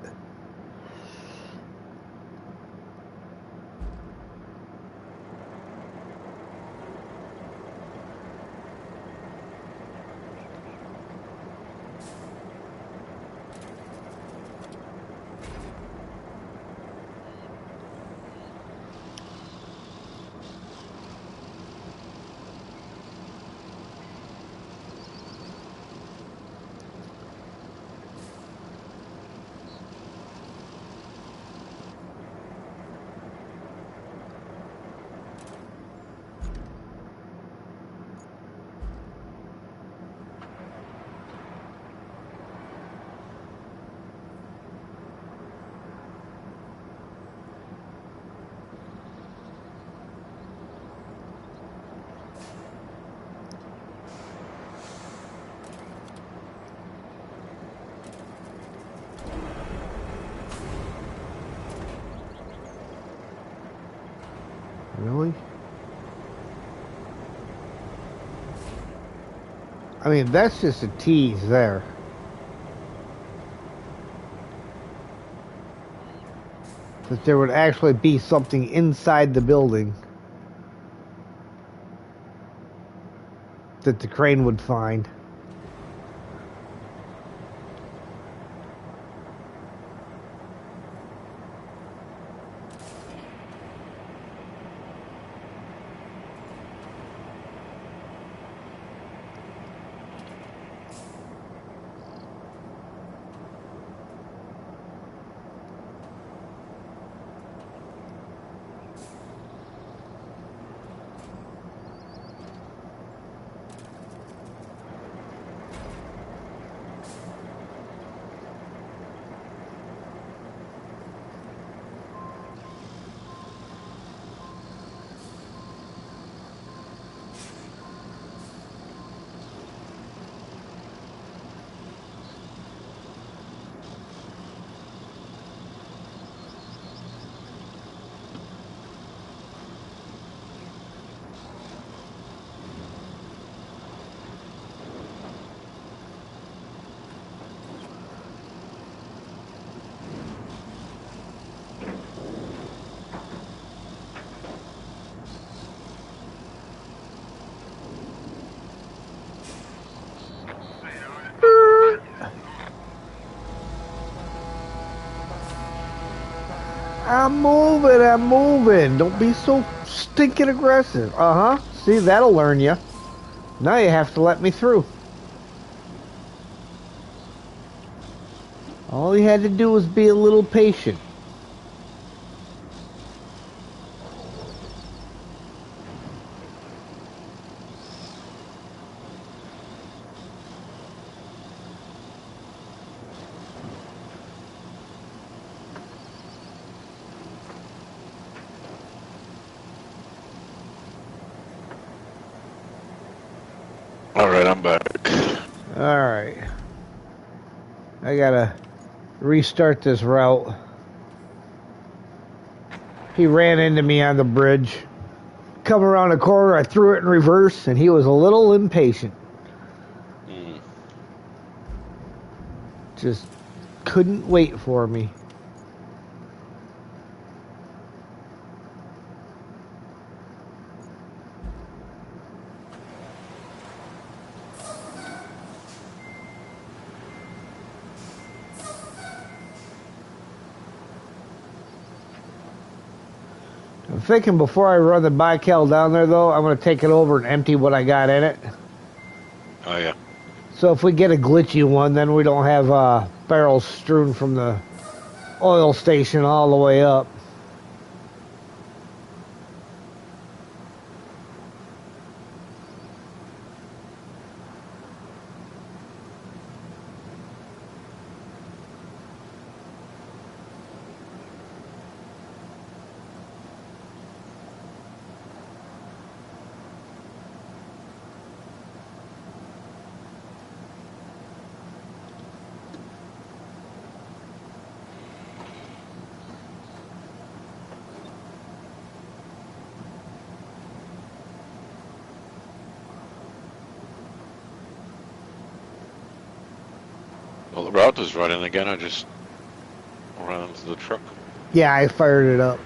Really? I mean, that's just a tease there. That there would actually be something inside the building that the crane would find. I'm moving. Don't be so stinking aggressive. Uh-huh. See, that'll learn you. Now you have to let me through. All you had to do was be a little patient. Alright, I'm back. Alright. I gotta restart this route. He ran into me on the bridge. Come around the corner, I threw it in reverse, and he was a little impatient. Just couldn't wait for me. I'm thinking before I run the Baikal down there, though, I'm going to take it over and empty what I got in it. Oh, yeah. So if we get a glitchy one, then we don't have barrels strewn from the oil station all the way up. Well, the route is running again. I just ran into the truck. Yeah, I fired it up.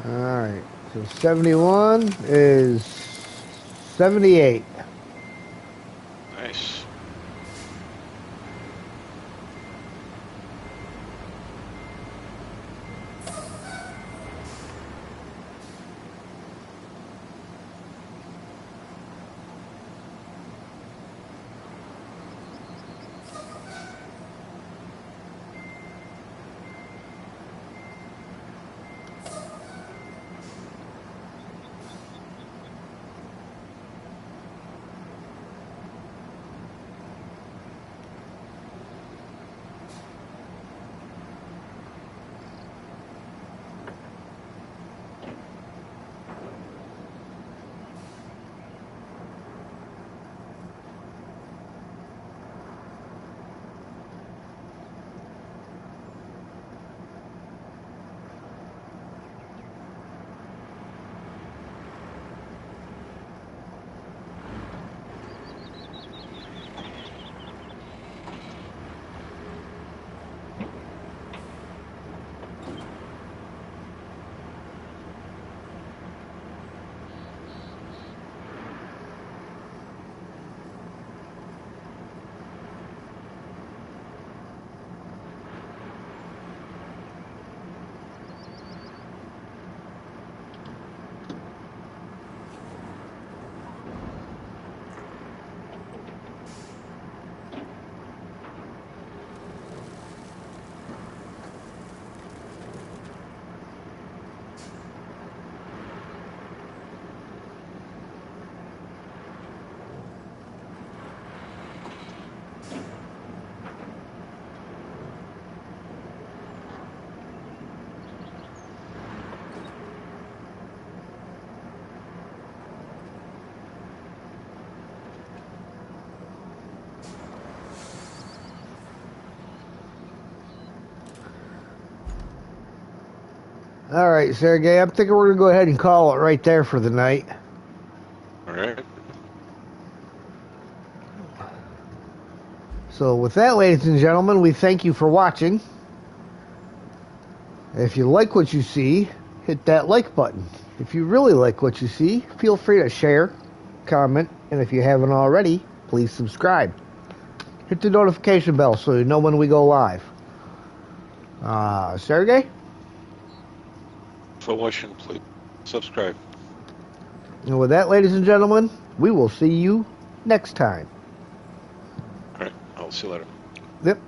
Alright, so 71 is 78. Nice. All right, Sergey, I'm thinking we're going to go ahead and call it right there for the night. All right. So with that, ladies and gentlemen, we thank you for watching. If you like what you see, hit that like button. If you really like what you see, feel free to share, comment, and if you haven't already, please subscribe. Hit the notification bell so you know when we go live. Sergey? For watching, please subscribe. And with that, ladies and gentlemen, we will see you next time. All right. I'll see you later. Yep.